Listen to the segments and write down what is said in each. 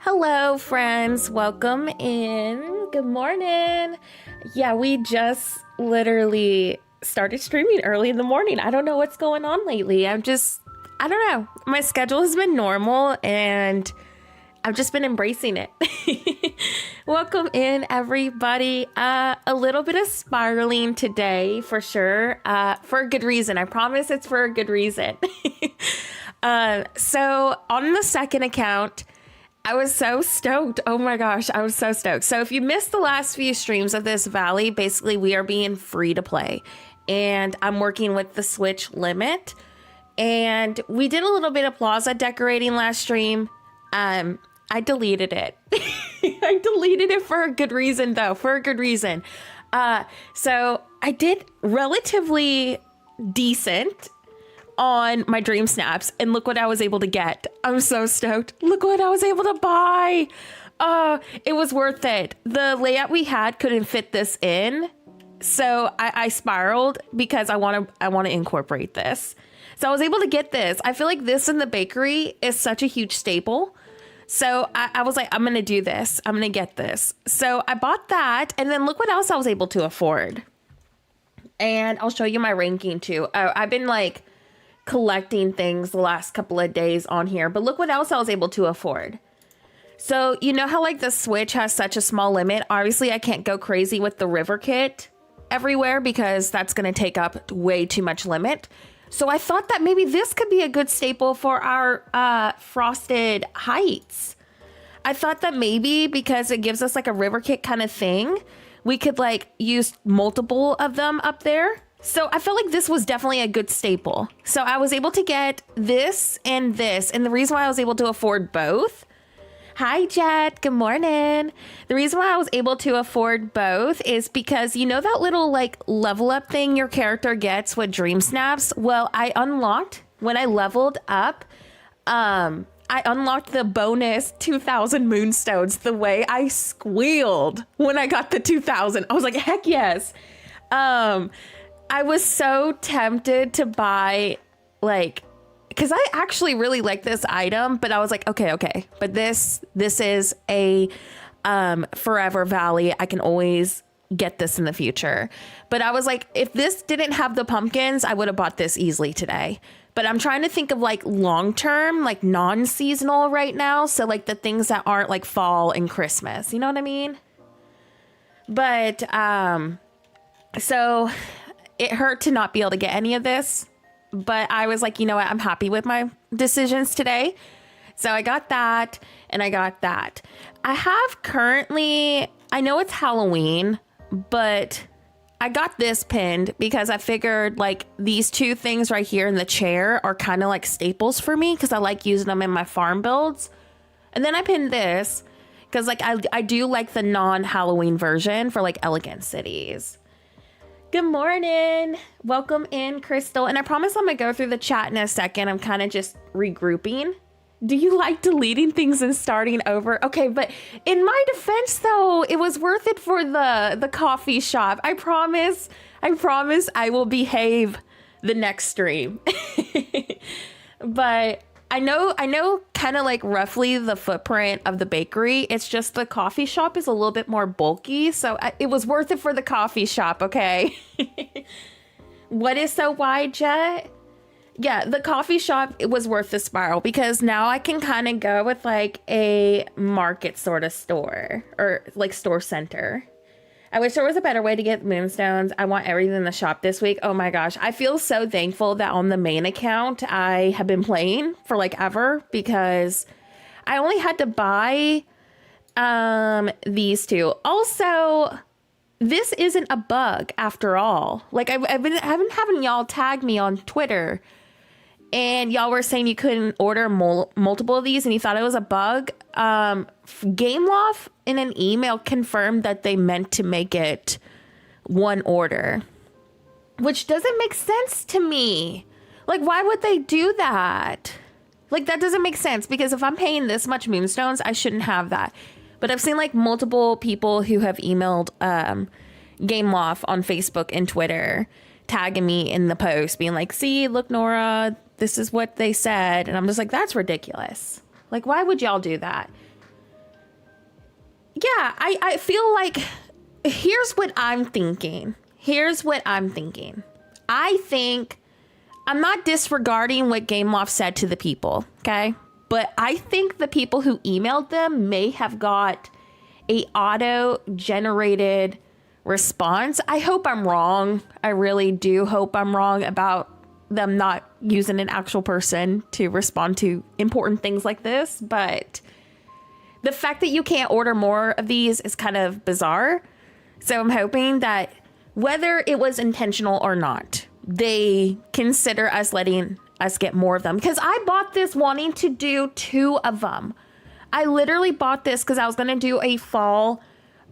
Hello, friends. Welcome in. Good morning. Yeah, we just literally started streaming early in the morning. I don't know what's going on lately. I don't know. My schedule has been normal and I've just been embracing it. Welcome in, everybody. A little bit of spiraling today for sure, for a good reason. I promise it's for a good reason. So on the second account, I was so stoked. Oh my gosh, I was so stoked. So if you missed the last few streams of this valley, basically we are being free to play. And I'm working with the Switch limit. And we did a little bit of Plaza decorating last stream. I deleted it. I deleted it for a good reason, though. For a good reason. So I did relatively decent on my dream snaps, and look what I was able to get. I'm so stoked. Look what I was able to buy. It was worth it. The layout we had couldn't fit this in, so I spiraled because I want to incorporate this. So I was able to get this. I feel like this in the bakery is such a huge staple. So I was like, I'm going to do this. I'm going to get this. So I bought that, and then look what else I was able to afford. And I'll show you my ranking too. I've been like collecting things the last couple of days on here, but look what else I was able to afford. So you know how like the Switch has such a small limit? Obviously I can't go crazy with the river kit everywhere because that's going to take up way too much limit. So I thought that maybe this could be a good staple for our frosted heights. I thought that maybe because it gives us like a river kit kind of thing, we could like use multiple of them up there. So I felt like this was definitely a good staple. So I was able to get this and this. And the reason why I was able to afford both. Hi, Jet. Good morning. The reason why I was able to afford both is because you know that little like level up thing your character gets with Dream Snaps? Well, I unlocked when I leveled up. I unlocked the bonus 2,000 moonstones. The way I squealed when I got the 2,000. I was like, heck yes. I was so tempted to buy, like, because I actually really like this item, but I was like, okay, but this is a forever valley. I can always get this in the future. But I was like, if this didn't have the pumpkins, I would have bought this easily today. But I'm trying to think of like long term, like non-seasonal right now. So like the things that aren't like fall and Christmas, you know what I mean? But so it hurt to not be able to get any of this, but I was like, you know what? I'm happy with my decisions today. So I got that and I got that. I have currently, I know it's Halloween, but I got this pinned because I figured like these two things right here in the chair are kind of like staples for me because I like using them in my farm builds. And then I pinned this because like I do like the non-Halloween version for like elegant cities. Good morning. Welcome in, Crystal. And I promise I'm going to go through the chat in a second. I'm kind of just regrouping. Do you like deleting things and starting over? Okay, but in my defense, though, it was worth it for the coffee shop. I promise I will behave the next stream. But I know kind of like roughly the footprint of the bakery. It's just the coffee shop is a little bit more bulky. So it was worth it for the coffee shop. Okay. What is so wide, Jet? Yeah, the coffee shop, it was worth the spiral because now I can kind of go with like a market sort of store or like store center. I wish there was a better way to get moonstones. I want everything in the shop this week. Oh my gosh. I feel so thankful that on the main account, I have been playing for like ever because I only had to buy these two. Also, this isn't a bug after all. Like I've been having y'all tag me on Twitter and y'all were saying you couldn't order multiple of these and you thought it was a bug. Gameloft in an email confirmed that they meant to make it one order, which doesn't make sense to me. Like, why would they do that? Like, that doesn't make sense because if I'm paying this much moonstones, I shouldn't have that. But I've seen like multiple people who have emailed Gameloft on Facebook and Twitter tagging me in the post being like, see, look, Nora, this is what they said. And I'm just like, that's ridiculous. Like, why would y'all do that? yeah, I feel like here's what I'm thinking. I think I'm not disregarding what GameLoft said to the people, okay? But I think the people who emailed them may have got a auto-generated response. I hope I'm wrong. I really do hope I'm wrong about them not using an actual person to respond to important things like this. But the fact that you can't order more of these is kind of bizarre. So I'm hoping that whether it was intentional or not, they consider us letting us get more of them. Because I bought this wanting to do 2 of them. I literally bought this because I was going to do a fall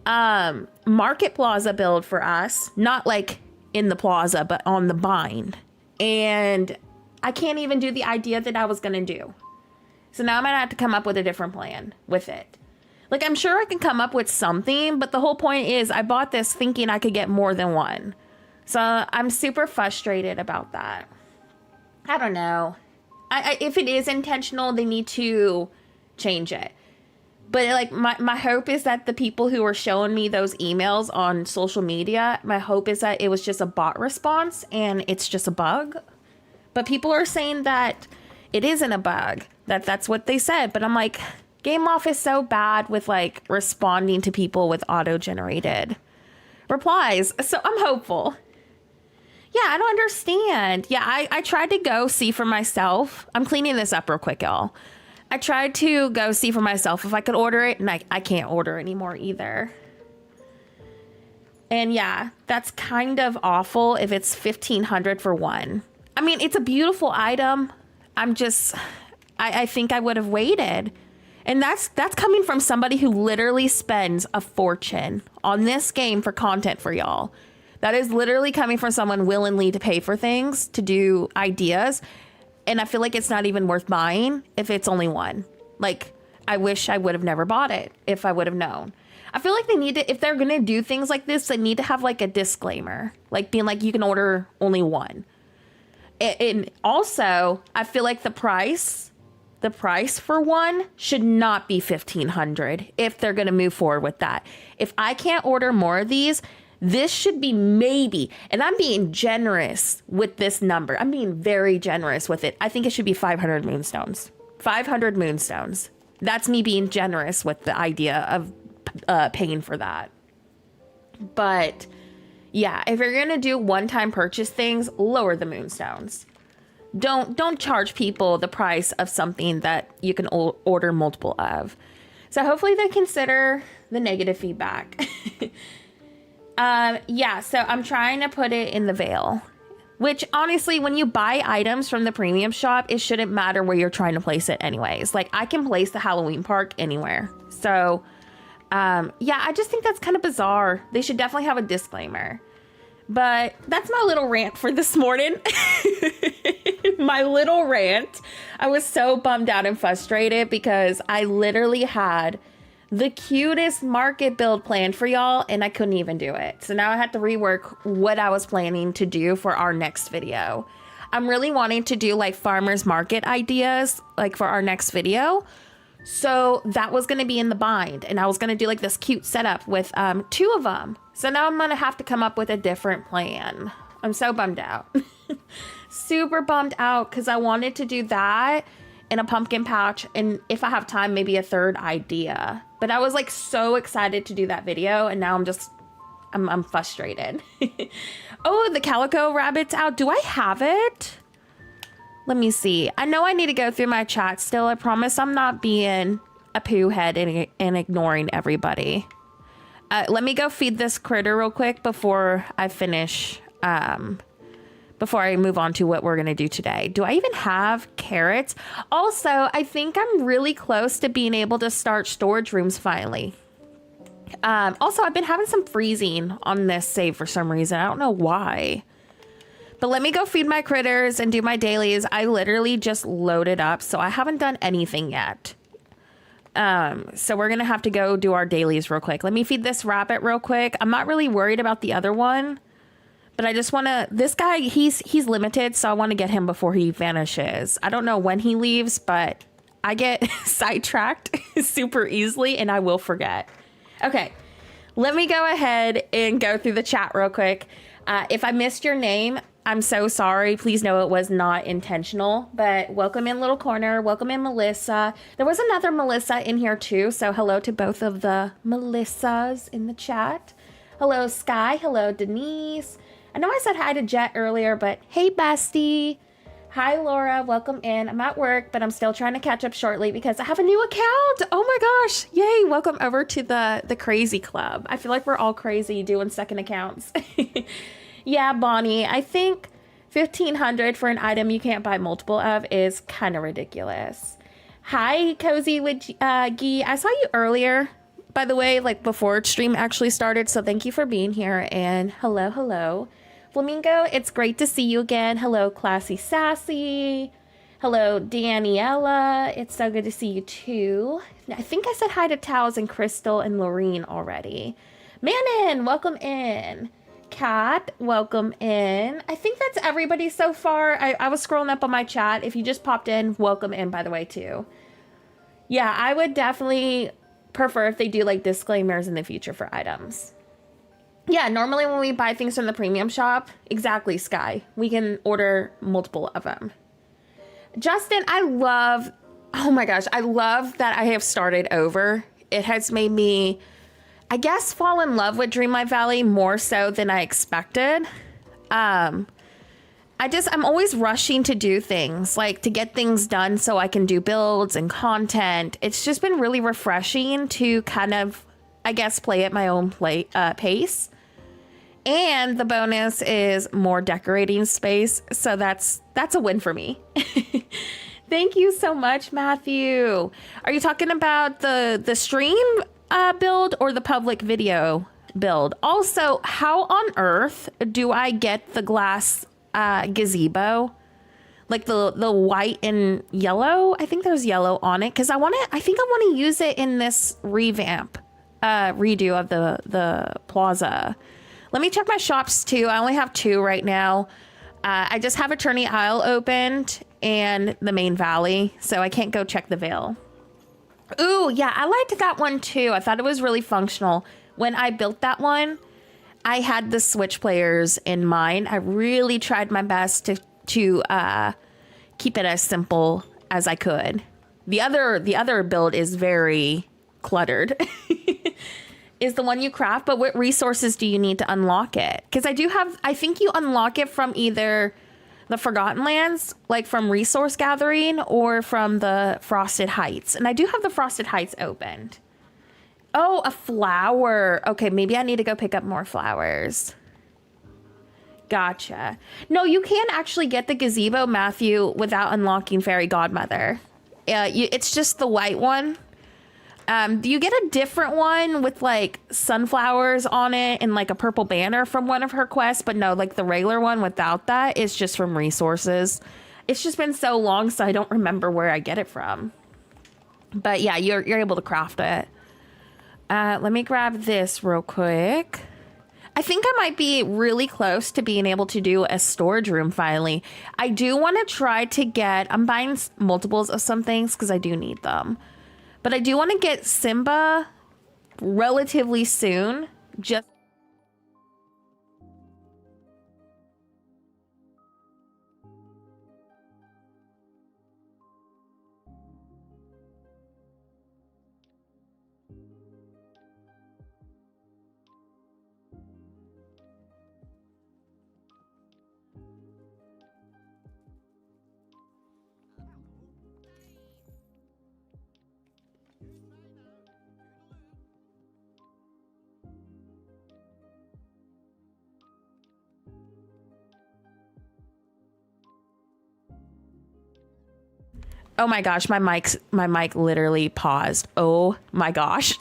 Market Plaza build for us. Not like in the plaza, but on the bind. And I can't even do the idea that I was going to do. So now I'm going to have to come up with a different plan with it. Like, I'm sure I can come up with something, but the whole point is I bought this thinking I could get more than one. So I'm super frustrated about that. I don't know. If it is intentional, they need to change it. But like my hope is that the people who are showing me those emails on social media, my hope is that it was just a bot response and it's just a bug. But people are saying that it isn't a bug, that's what they said. But I'm like, GameLoft is so bad with like responding to people with auto-generated replies. So I'm hopeful. Yeah, I don't understand. Yeah, I tried to go see for myself. I'm cleaning this up real quick, y'all. I tried to go see for myself if I could order it, and I can't order anymore either. And yeah, that's kind of awful if it's $1,500 for one. I mean, it's a beautiful item. I think I would have waited. And that's coming from somebody who literally spends a fortune on this game for content for y'all. That is literally coming from someone willingly to pay for things, to do ideas. And I feel like it's not even worth buying if it's only one. Like, I wish I would have never bought it if I would have known. I feel like they need to, if they're going to do things like this, they need to have like a disclaimer, like being like, you can order only one. And also, I feel like the price for one should not be $1,500 if they're going to move forward with that. If I can't order more of these, this should be maybe, and I'm being generous with this number. I'm being very generous with it. I think it should be 500 moonstones. 500 moonstones. That's me being generous with the idea of paying for that. But yeah, if you're going to do one-time purchase things, lower the moonstones. Don't charge people the price of something that you can order multiple of. So hopefully they consider the negative feedback. Yeah, so I'm trying to put it in the Veil, which honestly, when you buy items from the premium shop, it shouldn't matter where you're trying to place it anyways. Like, I can place the Halloween park anywhere. So, yeah, I just think that's kind of bizarre. They should definitely have a disclaimer. But that's my little rant for this morning. My little rant. I was so bummed out and frustrated because I literally had the cutest market build planned for y'all and I couldn't even do it. So now I have to rework what I was planning to do for our next video. I'm really wanting to do like farmers market ideas like for our next video. So that was going to be in the bind and I was going to do like this cute setup with 2 of them. So now I'm going to have to come up with a different plan. I'm so bummed out. Super bummed out because I wanted to do that in a pumpkin patch, and if I have time, maybe a third idea. But I was like so excited to do that video, and now I'm frustrated. Oh, the calico rabbit's out. Do I have it? Let me see. I know I need to go through my chat still. I promise I'm not being a poo head and ignoring everybody. Let me go feed this critter real quick before I finish. Before I move on to what we're going to do today. Do I even have carrots? Also, I think I'm really close to being able to start storage rooms finally. Also, I've been having some freezing on this save for some reason. I don't know why. But let me go feed my critters and do my dailies. I literally just loaded up, so I haven't done anything yet. So we're going to have to go do our dailies real quick. Let me feed this rabbit real quick. I'm not really worried about the other one. But I just want to, this guy, he's limited, so I want to get him before he vanishes. I don't know when he leaves, but I get sidetracked super easily and I will forget. Okay, let me go ahead and go through the chat real quick. If I missed your name, I'm so sorry. Please know it was not intentional, but welcome in Little Corner. Welcome in Melissa. There was another Melissa in here too, so hello to both of the Melissas in the chat. Hello, Sky. Hello, Denise. I know I said hi to Jet earlier, but hey, bestie. Hi, Laura. Welcome in. I'm at work, but I'm still trying to catch up shortly because I have a new account. Oh my gosh. Yay. Welcome over to the crazy club. I feel like we're all crazy doing second accounts. Yeah, Bonnie, I think 1,500 for an item you can't buy multiple of is kind of ridiculous. Hi, Cozy with Gee. I saw you earlier, by the way, like before stream actually started. So thank you for being here. And hello, hello. Flamingo, it's great to see you again. Hello, Classy Sassy. Hello, Daniela. It's so good to see you too. I think I said hi to Towels and Crystal and Lorene already. Manon, welcome in. Kat, welcome in. I think that's everybody so far. I was scrolling up on my chat. If you just popped in, welcome in, by the way, too. Yeah, I would definitely prefer if they do like disclaimers in the future for items. Yeah, normally when we buy things from the premium shop, exactly, Sky, we can order multiple of them. Justin, oh my gosh, I love that I have started over. It has made me, I guess, fall in love with Dreamlight Valley more so than I expected. I'm always rushing to do things, like to get things done so I can do builds and content. It's just been really refreshing to kind of, I guess, play at my own pace. And the bonus is more decorating space. So that's a win for me. Thank you so much, Matthew. Are you talking about the stream build or the public video build? Also, how on earth do I get the glass gazebo, like the white and yellow? I think there's yellow on it because I think I want to use it in this redo of the plaza. Let me check my shops too. I only have 2 right now. I just have Attorney Isle opened and the main valley, so I can't go check the Vale. Ooh, yeah, I liked that one too. I thought it was really functional. When I built that one, I had the Switch players in mind. I really tried my best to keep it as simple as I could. The other build is very cluttered. Is the one you craft, but what resources do you need to unlock it? Because I think you unlock it from either the Forgotten Lands, like from resource gathering, or from the Frosted Heights. And I do have the Frosted Heights opened. Oh, a flower. Okay, maybe I need to go pick up more flowers. Gotcha. No, you can actually get the gazebo, Matthew, without unlocking Fairy Godmother. It's just the white one. You get a different one with like sunflowers on it and like a purple banner from one of her quests, but no, like the regular one without that is just from resources. It's just been so long, so I don't remember where I get it from. But yeah, you're able to craft it. Let me grab this real quick. I think I might be really close to being able to do a storage room finally. I do want to try to get, I'm buying multiples of some things because I do need them. But I do want to get Simba relatively soon. Just oh my gosh, my mic literally paused. Oh my gosh.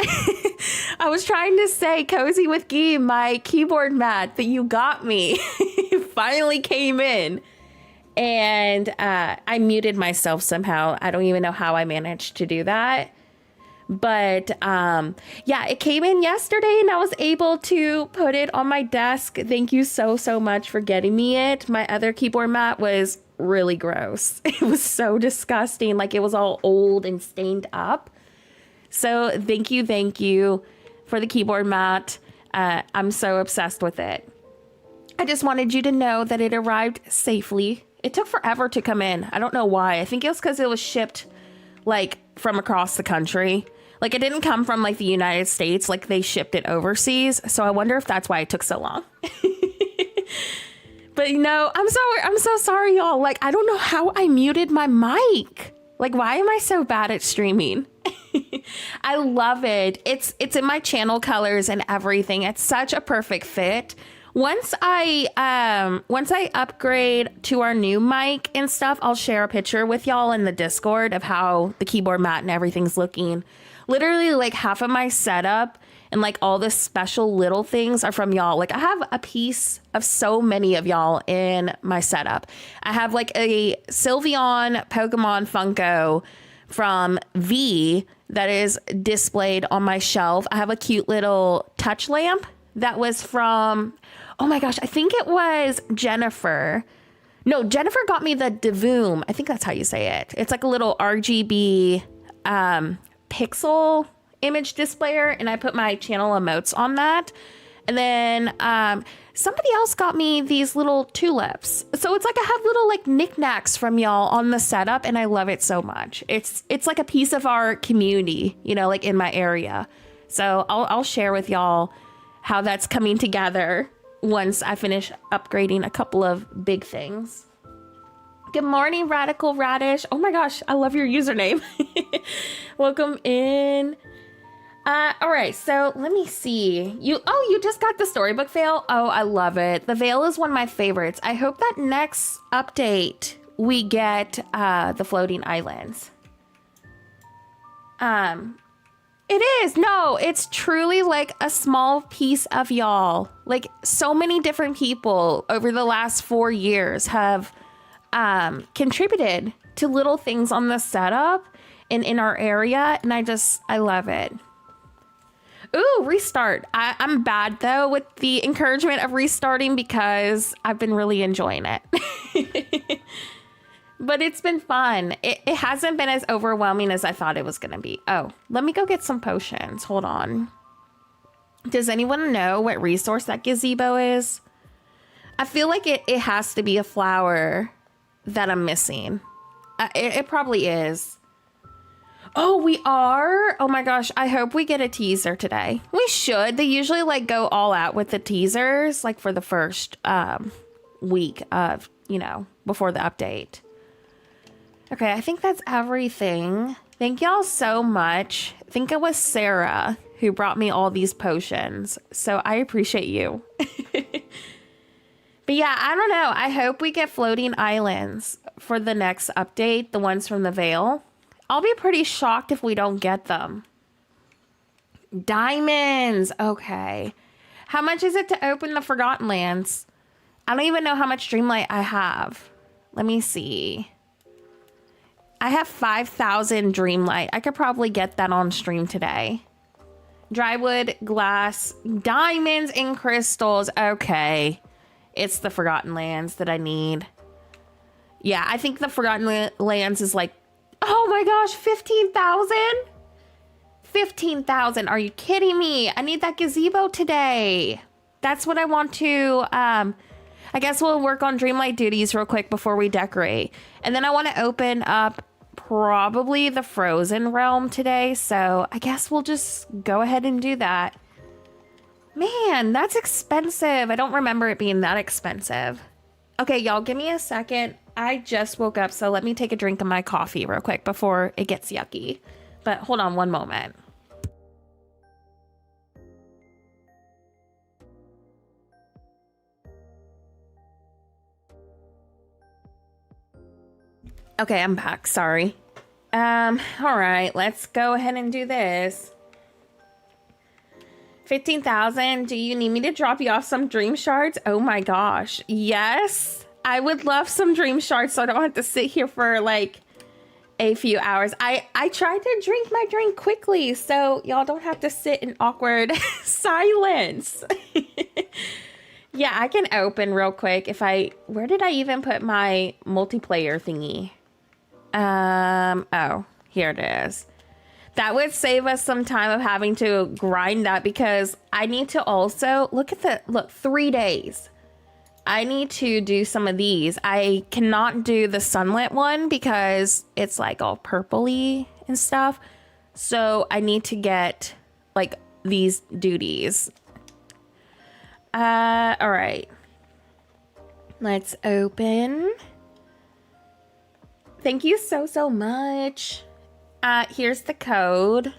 I was trying to say cozy with Guy, my keyboard mat that you got me finally came in. And I muted myself somehow. I don't even know how I managed to do that. But yeah, it came in yesterday and I was able to put it on my desk. Thank you so much for getting me it. My other keyboard mat was really gross. It was so disgusting. Like it was all old and stained up. So thank you for the keyboard mat. I'm so obsessed with it. I just wanted you to know that it arrived safely. It took forever to come in. I don't know why. I think it was because it was shipped like from across the country. Like it didn't come from like the United States, like they shipped it overseas. So I wonder if that's why it took so long. But you know, I'm so sorry, y'all. Like, I don't know how I muted my mic. Like, why am I so bad at streaming? I love it. It's in my channel colors and everything. It's such a perfect fit. Once I upgrade to our new mic and stuff, I'll share a picture with y'all in the Discord of how the keyboard mat and everything's looking. Literally, like half of my setup and like all the special little things are from y'all. Like I have a piece of so many of y'all in my setup. I have like a Sylveon Pokemon Funko from V that is displayed on my shelf. I have a cute little touch lamp that was from, oh my gosh, I think it was Jennifer. No, Jennifer got me the Devoom. I think that's how you say it. It's like a little RGB pixel image displayer, and I put my channel emotes on that. And then somebody else got me these little tulips. So it's like I have little like knickknacks from y'all on the setup, and I love it so much. It's like a piece of our community, you know, like in my area. So I'll share with y'all how that's coming together once I finish upgrading a couple of big things. Good morning, Radical Radish. Oh my gosh, I love your username. Welcome in. All right, so let me see. You just got the storybook veil. Oh, I love it. The veil is one of my favorites. I hope that next update we get the floating islands. It is. No, it's truly like a small piece of y'all. Like so many different people over the last 4 years have contributed to little things on the setup and in our area, and I love it. Ooh, restart. I'm bad though with the encouragement of restarting because I've been really enjoying it. But it's been fun. It hasn't been as overwhelming as I thought it was going to be. Oh, let me go get some potions. Hold on. Does anyone know what resource that gazebo is? I feel like it has to be a flower that I'm missing. It probably is. Oh, we are? Oh my gosh, I hope we get a teaser today. We should. They usually like go all out with the teasers like for the first week of, you know, before the update. Okay, I think that's everything. Thank y'all so much. I think it was Sarah who brought me all these potions, so I appreciate you. But yeah, I don't know. I hope we get floating islands for the next update, the ones from the Veil. I'll be pretty shocked if we don't get them. Diamonds. Okay. How much is it to open the Forgotten Lands? I don't even know how much Dreamlight I have. Let me see. I have 5,000 Dreamlight. I could probably get that on stream today. Drywood, glass, diamonds, and crystals. Okay. It's the Forgotten Lands that I need. Yeah, I think the Forgotten Lands is like, oh my gosh, 15,000? 15,000. Are you kidding me? I need that gazebo today. That's what I want to, I guess we'll work on Dreamlight duties real quick before we decorate. And then I want to open up probably the Frozen Realm today. So I guess we'll just go ahead and do that. Man, that's expensive. I don't remember it being that expensive. Okay, y'all, give me a second. I just woke up, so let me take a drink of my coffee real quick before it gets yucky. But hold on one moment. Okay, I'm back. Sorry. All right, let's go ahead and do this. 15,000. Do you need me to drop you off some dream shards? Oh my gosh. Yes. I would love some dream shards so I don't have to sit here for like a few hours. I tried to drink my drink quickly so y'all don't have to sit in awkward silence. Yeah, I can open real quick if where did I even put my multiplayer thingy? Oh, here it is. That would save us some time of having to grind that, because I need to also look, 3 days. I need to do some of these. I cannot do the sunlit one because it's like all purpley and stuff. So I need to get like these duties. All right. Let's open. Thank you so much. Here's the code.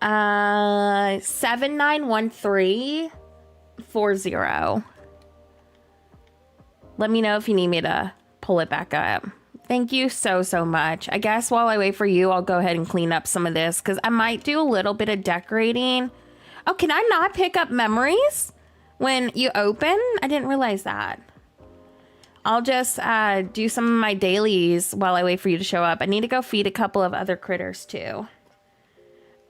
791340. Let me know if you need me to pull it back up. Thank you so much. I guess while I wait for you, I'll go ahead and clean up some of this because I might do a little bit of decorating. Oh, can I not pick up memories when you open? I didn't realize that. I'll just do some of my dailies while I wait for you to show up. I need to go feed a couple of other critters too.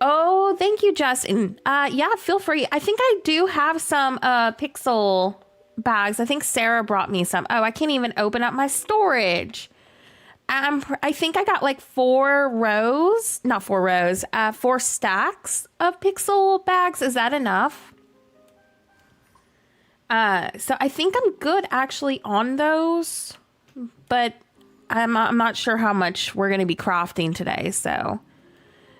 Oh, thank you, Justin. Yeah, feel free. I think I do have some pixel bags. I think Sarah brought me some. Oh, I can't even open up my storage. I think I got like 4 stacks of pixel bags. Is that enough? So I think I'm good actually on those, but I'm not sure how much we're going to be crafting today. So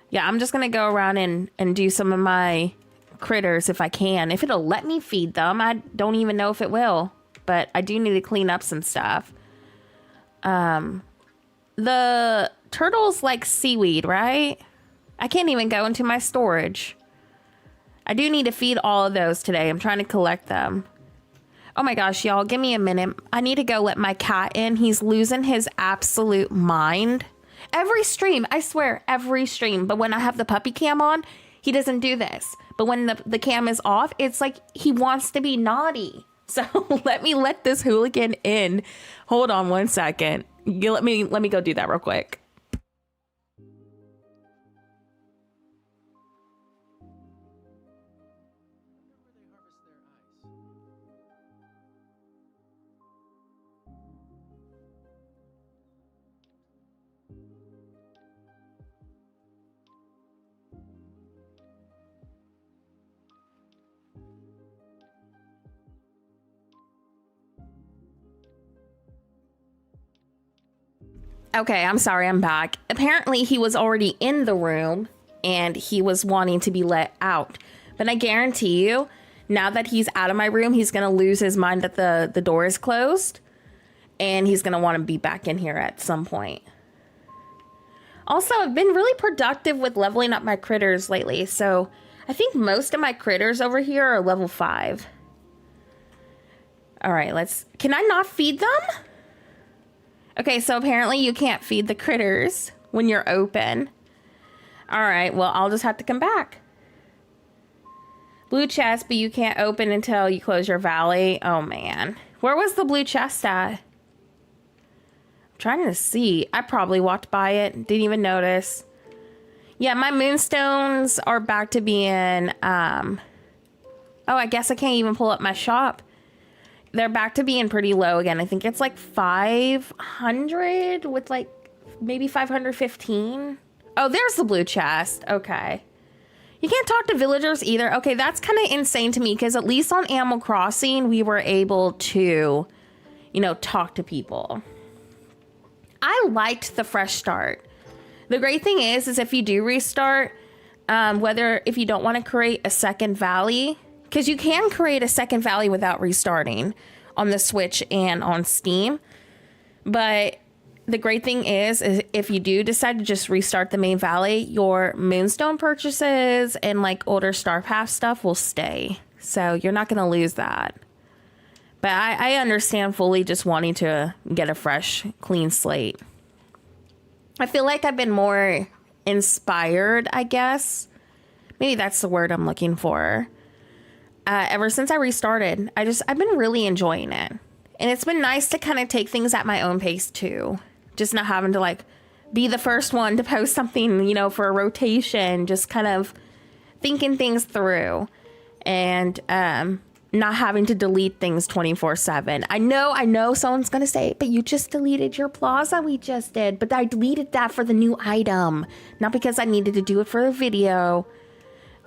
yeah, I'm just going to go around and do some of my critters if I can. If it'll let me feed them, I don't even know if it will, but I do need to clean up some stuff. The turtles like seaweed, right? I can't even go into my storage. I do need to feed all of those today. I'm trying to collect them. Oh my gosh, y'all, give me a minute. I need to go let my cat in. He's losing his absolute mind. Every stream, I swear, every stream. But when I have the puppy cam on, he doesn't do this. But when the cam is off, it's like he wants to be naughty. So let me let this hooligan in. Hold on one second. Let me go do that real quick. Okay, I'm sorry, I'm back. Apparently he was already in the room and he was wanting to be let out. But I guarantee you, now that he's out of my room, he's gonna lose his mind that the door is closed. And he's gonna want to be back in here at some point. Also, I've been really productive with leveling up my critters lately. So I think most of my critters over here are level 5. All right, can I not feed them? Okay, so apparently you can't feed the critters when you're open. All right, well, I'll just have to come back. Blue chest, but you can't open until you close your valley. Oh, man. Where was the blue chest at? I'm trying to see. I probably walked by it. Didn't even notice. Yeah, my moonstones are back to being... Oh, I guess I can't even pull up my shop. They're back to being pretty low again. I think it's like 500 with like maybe 515. Oh, there's the blue chest. Okay. You can't talk to villagers either. Okay, that's kind of insane to me because at least on Animal Crossing, we were able to, talk to people. I liked the fresh start. The great thing is if you do restart, if you don't want to create a second valley, because you can create a second valley without restarting on the Switch and on Steam. But the great thing is if you do decide to just restart the main valley, your Moonstone purchases and like older Star Path stuff will stay. So you're not going to lose that. But I understand fully just wanting to get a fresh, clean slate. I feel like I've been more inspired, I guess. Maybe that's the word I'm looking for. Ever since I restarted, I've been really enjoying it. And it's been nice to kind of take things at my own pace too. Just not having to like be the first one to post something, for a rotation, just kind of thinking things through. And not having to delete things 24/7. I know someone's gonna say, but you just deleted your Plaza. We just did, but I deleted that for the new item, not because I needed to do it for a video.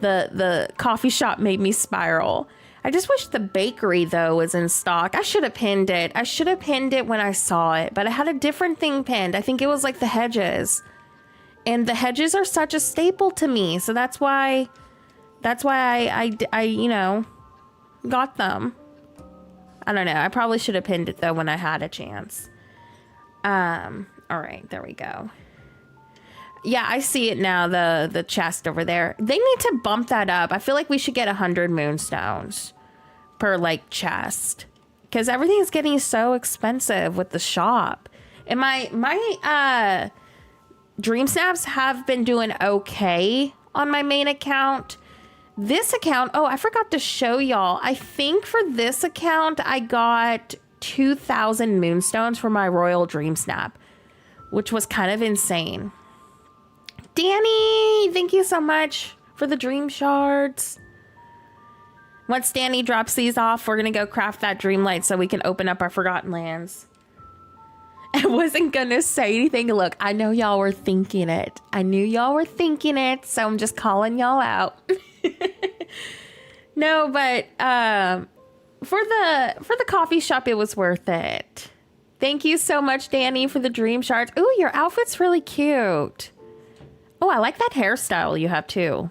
The coffee shop made me spiral. I just wish the bakery though was in stock. I should have pinned it. I should have pinned it when I saw it, but I had a different thing pinned. I think it was like the hedges, and the hedges are such a staple to me, so that's why I you know, got them. I don't know. I probably should have pinned it though when I had a chance. All right, there we go. Yeah, I see it now, the chest over there. They need to bump that up. I feel like we should get 100 moonstones per like chest, because everything is getting so expensive with the shop. And my dream snaps have been doing okay on my main account. This account, oh, I forgot to show y'all. I think for this account, I got 2,000 moonstones for my royal dream snap, which was kind of insane. Danny, thank you so much for the dream shards. Once Danny drops these off, we're going to go craft that dreamlight so we can open up our forgotten lands. I wasn't going to say anything. Look, I know y'all were thinking it. I knew y'all were thinking it, so I'm just calling y'all out. No, but for the coffee shop, it was worth it. Thank you so much, Danny, for the dream shards. Ooh, your outfit's really cute. Oh, I like that hairstyle you have too.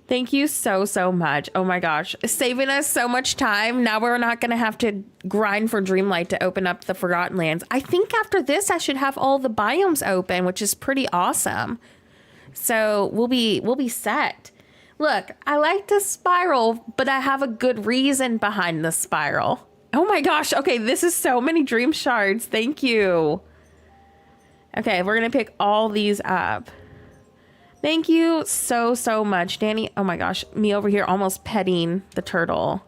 Thank you so much. Oh my gosh, saving us so much time. Now we're not gonna have to grind for Dreamlight to open up the Forgotten Lands. I think after this I should have all the biomes open, which is pretty awesome. So we'll be set. Look, I like to spiral, but I have a good reason behind the spiral. Oh my gosh. Okay, this is so many dream shards. Thank you. Okay, we're gonna pick all these up. Thank you so much, Danny. Oh my gosh, me over here almost petting the turtle.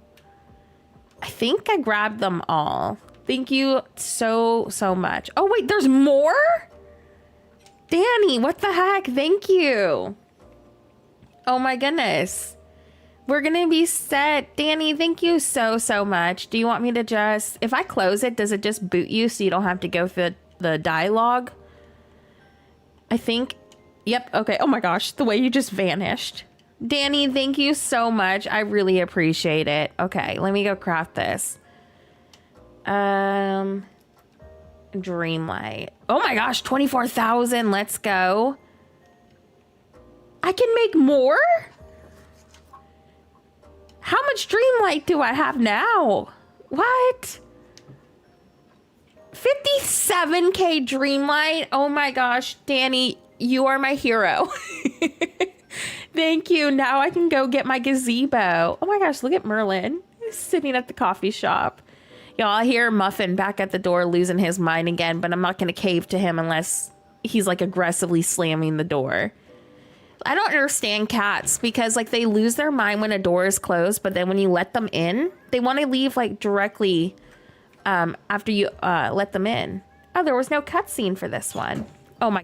I think I grabbed them all. Thank you so much. Oh wait, there's more? Danny, what the heck? Thank you. Oh my goodness. We're gonna be set. Danny, thank you so much. Do you want me to just, if I close it, does it just boot you so you don't have to go through the dialogue? I think, yep, okay. Oh my gosh, the way you just vanished. Danny, thank you so much. I really appreciate it. Okay, let me go craft this. Dreamlight. Oh my gosh, 24,000. Let's go. I can make more? How much Dreamlight do I have now? What? 57k Dreamlight. Oh my gosh, Danny, you are my hero. Thank you. Now I can go get my gazebo. Oh my gosh, look at Merlin. He's sitting at the coffee shop. Y'all, I hear Muffin back at the door losing his mind again, but I'm not going to cave to him unless he's like aggressively slamming the door. I don't understand cats, because like they lose their mind when a door is closed, but then when you let them in, they want to leave like directly after you let them in. Oh, there was no cutscene for this one. Oh my.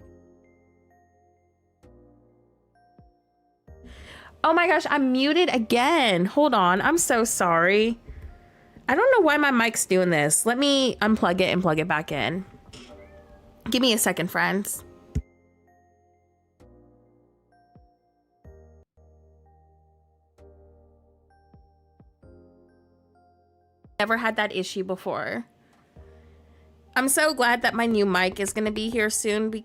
Oh my gosh, I'm muted again. Hold on, I'm so sorry. I don't know why my mic's doing this. Let me unplug it and plug it back in. Give me a second, friends. Never had that issue before. I'm so glad that my new mic is going to be here soon.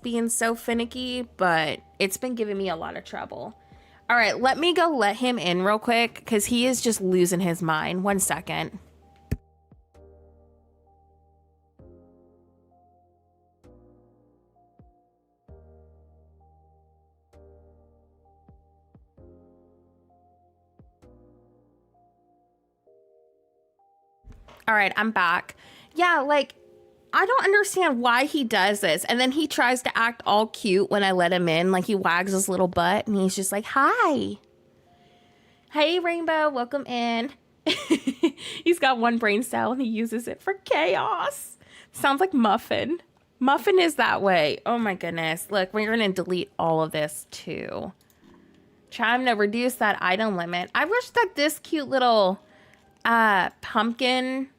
Being so finicky, but it's been giving me a lot of trouble. All right, let me go let him in real quick because he is just losing his mind. 1 second. All right, I'm back. Yeah, like, I don't understand why he does this. And then he tries to act all cute when I let him in. Like, he wags his little butt and he's just like, hi. Hey, Rainbow, welcome in. He's got one brain cell and he uses it for chaos. Sounds like Muffin. Muffin is that way. Oh my goodness. Look, we're going to delete all of this too. Trying to reduce that item limit. I wish that this cute little pumpkin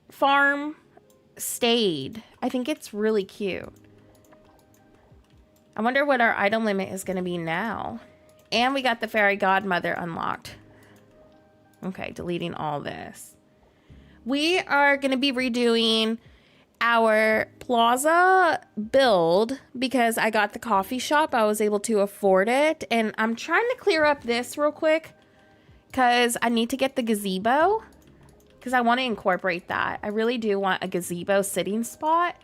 farm stayed. I think it's really cute. I wonder what our item limit is going to be now. And we got the fairy godmother unlocked. Okay, deleting all this. We are going to be redoing our Plaza build because I got the coffee shop. I was able to afford it. And I'm trying to clear up this real quick because I need to get the gazebo because I want to incorporate that. I really do want a gazebo sitting spot.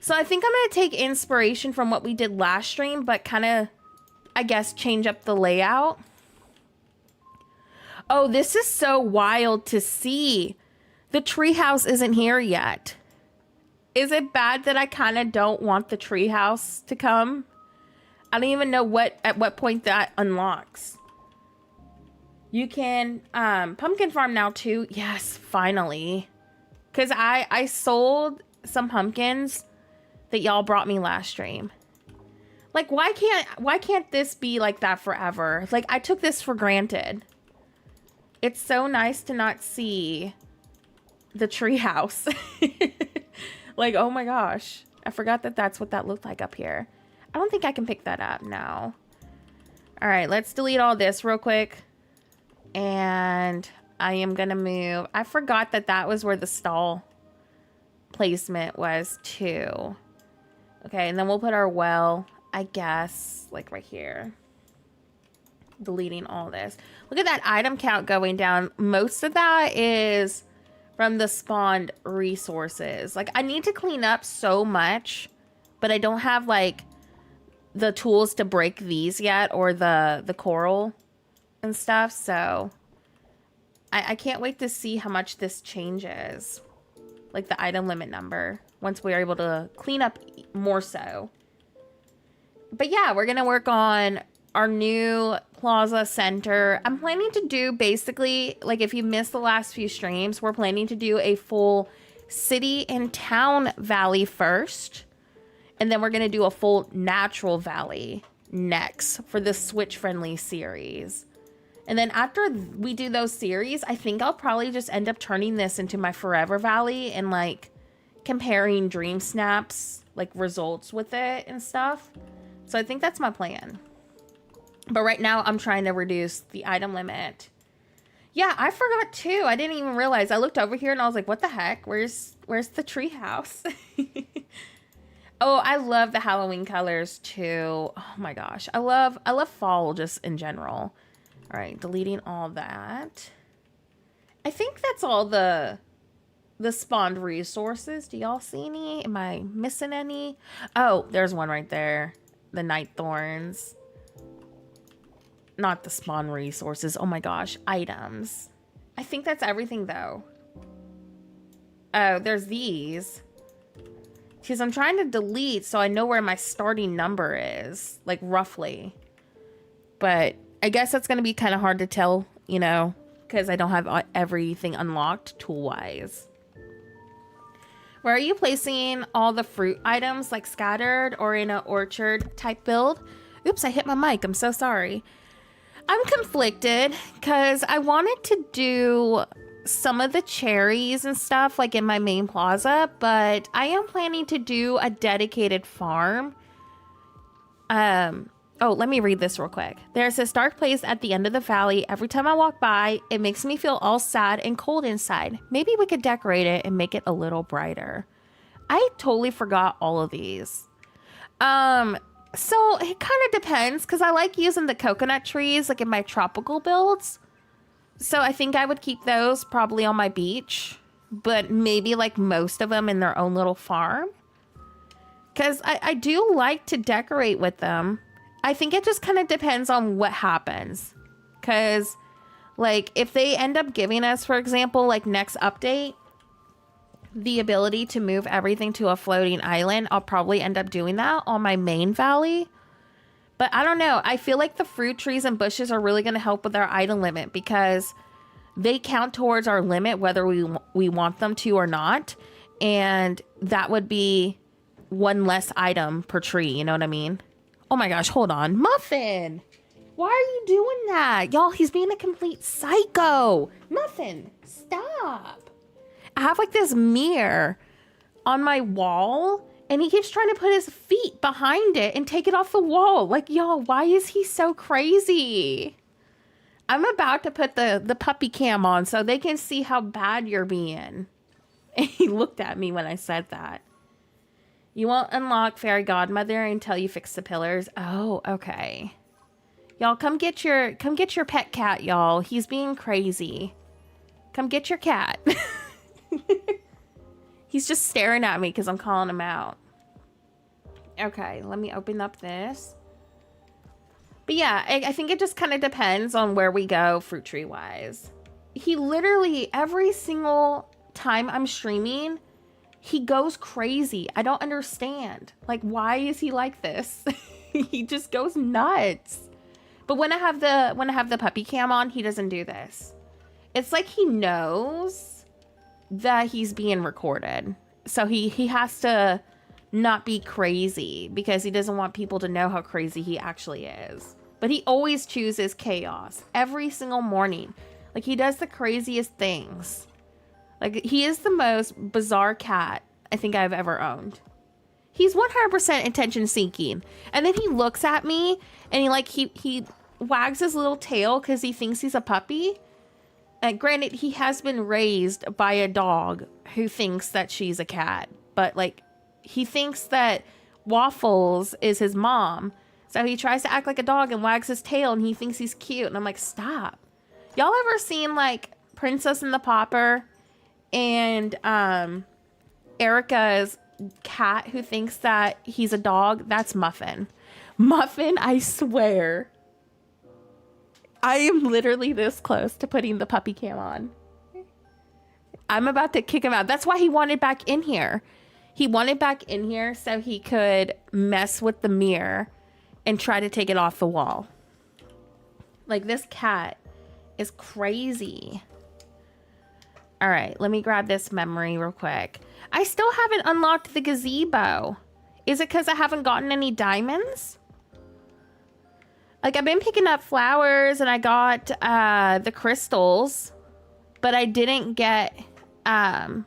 So I think I'm going to take inspiration from what we did last stream, but kind of, I guess, change up the layout. Oh, this is so wild to see. The treehouse isn't here yet. Is it bad that I kind of don't want the treehouse to come? I don't even know at what point that unlocks. You can pumpkin farm now too. Yes, finally. Because I sold some pumpkins that y'all brought me last stream. Like, why can't this be like that forever? Like, I took this for granted. It's so nice to not see the treehouse. Like, oh my gosh. I forgot that that's what that looked like up here. I don't think I can pick that up now. All right, let's delete all this real quick. And I am going to move. I forgot that that was where the stall placement was too. Okay, and then we'll put our well, I guess, like right here. Deleting all this. Look at that item count going down. Most of that is from the spawned resources. Like, I need to clean up so much, but I don't have like the tools to break these yet, or the coral and stuff. So I can't wait to see how much this changes, like the item limit number, once we are able to clean up more so. But yeah, we're gonna work on our new Plaza Center. I'm planning to do basically, like, if you missed the last few streams, we're planning to do a full city and town valley first. And then we're going to do a full natural valley next for the Switch friendly series. And then after we do those series, I think I'll probably just end up turning this into my forever valley and like comparing Dream Snaps, like results with it and stuff. So I think that's my plan. But right now, I'm trying to reduce the item limit. Yeah, I forgot too. I didn't even realize. I looked over here and I was like, what the heck? Where's the tree house? Oh, I love the Halloween colors too. Oh my gosh. I love fall just in general. All right, deleting all that. I think that's all the spawned resources. Do y'all see any? Am I missing any? Oh, there's one right there. The night thorns. Not the spawn resources. Oh my gosh. Items. I think that's everything though. Oh, there's these. Because I'm trying to delete so I know where my starting number is. Like roughly. But I guess that's going to be kind of hard to tell, you know. Because I don't have everything unlocked tool-wise. Where are you placing all the fruit items? Like scattered or in an orchard type build? Oops, I hit my mic. I'm so sorry. I'm conflicted because I wanted to do some of the cherries and stuff like in my main plaza, but I am planning to do a dedicated farm. Oh, let me read this real quick. There's this dark place at the end of the valley. Every time I walk by, it makes me feel all sad and cold inside. Maybe we could decorate it and make it a little brighter. I totally forgot all of these. So it kind of depends because I like using the coconut trees like in my tropical builds. So I think I would keep those probably on my beach, but maybe like most of them in their own little farm. Because I do like to decorate with them. I think it just kind of depends on what happens. Because like if they end up giving us, for example, like next update, the ability to move everything to a floating island, I'll probably end up doing that on my main valley. But I don't know. I feel like the fruit trees and bushes are really going to help with our item limit because they count towards our limit whether we want them to or not. And that would be one less item per tree. You know what I mean? Oh my gosh, hold on. Muffin! Why are you doing that? Y'all, he's being a complete psycho. Muffin, stop. I have like this mirror on my wall and he keeps trying to put his feet behind it and take it off the wall. Like, y'all, why is he so crazy? I'm about to put the puppy cam on so they can see how bad you're being. And he looked at me when I said that. You won't unlock Fairy Godmother until you fix the pillars. Oh, okay. Y'all, come get your pet cat, y'all. He's being crazy. Come get your cat. He's just staring at me because I'm calling him out. Okay, let me open up this. But yeah, I think it just kind of depends on where we go fruit tree wise. He literally, every single time I'm streaming, he goes crazy. I don't understand. Like, why is he like this? He just goes nuts. But when I have the puppy cam on, he doesn't do this. It's like he knows that he's being recorded. So he has to not be crazy because he doesn't want people to know how crazy he actually is. But he always chooses chaos every single morning. Like, he does the craziest things. Like, he is the most bizarre cat I think I've ever owned. He's 100% attention seeking. And then he looks at me and he wags his little tail because he thinks he's a puppy. Granted, he has been raised by a dog who thinks that she's a cat. But, like, he thinks that Waffles is his mom. So he tries to act like a dog and wags his tail and he thinks he's cute. And I'm like, stop. Y'all ever seen, like, Princess and the Pauper and Erica's cat who thinks that he's a dog? That's Muffin. Muffin, I swear. I am literally this close to putting the puppy cam on. I'm about to kick him out. That's why he wanted back in here. He wanted back in here so he could mess with the mirror and try to take it off the wall. Like, this cat is crazy. All right, let me grab this memory real quick. I still haven't unlocked the gazebo. Is it because I haven't gotten any diamonds? Like, I've been picking up flowers and I got the crystals, but I didn't get the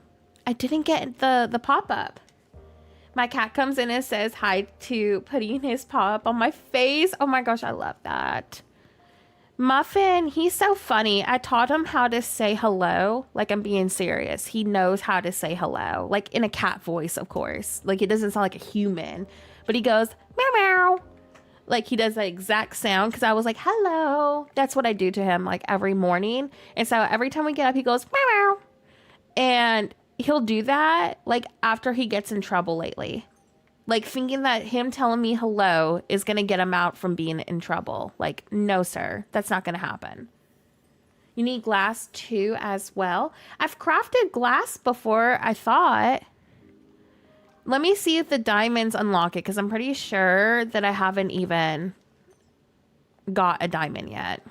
pop-up. My cat comes in and says hi to putting his paw up on my face. Oh my gosh, I love that. Muffin, he's so funny. I taught him how to say hello. Like, I'm being serious. He knows how to say hello. Like, in a cat voice, of course. Like, it doesn't sound like a human. But he goes, meow, meow. Like, he does the exact sound because I was like, hello. That's what I do to him, like, every morning. And so every time we get up, he goes, meow, meow. And he'll do that, like, after he gets in trouble lately. Like, thinking that him telling me hello is going to get him out from being in trouble. Like, no, sir. That's not going to happen. You need glass, too, as well. I've crafted glass before, I thought. Let me see if the diamonds unlock it, because I'm pretty sure that I haven't even got a diamond yet.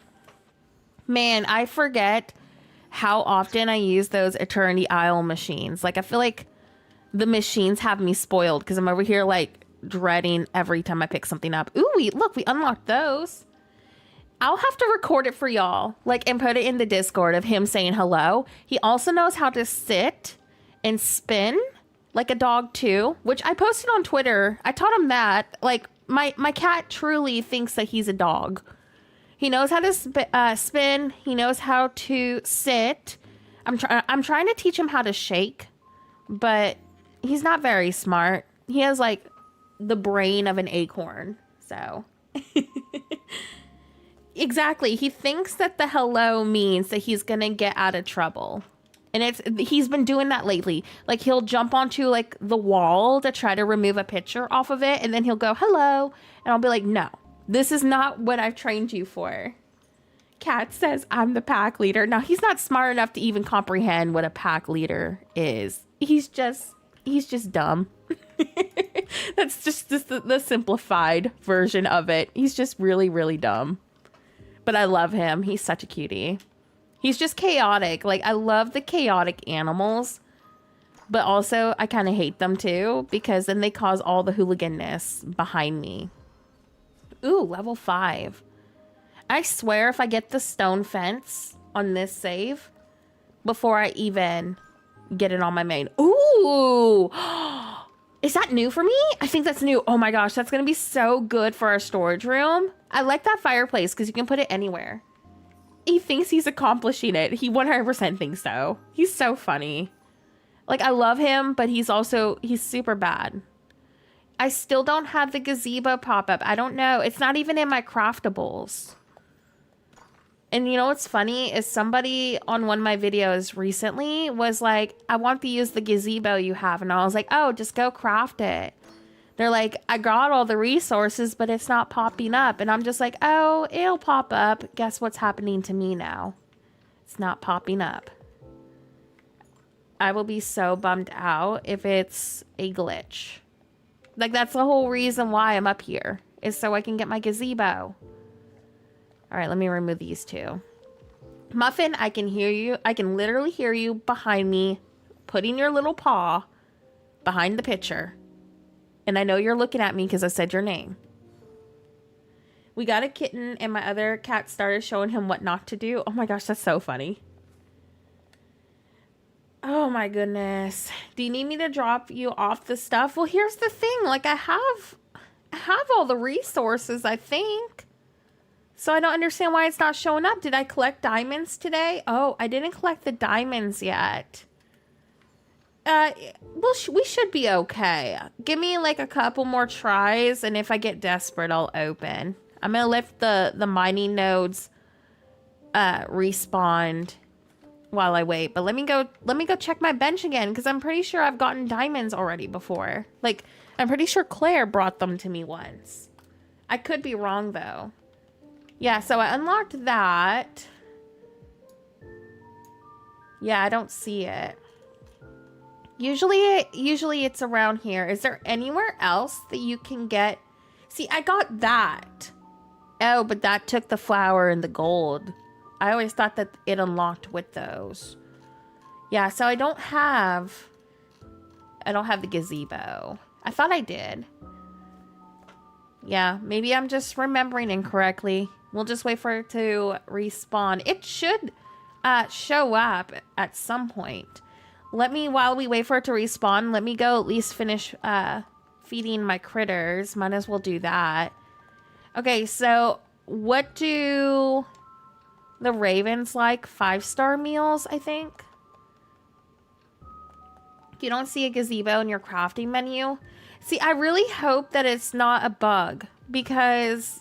Man, I forget how often I use those Eternity Isle machines. Like, I feel like the machines have me spoiled because I'm over here, like, dreading every time I pick something up. Ooh, look, we unlocked those. I'll have to record it for y'all, like, and put it in the Discord of him saying hello. He also knows how to sit and spin like a dog too, which I posted on Twitter. I taught him that. Like, my cat truly thinks that he's a dog. He knows how to spin. He knows how to sit. I'm trying to teach him how to shake, but he's not very smart. He has, like, the brain of an acorn. So exactly. He thinks that the hello means that he's going to get out of trouble. And he's been doing that lately. Like, he'll jump onto, like, the wall to try to remove a picture off of it. And then he'll go, hello. And I'll be like, no, this is not what I've trained you for. Cat says I'm the pack leader. Now, he's not smart enough to even comprehend what a pack leader is. He's just dumb. That's just the simplified version of it. He's just really, really dumb. But I love him. He's such a cutie. He's just chaotic. Like, I love the chaotic animals, but also I kind of hate them too, because then they cause all the hooligan-ness behind me. Ooh, level 5. I swear if I get the stone fence on this save before I even get it on my main. Ooh! Is that new for me? I think that's new. Oh my gosh, that's gonna be so good for our storage room. I like that fireplace because you can put it anywhere. He thinks he's accomplishing it. He 100% thinks so. He's so funny. Like, I love him, but he's super bad. I still don't have the gazebo pop-up. I don't know. It's not even in my craftables. And you know what's funny is somebody on one of my videos recently was like, I want to use the gazebo you have. And I was like, oh, just go craft it. They're like, I got all the resources, but it's not popping up. And I'm just like, oh, it'll pop up. Guess what's happening to me now? It's not popping up. I will be so bummed out if it's a glitch. Like, that's the whole reason why I'm up here, is so I can get my gazebo. All right, let me remove these two. Muffin, I can hear you. I can literally hear you behind me, putting your little paw behind the picture. And I know you're looking at me because I said your name. We got a kitten and my other cat started showing him what not to do. Oh my gosh, that's so funny. Oh my goodness. Do you need me to drop you off the stuff? Well, here's the thing. Like, I have all the resources, I think. So I don't understand why it's not showing up. Did I collect diamonds today? Oh, I didn't collect the diamonds yet. Well, we should be okay. Give me like a couple more tries, and if I get desperate, I'll open. I'm gonna let the mining nodes respawn while I wait. But let me go check my bench again, because I'm pretty sure I've gotten diamonds already before. Like, I'm pretty sure Claire brought them to me once. I could be wrong though. Yeah, so I unlocked that. Yeah, I don't see it. Usually it's around here. Is there anywhere else that you can get? See, I got that. Oh, but that took the flower and the gold. I always thought that it unlocked with those. Yeah, so I don't have the gazebo. I thought I did. Yeah, maybe I'm just remembering incorrectly. We'll just wait for it to respawn. It should show up at some point. While we wait for it to respawn, let me go at least finish feeding my critters. Might as well do that. Okay, so what do the ravens like? 5-star meals, I think. You don't see a gazebo in your crafting menu. See, I really hope that it's not a bug, because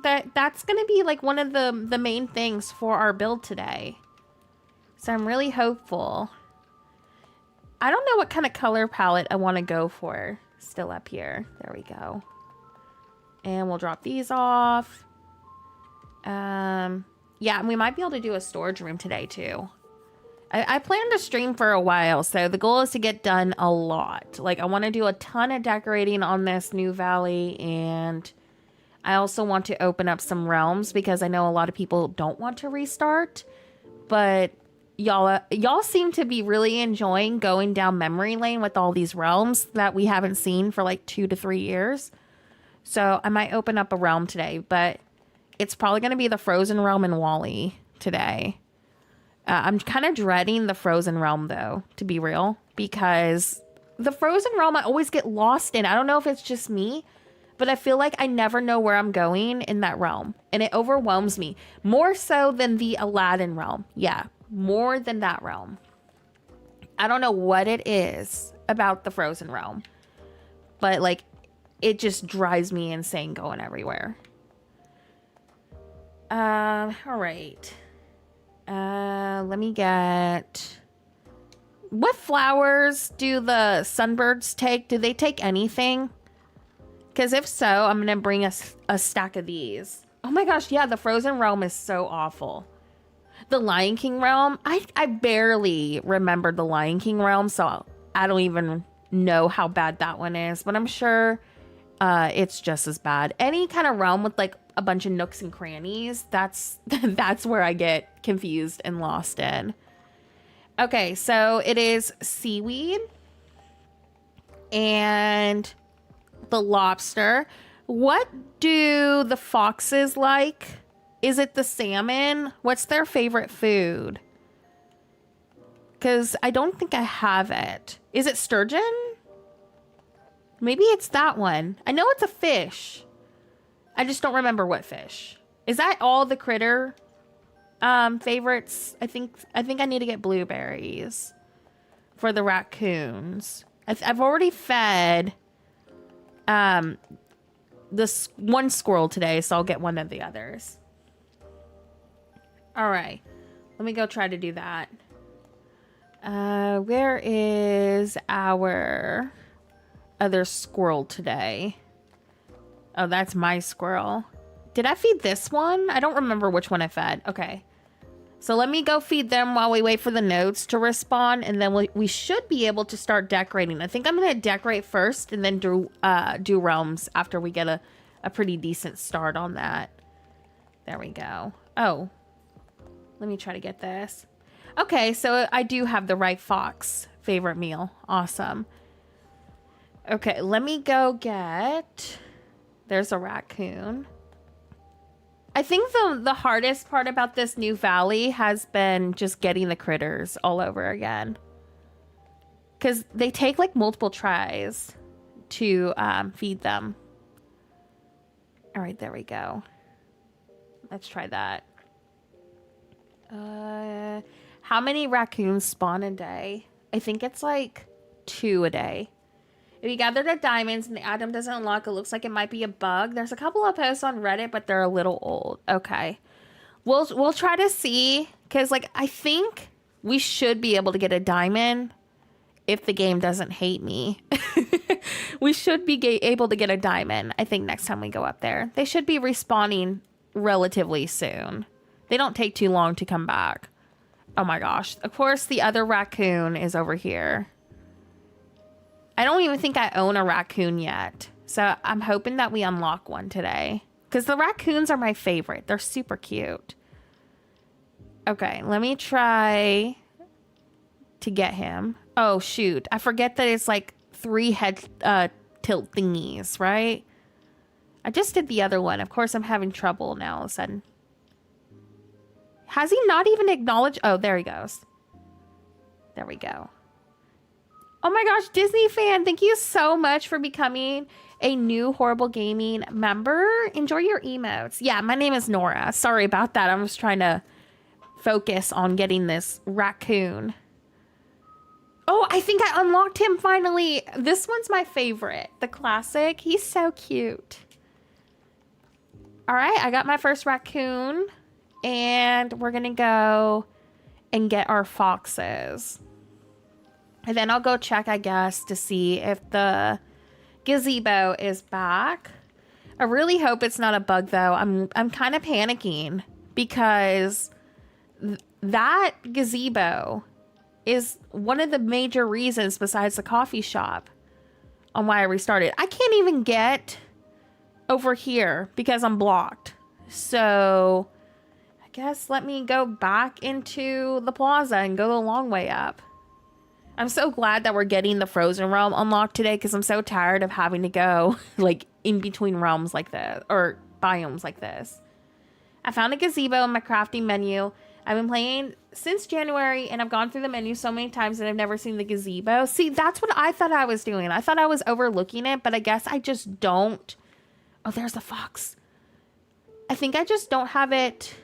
that's going to be like one of the main things for our build today. So I'm really hopeful. I don't know what kind of color palette I want to go for. Still up here. There we go. And we'll drop these off. Yeah, and we might be able to do a storage room today too. I plan to stream for a while, so the goal is to get done a lot. Like, I want to do a ton of decorating on this new valley, and I also want to open up some realms, because I know a lot of people don't want to restart, but y'all seem to be really enjoying going down memory lane with all these realms that we haven't seen for like 2 to 3 years. So I might open up a realm today, but it's probably going to be the Frozen Realm in Wally today. I'm kind of dreading the Frozen Realm, though, to be real, because the Frozen Realm I always get lost in. I don't know if it's just me, but I feel like I never know where I'm going in that realm, and it overwhelms me more so than the Aladdin realm. Yeah, more than that realm. I don't know what it is about the Frozen Realm, but like, it just drives me insane going everywhere. All right. Let me get... What flowers do the sunbirds take? Do they take anything? Because if so, I'm going to bring a stack of these. Oh my gosh, yeah, the Frozen Realm is so awful. The Lion King Realm, I barely remember the Lion King Realm, so I don't even know how bad that one is. But I'm sure it's just as bad. Any kind of realm with like a bunch of nooks and crannies, that's where I get confused and lost in. Okay, so it is seaweed and the lobster. What do the foxes like? Is it the salmon? What's their favorite food? Because I don't think I have it. Is it sturgeon? Maybe it's that one. I know it's a fish. I just don't remember what fish. Is that all the critter favorites? I think I need to get blueberries for the raccoons. I've already fed this one squirrel today, so I'll get one of the others. All right, let me go try to do that. Where is our other squirrel today? Oh, that's my squirrel. Did I feed this one? I don't remember which one I fed. Okay. So let me go feed them while we wait for the nodes to respawn, and then we should be able to start decorating. I think I'm going to decorate first and then do realms after we get a pretty decent start on that. There we go. Oh, let me try to get this. Okay, so I do have the right fox favorite meal. Awesome. Okay, let me go get... There's a raccoon. I think the hardest part about this new valley has been just getting the critters all over again. Because they take like multiple tries to feed them. All right, there we go. Let's try that. How many raccoons spawn a day? I think it's like 2 a day. If you gather the diamonds and the item doesn't unlock, it looks like it might be a bug. There's a couple of posts on Reddit, but they're a little old. Okay. We'll try to see, because like I think we should be able to get a diamond if the game doesn't hate me. We should be able to get a diamond, I think, next time we go up there. They should be respawning relatively soon. They don't take too long to come back. Oh my gosh. Of course, the other raccoon is over here. I don't even think I own a raccoon yet. So I'm hoping that we unlock one today. Because the raccoons are my favorite. They're super cute. Okay, let me try to get him. Oh, shoot. I forget that it's like 3 head tilt thingies, right? I just did the other one. Of course, I'm having trouble now all of a sudden. Has he not even acknowledged? Oh, there he goes. There we go. Oh my gosh, Disney fan, thank you so much for becoming a new Horrible Gaming member. Enjoy your emotes. Yeah, my name is Nora. Sorry about that. I'm just trying to focus on getting this raccoon. Oh, I think I unlocked him finally. This one's my favorite. The classic. He's so cute. All right, I got my first raccoon. And we're going to go and get our foxes. And then I'll go check, I guess, to see if the gazebo is back. I really hope it's not a bug, though. I'm kind of panicking because that gazebo is one of the major reasons besides the coffee shop on why I restarted. I can't even get over here because I'm blocked. So I guess let me go back into the plaza and go the long way up. I'm so glad that we're getting the frozen realm unlocked today because I'm so tired of having to go like in between realms like this or biomes like this. I found a gazebo in my crafting menu. I've been playing since January and I've gone through the menu so many times that I've never seen the gazebo. See, that's what I thought I was doing. I thought I was overlooking it, but I guess I just don't. Oh, there's the fox. I think I just don't have it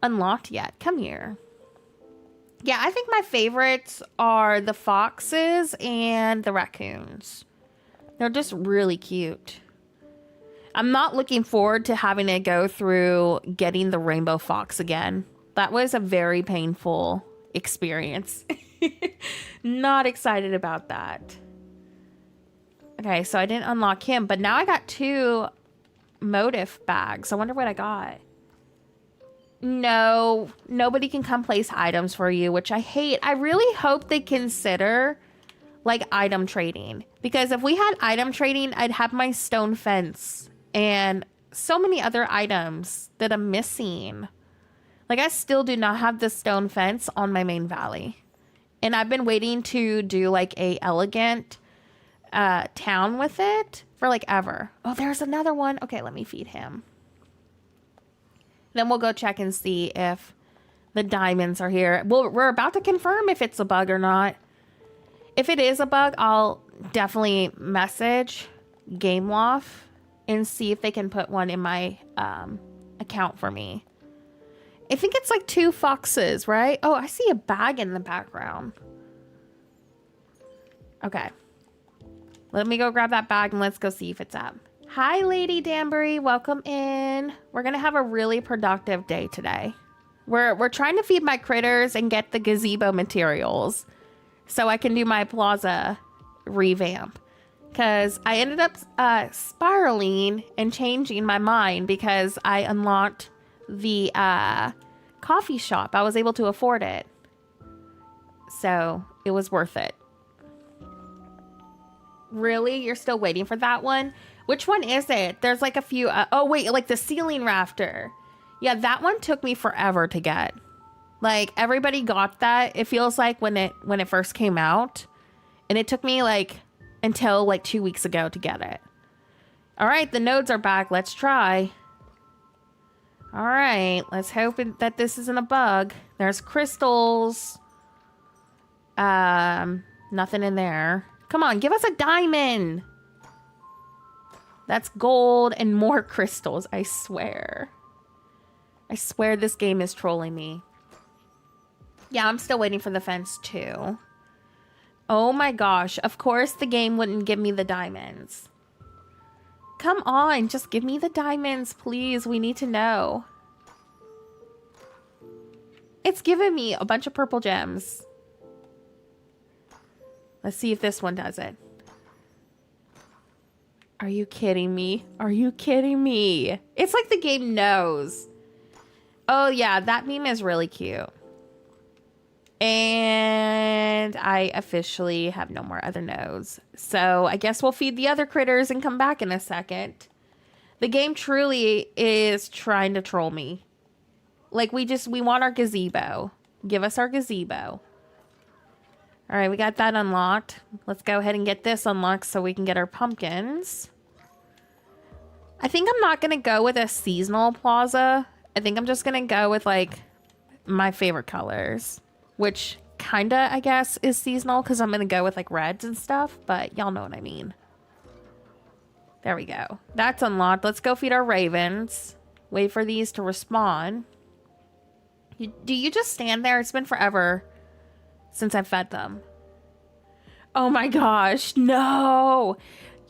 unlocked yet. Come here. Yeah, I think my favorites are the foxes and the raccoons. They're just really cute. I'm not looking forward to having to go through getting the rainbow fox again. That was a very painful experience. Not excited about that. Okay, so I didn't unlock him, but now I got 2 motif bags. I wonder what I got. No, nobody can come place items for you, which I hate. I really hope they consider like item trading, because if we had item trading, I'd have my stone fence and so many other items that I'm missing. Like I still do not have the stone fence on my main valley, and I've been waiting to do like a elegant town with it for like ever. Oh, there's another one. Okay, let me feed him. Then we'll go check and see if the diamonds are here. Well, we're about to confirm if it's a bug or not. If it is a bug, I'll definitely message GameLoft and see if they can put one in my account for me. I think it's like 2 foxes, right? Oh, I see a bag in the background. Okay. Let me go grab that bag and let's go see if it's up. Hi, Lady Danbury. Welcome in. We're going to have a really productive day today. We're trying to feed my critters and get the gazebo materials so I can do my Plaza revamp. Because I ended up spiraling and changing my mind because I unlocked the coffee shop. I was able to afford it. So it was worth it. Really? You're still waiting for that one? Which one is it? There's like a few. Oh, wait, like the ceiling rafter. Yeah, that one took me forever to get. Like everybody got that. It feels like when it first came out. And it took me like until like 2 weeks ago to get it. All right, the nodes are back. Let's try. All right, let's hope that this isn't a bug. There's crystals. Nothing in there. Come on, give us a diamond. That's gold and more crystals, I swear. I swear this game is trolling me. Yeah, I'm still waiting for the fence too. Oh my gosh, of course the game wouldn't give me the diamonds. Come on, just give me the diamonds, please. We need to know. It's giving me a bunch of purple gems. Let's see if this one does it. Are you kidding me? Are you kidding me? It's like the game knows. Oh yeah, that meme is really cute. And I officially have no more other nodes. So I guess we'll feed the other critters and come back in a second. The game truly is trying to troll me. Like we want our gazebo. Give us our gazebo. All right, we got that unlocked. Let's go ahead and get this unlocked so we can get our pumpkins. I think I'm not going to go with a seasonal plaza. I think I'm just going to go with like my favorite colors, which kind of, I guess, is seasonal because I'm going to go with like reds and stuff, but y'all know what I mean. There we go. That's unlocked. Let's go feed our ravens. Wait for these to respawn. Do you just stand there? It's been forever since I've fed them. Oh my gosh, no.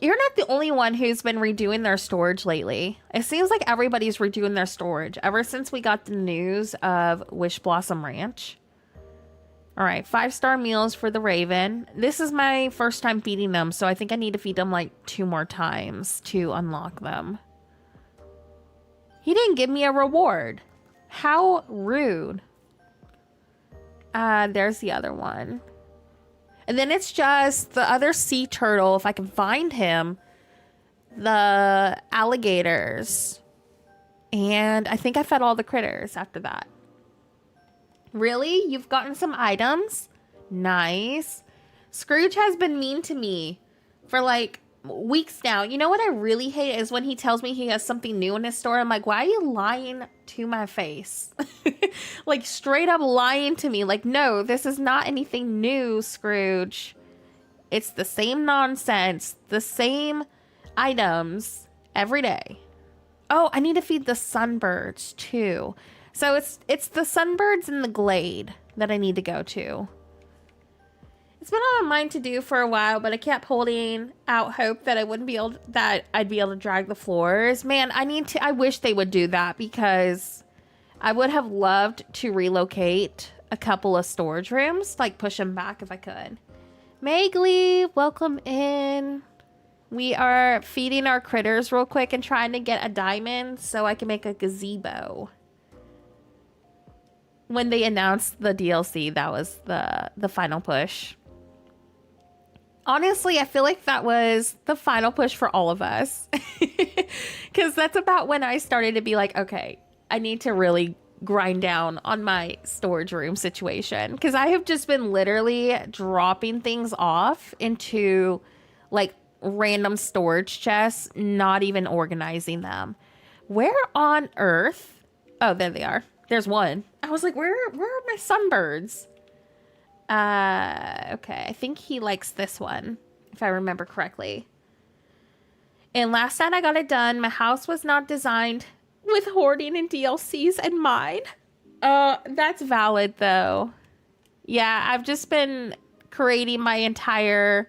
You're not the only one who's been redoing their storage lately. It seems like everybody's redoing their storage ever since we got the news of Wish Blossom Ranch. All right, 5-star meals for the raven. This is my first time feeding them, so I think I need to feed them like 2 more times to unlock them. He didn't give me a reward. How rude. There's the other one. And then it's just the other sea turtle, if I can find him, the alligators. And I think I fed all the critters after that. Really? You've gotten some items? Nice. Scrooge has been mean to me for like weeks now. You know what I really hate is when he tells me he has something new in his store. I'm like, why are you lying to my face? Like straight up lying to me. Like, no, this is not anything new, Scrooge. It's the same nonsense, the same items every day. Oh, I need to feed the sunbirds too. So it's the sunbirds in the glade that I need to go to. It's been on my mind to do for a while, but I kept holding out hope that I'd be able to drag the floors. Man, I wish they would do that because I would have loved to relocate a couple of storage rooms, like push them back if I could. Megly, welcome in. We are feeding our critters real quick and trying to get a diamond so I can make a gazebo. When they announced the DLC, that was the final push. Honestly, I feel like that was the final push for all of us. Because that's about when I started to be like, okay, I need to really grind down on my storage room situation. Because I have just been literally dropping things off into like random storage chests, not even organizing them. Where on earth Oh, there they are. There's one. I was like, where are my sunbirds? Okay. I think he likes this one, if I remember correctly. And last night I got it done. My house was not designed with hoarding and DLCs in mind. That's valid though. Yeah, I've just been creating my entire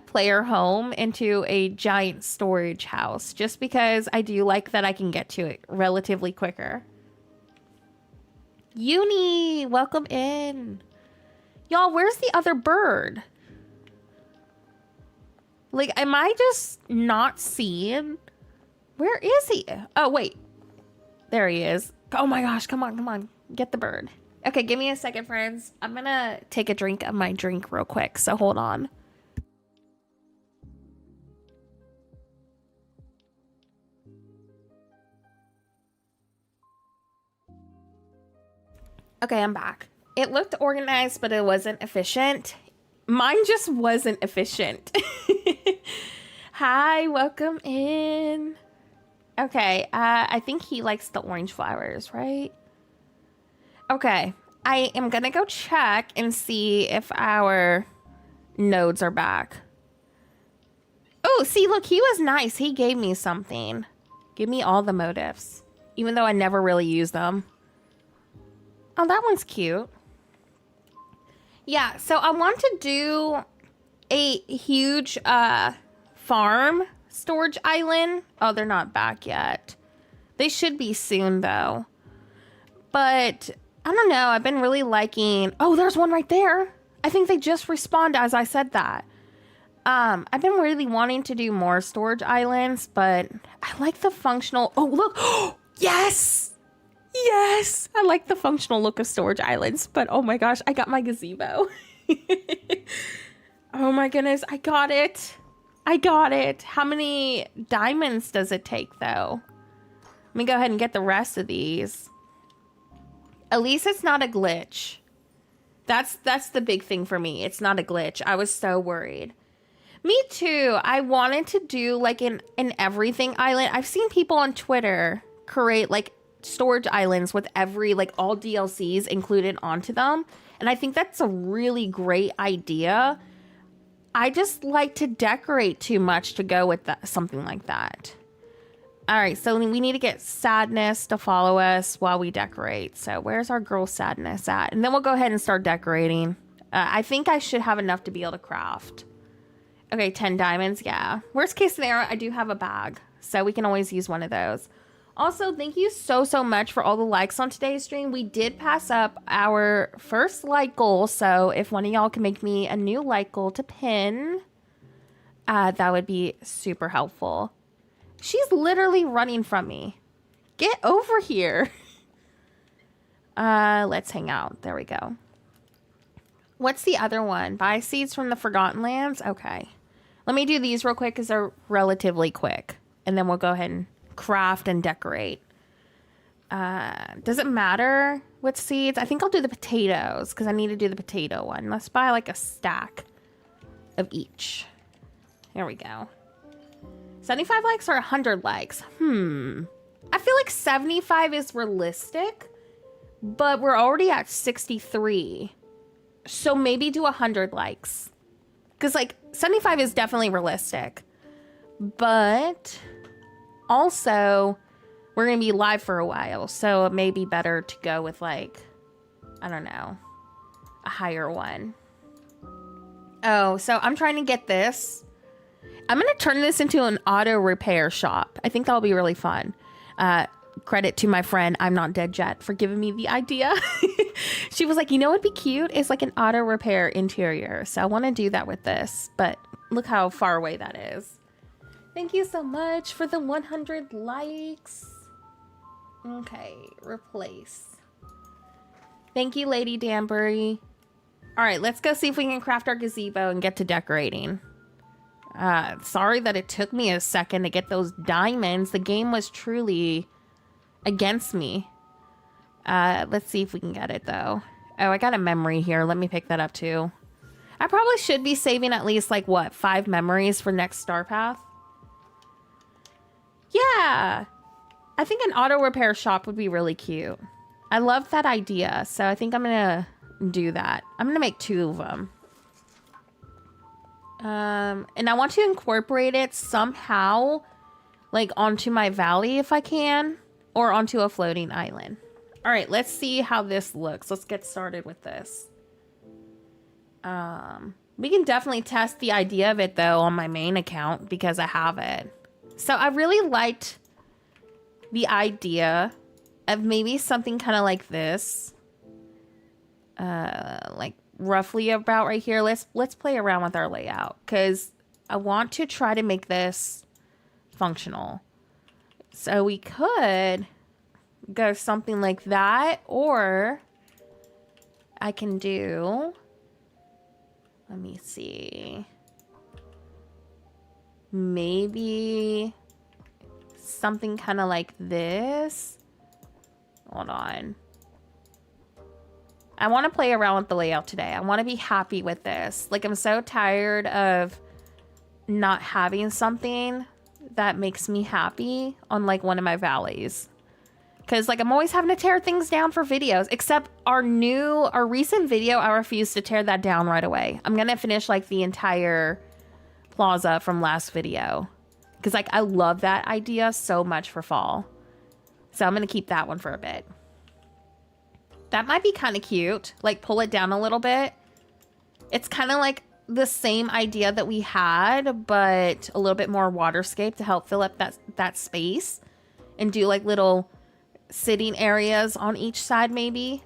player home into a giant storage house just because I do like that I can get to it relatively quicker. Uni, welcome in. Y'all, where's the other bird? Like, am I just not seeing? Where is he? Oh, wait. There he is. Oh my gosh, come on. Get the bird. Okay, give me a second, friends. I'm gonna take a drink of my drink real quick, so hold on. Okay, I'm back. It looked organized, but it wasn't efficient. Mine just wasn't efficient. Hi, welcome in. Okay, I think he likes the orange flowers, right? Okay, I am gonna go check and see if our nodes are back. Oh, see, look, he was nice. He gave me something. Give me all the motifs, even though I never really use them. Oh, that one's cute. Yeah, so I want to do a huge farm storage island. Oh, they're not back yet. They should be soon, though. But I don't know. I've been really liking... Oh, there's one right there. I think they just respawned as I said that. I've been really wanting to do more storage islands, but I like the functional... Oh, look! Yes! Yes! I like the functional look of storage islands, but oh my gosh, I got my gazebo. Oh my goodness, I got it. I got it. How many diamonds does it take, though? Let me go ahead and get the rest of these. At least it's not a glitch. That's the big thing for me. It's not a glitch. I was so worried. Me too. I wanted to do like an everything island. I've seen people on Twitter create like storage islands with every like all DLCs included onto them. And I think that's a really great idea. I just like to decorate too much to go with that, something like that. All right, so we need to get Sadness to follow us while we decorate. So where's our girl Sadness at? And then we'll go ahead and start decorating. I think I should have enough to be able to craft. Okay, 10 diamonds, yeah. Worst case scenario, I do have a bag, so we can always use one of those. Also, thank you so much for all the likes on today's stream. We did pass up our first like goal, so if one of y'all can make me a new like goal to pin, that would be super helpful. She's literally running from me. Get over here. Let's hang out. There we go. What's the other one? Buy seeds from the Forgotten Lands? Okay. Let me do these real quick because they're relatively quick. And then we'll go ahead and craft and decorate. Does it matter what seeds? I think I'll do the potatoes because I need to do the potato one. Let's buy like a stack of each. There we go. 75 likes or 100 likes? I feel like 75 is realistic, but we're already at 63. So maybe do 100 likes. Because like 75 is definitely realistic. But also we're going to be live for a while. So it may be better to go with like, I don't know, a higher one. Oh, so I'm trying to get this. I'm going to turn this into an auto repair shop. I think that'll be really fun. Credit to my friend, I'm Not Dead Yet, for giving me the idea. She was like, you know what'd be cute? It's like an auto repair interior. So I want to do that with this. But look how far away that is. Thank you so much for the 100 likes. Okay, replace. Thank you, Lady Danbury. All right, let's go see if we can craft our gazebo and get to decorating. Sorry that it took me a second to get those diamonds. The game was truly against me. Let's see if we can get it, though. Oh, I got a memory here. Let me pick that up, too. I probably should be saving at least, like, what, 5 memories for next Star Path? Yeah! I think an auto repair shop would be really cute. I love that idea. So I think I'm going to do that. I'm going to make 2 of them. And I want to incorporate it somehow, like onto my valley if I can, or onto a floating island. All right, let's see how this looks. Let's get started with this. We can definitely test the idea of it though on my main account because I have it. So I really liked the idea of maybe something kind of like this. Like roughly about right here. Let's play around with our layout because I want to try to make this functional. So we could go something like that, or I can do, let me see, maybe something kind of like this. Hold on. I want to play around with the layout today. I want to be happy with this. Like, I'm so tired of not having something that makes me happy on like one of my valleys. Because like I'm always having to tear things down for videos, except our recent video, I refuse to tear that down right away. I'm going to finish like the entire plaza from last video. Because like I love that idea so much for fall. So I'm going to keep that one for a bit. That might be kind of cute. Like pull it down a little bit. It's kind of like the same idea that we had, but a little bit more waterscape to help fill up that space. And do like little sitting areas on each side maybe.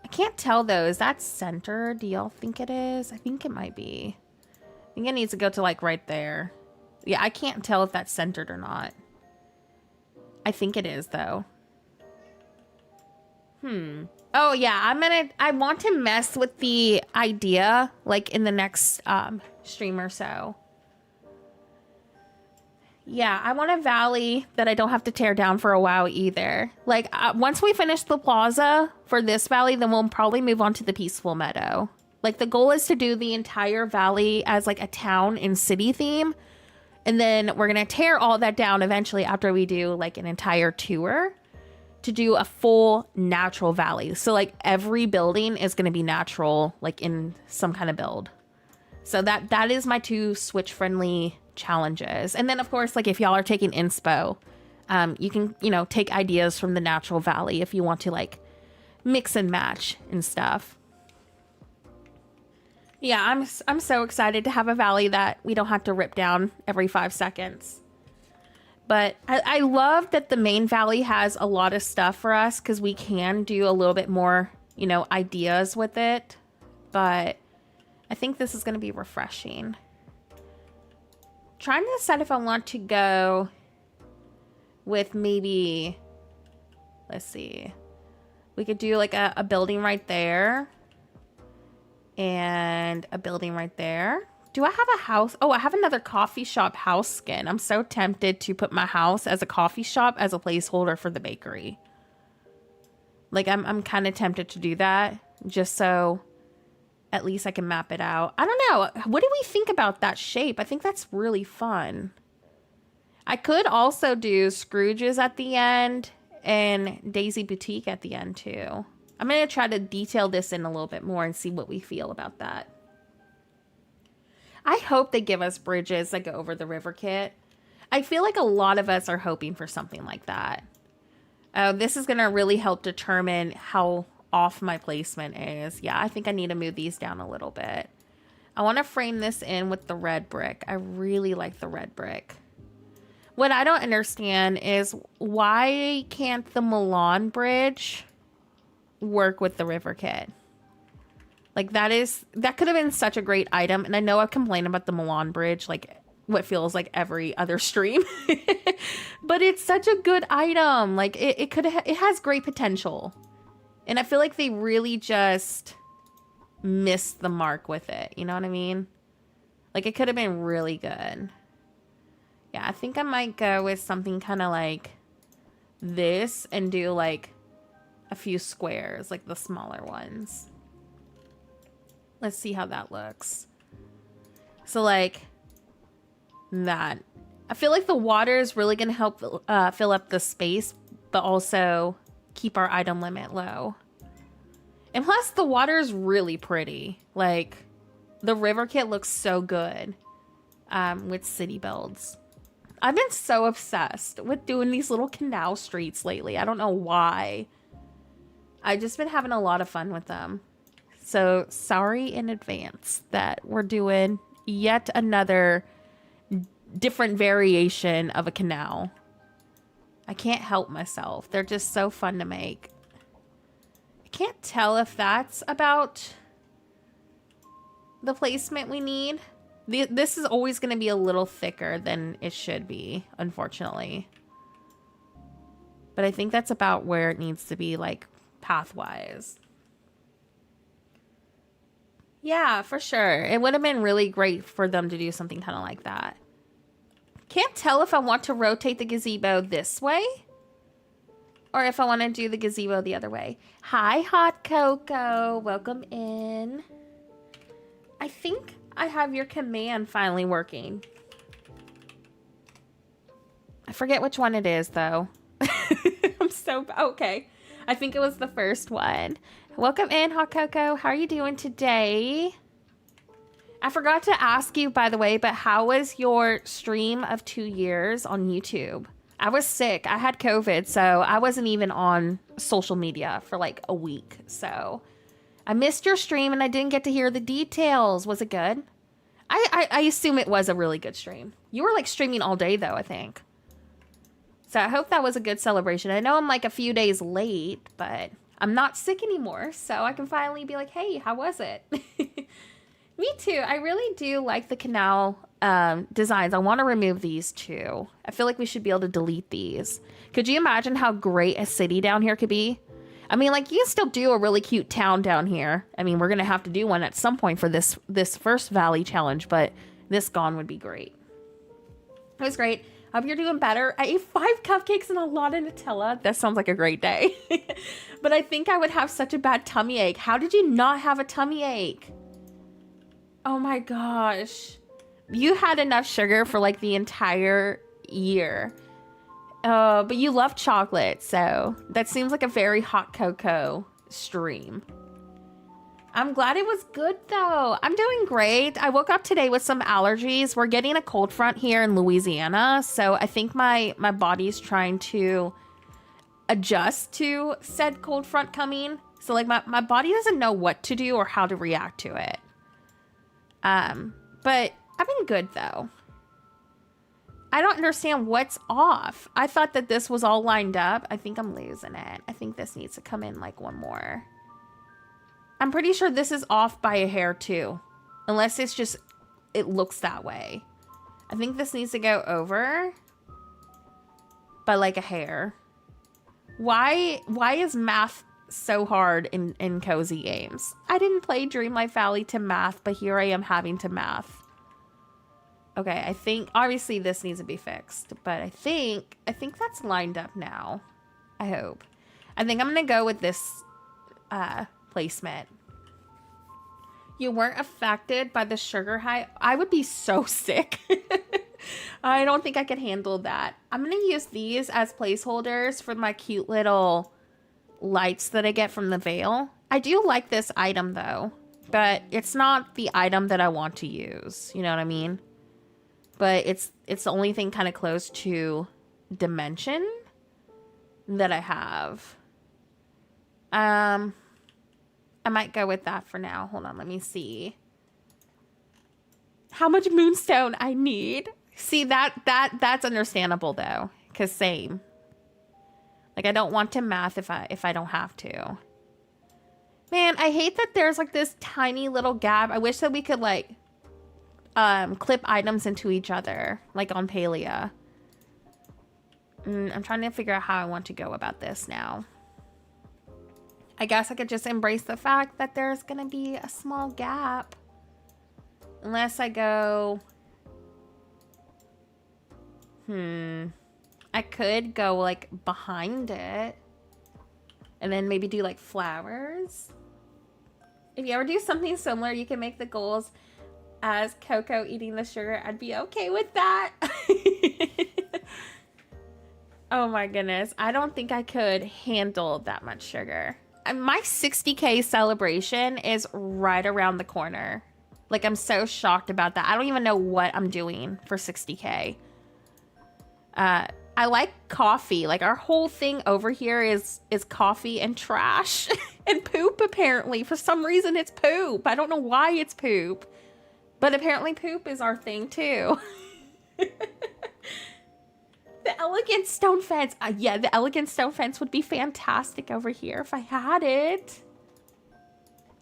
I can't tell though. Is that center? Do y'all think it is? I think it might be. I think it needs to go to like right there. Yeah, I can't tell if that's centered or not. I think it is though. Oh yeah, I want to mess with the idea like in the next stream or so. Yeah, I want a valley that I don't have to tear down for a while either. Like once we finish the plaza for this valley, then we'll probably move on to the peaceful meadow. Like the goal is to do the entire valley as like a town and city theme. And then we're going to tear all that down eventually after we do like an entire tour to do a full natural valley. So like every building is going to be natural, like in some kind of build. So that is my 2 Switch friendly challenges. And then of course, like if y'all are taking inspo, you can, take ideas from the natural valley if you want to like mix and match and stuff. Yeah, I'm so excited to have a valley that we don't have to rip down every 5 seconds. But I love that the main valley has a lot of stuff for us because we can do a little bit more, ideas with it. But I think this is going to be refreshing. Trying to decide if I want to go with maybe, let's see. We could do like a building right there. And a building right there. Do I have a house? Oh, I have another coffee shop house skin. I'm so tempted to put my house as a coffee shop as a placeholder for the bakery. Like I'm kind of tempted to do that just so at least I can map it out. I don't know. What do we think about that shape? I think that's really fun. I could also do Scrooge's at the end and Daisy Boutique at the end too. I'm going to try to detail this in a little bit more and see what we feel about that. I hope they give us bridges that go over the river kit. I feel like a lot of us are hoping for something like that. This is going to really help determine how off my placement is. Yeah, I think I need to move these down a little bit. I want to frame this in with the red brick. I really like the red brick. What I don't understand is why can't the Milan bridge work with the river kit? Like that could have been such a great item. And I know I've complained about the Milan bridge, like what feels like every other stream, but it's such a good item. Like it has great potential. And I feel like they really just missed the mark with it. You know what I mean? Like it could have been really good. Yeah, I think I might go with something kind of like this and do like a few squares, like the smaller ones. Let's see how that looks. So like that. I feel like the water is really going to help fill up the space but also keep our item limit low. And plus, the water is really pretty. Like, the river kit looks so good with city builds. I've been so obsessed with doing these little canal streets lately. I don't know why. I've just been having a lot of fun with them. So, sorry in advance that we're doing yet another different variation of a canal. I can't help myself. They're just so fun to make. I can't tell if that's about the placement we need. This is always going to be a little thicker than it should be, unfortunately. But I think that's about where it needs to be, like, pathwise. Yeah, for sure. It would have been really great for them to do something kind of like that. Can't tell if I want to rotate the gazebo this way or if I want to do the gazebo the other way. Hi, Hot Cocoa. Welcome in. I think I have your command finally working. I forget which one it is, though. I'm so... Okay. I think it was the first one. Welcome in, Hot Cocoa. How are you doing today? I forgot to ask you, by the way, but how was your stream of 2 years on YouTube? I was sick. I had COVID, so I wasn't even on social media for like a week. So I missed your stream and I didn't get to hear the details. Was it good? I assume it was a really good stream. You were like streaming all day though, I think. So I hope that was a good celebration. I know I'm like a few days late, but I'm not sick anymore. So I can finally be like, hey, how was it? Me too. I really do like the canal designs. I want to remove these too. I feel like we should be able to delete these. Could you imagine how great a city down here could be? I mean, like, you can still do a really cute town down here. I mean, we're going to have to do one at some point for this first valley challenge, but this gone would be great. It was great. Hope you're doing better. I ate 5 cupcakes and a lot of Nutella. That sounds like a great day. But I think I would have such a bad tummy ache. How did you not have a tummy ache? Oh my gosh. You had enough sugar for like the entire year. But you love chocolate, so that seems like a very Hot Cocoa stream. I'm glad it was good though. I'm doing great. I woke up today with some allergies. We're getting a cold front here in Louisiana, so I think my body's trying to adjust to said cold front coming. So like my body doesn't know what to do or how to react to it. But I've been good though. I don't understand what's off. I thought that this was all lined up. I think I'm losing it. I think this needs to come in like one more. I'm pretty sure this is off by a hair too. Unless it's just, it looks that way. I think this needs to go over by like a hair. Why is math so hard in cozy games? I didn't play Dreamlight Valley to math, but here I am having to math. Okay, I think obviously this needs to be fixed, but I think that's lined up now. I hope. I think I'm gonna go with this placement. You weren't affected by the sugar high. I would be so sick. I don't think I could handle that. I'm gonna use these as placeholders for my cute little lights that I get from the veil. I do like this item though, but it's not the item that I want to use. You know what I mean? But it's the only thing kind of close to dimension that I have. I might go with that for now. Hold on, let me see. How much moonstone I need. See, that's understandable though, cause same. Like I don't want to math if I don't have to. Man, I hate that there's like this tiny little gap. I wish that we could like clip items into each other, like on Palia. I'm trying to figure out how I want to go about this now. I guess I could just embrace the fact that there's gonna be a small gap. Unless I go... I could go like behind it. And then maybe do like flowers. If you ever do something similar, you can make the goals as Coco eating the sugar. I'd be okay with that. Oh my goodness. I don't think I could handle that much sugar. And my 60K celebration is right around the corner. Like, I'm so shocked about that. I don't even know what I'm doing for 60K. I like coffee. Like, our whole thing over here is coffee and trash and poop, apparently. For some reason, it's poop. I don't know why it's poop. But apparently poop is our thing, too. The elegant stone fence. Yeah, the elegant stone fence would be fantastic over here if I had it.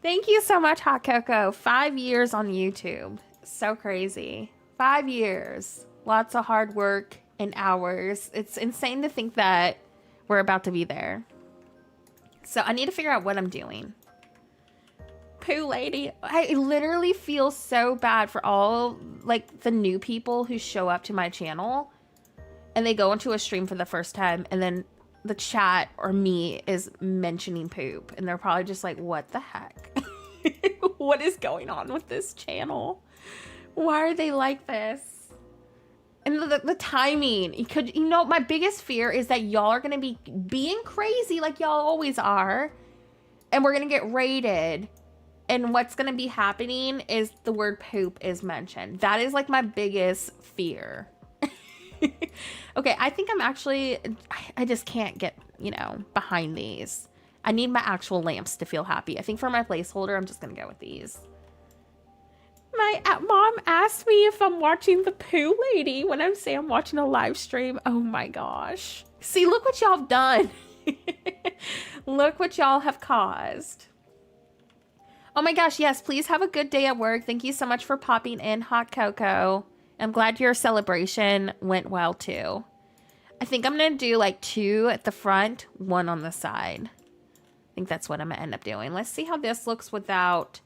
Thank you so much, Hot Cocoa. 5 years on YouTube. So crazy. 5 years. Lots of hard work and hours. It's insane to think that we're about to be there. So I need to figure out what I'm doing. Poo lady. I literally feel so bad for all like the new people who show up to my channel and they go into a stream for the first time and then the chat or me is mentioning poop and they're probably just like, what the heck? What is going on with this channel? Why are they like this? And the timing, you know, my biggest fear is that y'all are gonna be being crazy like y'all always are, and we're gonna get raided. And what's gonna be happening is the word poop is mentioned. That is like my biggest fear. Okay, I think I just can't get, you know, behind these. I need my actual lamps to feel happy. I think for my placeholder, I'm just gonna go with these. My mom asked me if I'm watching the poo lady when I'm saying I'm watching a live stream. Oh my gosh. See, look what y'all have done. Look what y'all have caused. Oh my gosh, yes, please have a good day at work. Thank you so much for popping in, Hot Cocoa. I'm glad your celebration went well too. I think I'm gonna do like 2 at the front, 1 on the side. I think that's what I'm gonna end up doing. Let's see how this looks without,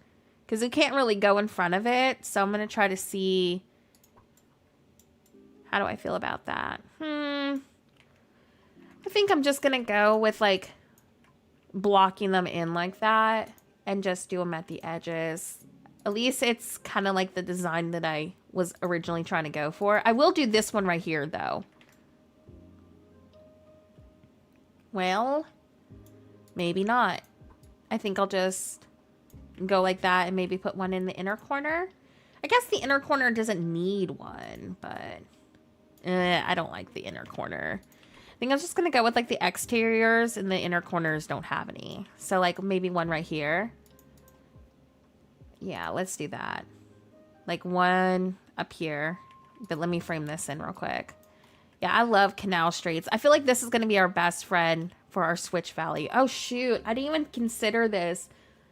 because we can't really go in front of it. So I'm gonna try to see, how do I feel about that? I think I'm just gonna go with like blocking them in like that and just do them at the edges. At least it's kind of like the design that I was originally trying to go for. I will do this one right here though. Well, maybe not. I think I'll just go like that and maybe put one in the inner corner. I guess the inner corner doesn't need one, but I don't like the inner corner. I think I'm just gonna go with like the exteriors and the inner corners don't have any. So like maybe one right here. Yeah, let's do that. Like one up here. But let me frame this in real quick. Yeah, I love canal streets. I feel like this is going to be our best friend for our Switch Valley. Oh, shoot. I didn't even consider this.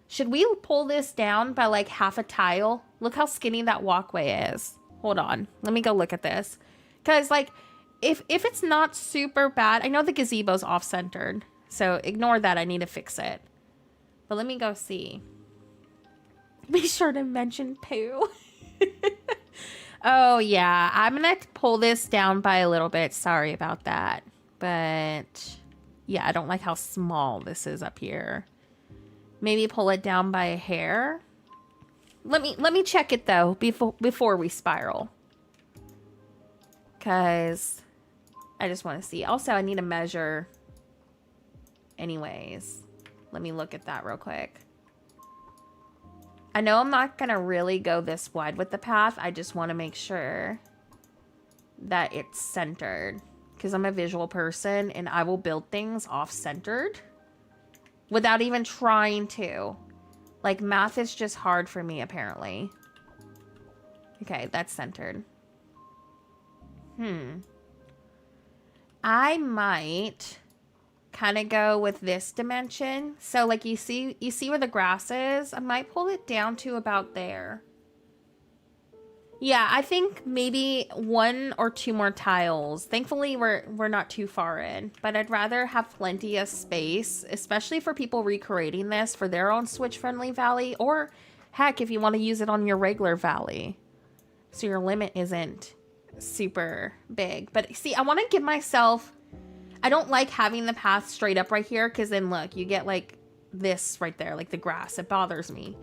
Should we pull this down by like half a tile? Look how skinny that walkway is. Hold on. Let me go look at this. Because like, if it's not super bad, I know the gazebo's off-centered. So ignore that. I need to fix it. But let me go see. Be sure to mention poo. Oh, yeah. I'm going to pull this down by a little bit. Sorry about that. But, yeah, I don't like how small this is up here. Maybe pull it down by a hair. Let me check it, though, before we spiral. Because I just want to see. Also, I need to measure anyways. Let me look at that real quick. I know I'm not going to really go this wide with the path. I just want to make sure that it's centered. Because I'm a visual person and I will build things off-centered without even trying to. Like, math is just hard for me, apparently. Okay, that's centered. I might kind of go with this dimension. So like you see where the grass is? I might pull it down to about there. Yeah, I think maybe 1 or 2 more tiles. Thankfully, we're not too far in, but I'd rather have plenty of space, especially for people recreating this for their own Switch-friendly valley, or heck, if you want to use it on your regular valley. So your limit isn't super big. But see, I want to give myself... I don't like having the path straight up right here because then look, you get like this right there, like the grass. It bothers me.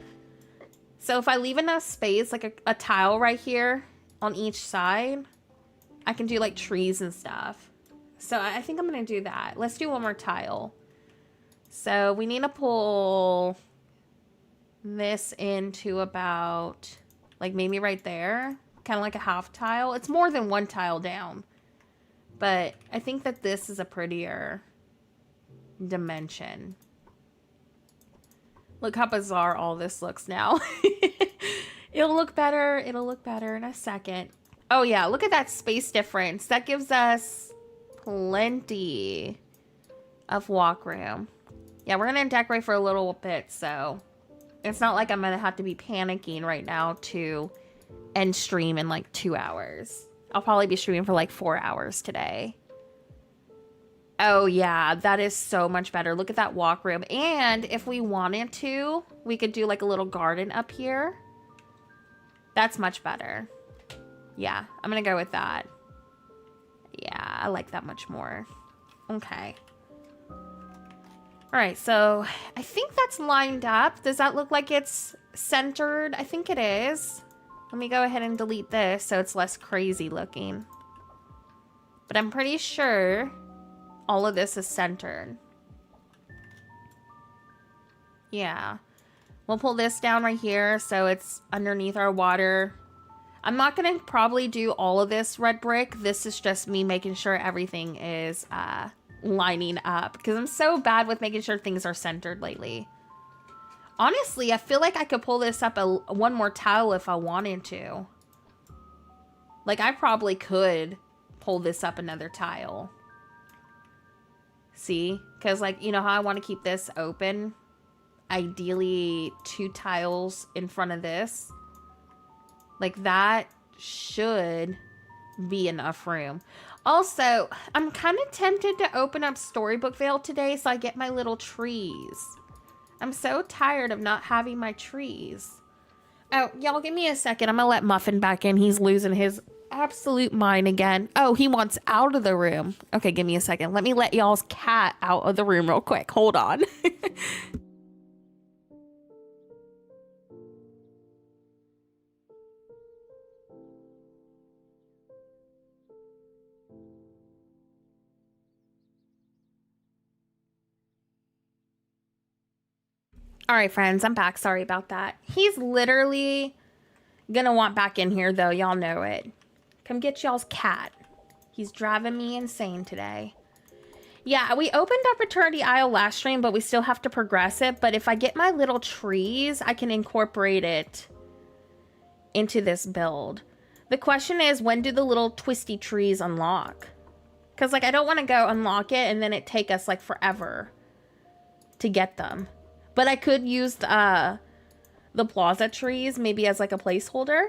So if I leave enough space, like a tile right here on each side, I can do like trees and stuff. So I think I'm going to do that. Let's do one more tile. So we need to pull this into about, like, maybe right there. Kind of like a half tile. It's more than one tile down. But I think that this is a prettier dimension. Look how bizarre all this looks now. It'll look better. It'll look better in a second. Oh, yeah. Look at that space difference. That gives us plenty of walk room. Yeah, we're going to decorate for a little bit, so it's not like I'm going to have to be panicking right now to end stream in like 2 hours. I'll probably be streaming for like 4 hours today. Oh, yeah, that is so much better. Look at that walk room. And if we wanted to, we could do like a little garden up here. That's much better. Yeah, I'm going to go with that. Yeah, I like that much more. Okay. All right, so I think that's lined up. Does that look like it's centered? I think it is. Let me go ahead and delete this so it's less crazy looking. But I'm pretty sure all of this is centered. Yeah. We'll pull this down right here so it's underneath our water. I'm not going to probably do all of this red brick. This is just me making sure everything is lining up. Because I'm so bad with making sure things are centered lately. Honestly, I feel like I could pull this up one more tile if I wanted to. Like, I probably could pull this up another tile. See? Because, like, you know how I want to keep this open? Ideally, 2 tiles in front of this. Like, that should be enough room. Also, I'm kind of tempted to open up Storybook Vale today so I get my little trees. I'm so tired of not having my trees. Oh, y'all give me a second. I'm going to let Muffin back in. He's losing his absolute mind again. Oh, he wants out of the room. Okay, give me a second. Let me let y'all's cat out of the room real quick. Hold on. All right, friends, I'm back. Sorry about that. He's literally gonna want back in here, though. Y'all know it. Come get y'all's cat. He's driving me insane today. Yeah, we opened up Eternity Isle last stream, but we still have to progress it. But if I get my little trees, I can incorporate it into this build. The question is, when do the little twisty trees unlock? Because, like, I don't want to go unlock it and then it take us, like, forever to get them. But I could use the Plaza trees maybe as like a placeholder.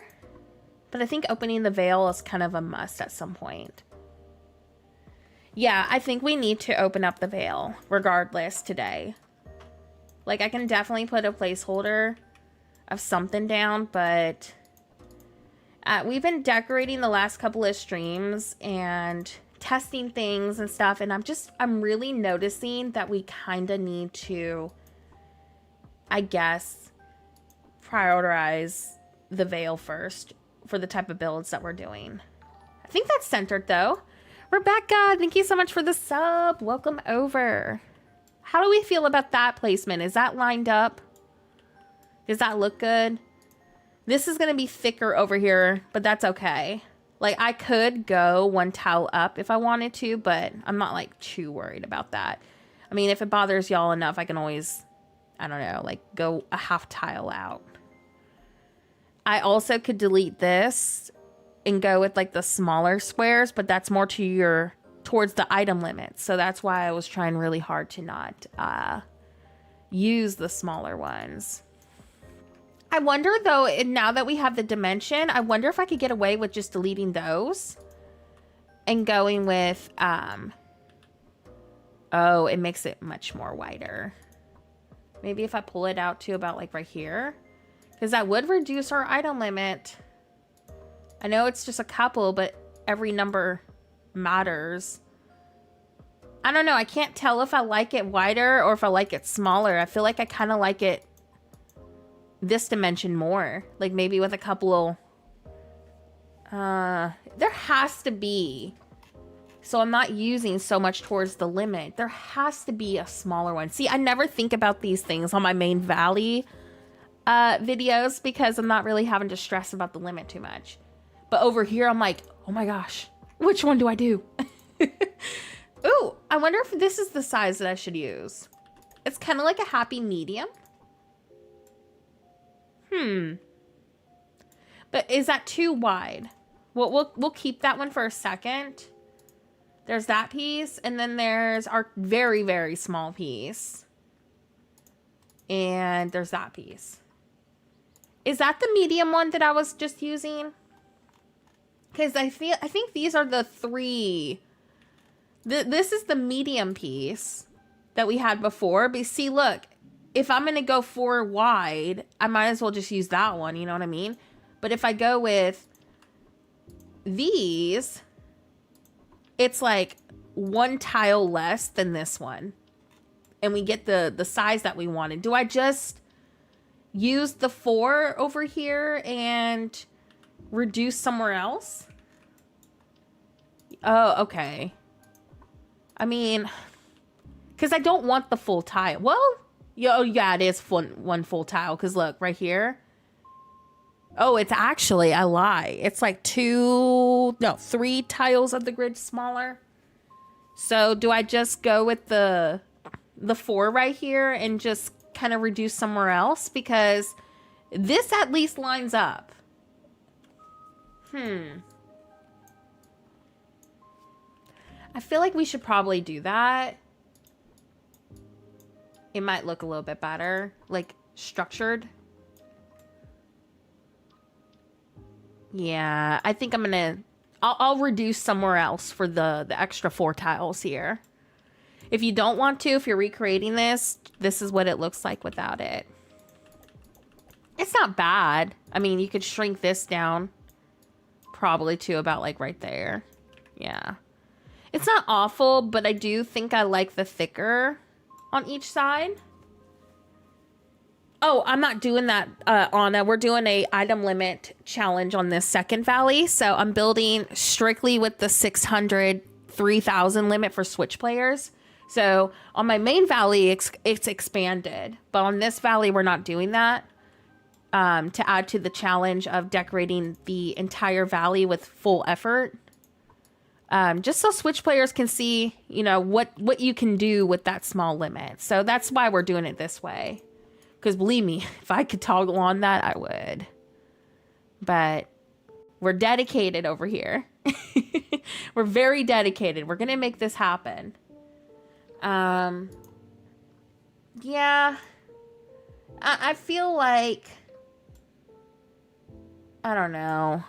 But I think opening the veil is kind of a must at some point. Yeah, I think we need to open up the veil regardless today. Like, I can definitely put a placeholder of something down, but we've been decorating the last couple of streams and testing things and stuff. And I'm really noticing that we kind of need to, I guess, prioritize the veil first for the type of builds that we're doing. I think that's centered, though. Rebecca, thank you so much for the sub. Welcome over. How do we feel about that placement? Is that lined up? Does that look good? This is going to be thicker over here, but that's okay. Like, I could go one tile up if I wanted to, but I'm not, like, too worried about that. I mean, if it bothers y'all enough, I can always, I don't know, like, go a half tile out. I also could delete this and go with, like, the smaller squares, but that's more towards the item limit. So that's why I was trying really hard to not use the smaller ones. I wonder, though, now that we have the dimension, I wonder if I could get away with just deleting those and going with, oh, it makes it much more wider. Maybe if I pull it out to about, like, right here, because that would reduce our item limit. I know it's just a couple, but every number matters. I don't know. I can't tell if I like it wider or if I like it smaller. I feel like I kind of like it this dimension more. Like, maybe with a couple of... there has to be So I'm not using so much towards the limit. There has to be a smaller one. See, I never think about these things on my main valley videos because I'm not really having to stress about the limit too much. But over here, I'm like, oh my gosh, which one do I do? Ooh, I wonder if this is the size that I should use. It's kind of like a happy medium. But is that too wide? We'll keep that one for a second. There's that piece, and then there's our very, very small piece. And there's that piece. Is that the medium one that I was just using? Because I think these are the three. This is the medium piece that we had before. But see, look, if I'm going to go 4 wide, I might as well just use that one. You know what I mean? But if I go with these, it's like 1 tile less than this one. And we get the size that we wanted. Do I just use the 4 over here and reduce somewhere else? Oh, okay. I mean, because I don't want the full tile. Well, yeah, it is one full tile. Because look, right here. Oh, it's actually, I lie. It's like 3 tiles of the grid smaller. So do I just go with the 4 right here and just kind of reduce somewhere else? Because this at least lines up. I feel like we should probably do that. It might look a little bit better, like structured. Yeah, I think I'll reduce somewhere else for the extra 4 tiles here. If you don't want to, if you're recreating this is what it looks like without it. It's not bad. I mean, you could shrink this down probably to about like right there. Yeah. It's not awful, but I do think I like the thicker on each side. Oh, I'm not doing that, Anna. We're doing a item limit challenge on this second valley. So I'm building strictly with the 600, 3,000 limit for Switch players. So on my main valley, it's expanded. But on this valley, we're not doing that. To add to the challenge of decorating the entire valley with full effort. Just so Switch players can see, you know, what you can do with that small limit. So that's why we're doing it this way. Because believe me, if I could toggle on that, I would. But we're dedicated over here. We're very dedicated. We're going to make this happen. Yeah. I feel like... I don't know.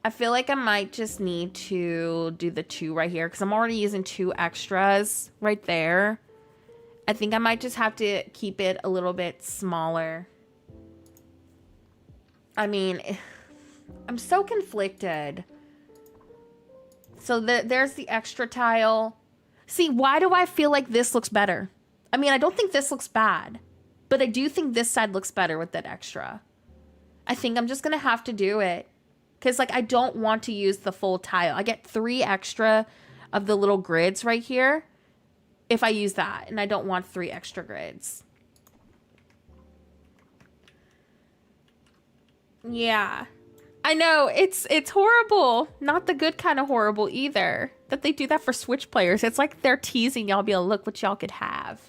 I feel like I might just need to do the 2 right here. Because I'm already using 2 extras right there. I think I might just have to keep it a little bit smaller. I mean, I'm so conflicted. So there's the extra tile. See, why do I feel like this looks better? I mean, I don't think this looks bad. But I do think this side looks better with that extra. I think I'm just going to have to do it. Because, like, I don't want to use the full tile. I get 3 extra of the little grids right here. If I use that, and I don't want 3 extra grids. Yeah. I know, it's horrible. Not the good kind of horrible either. That they do that for Switch players. It's like they're teasing y'all, be able to look what y'all could have.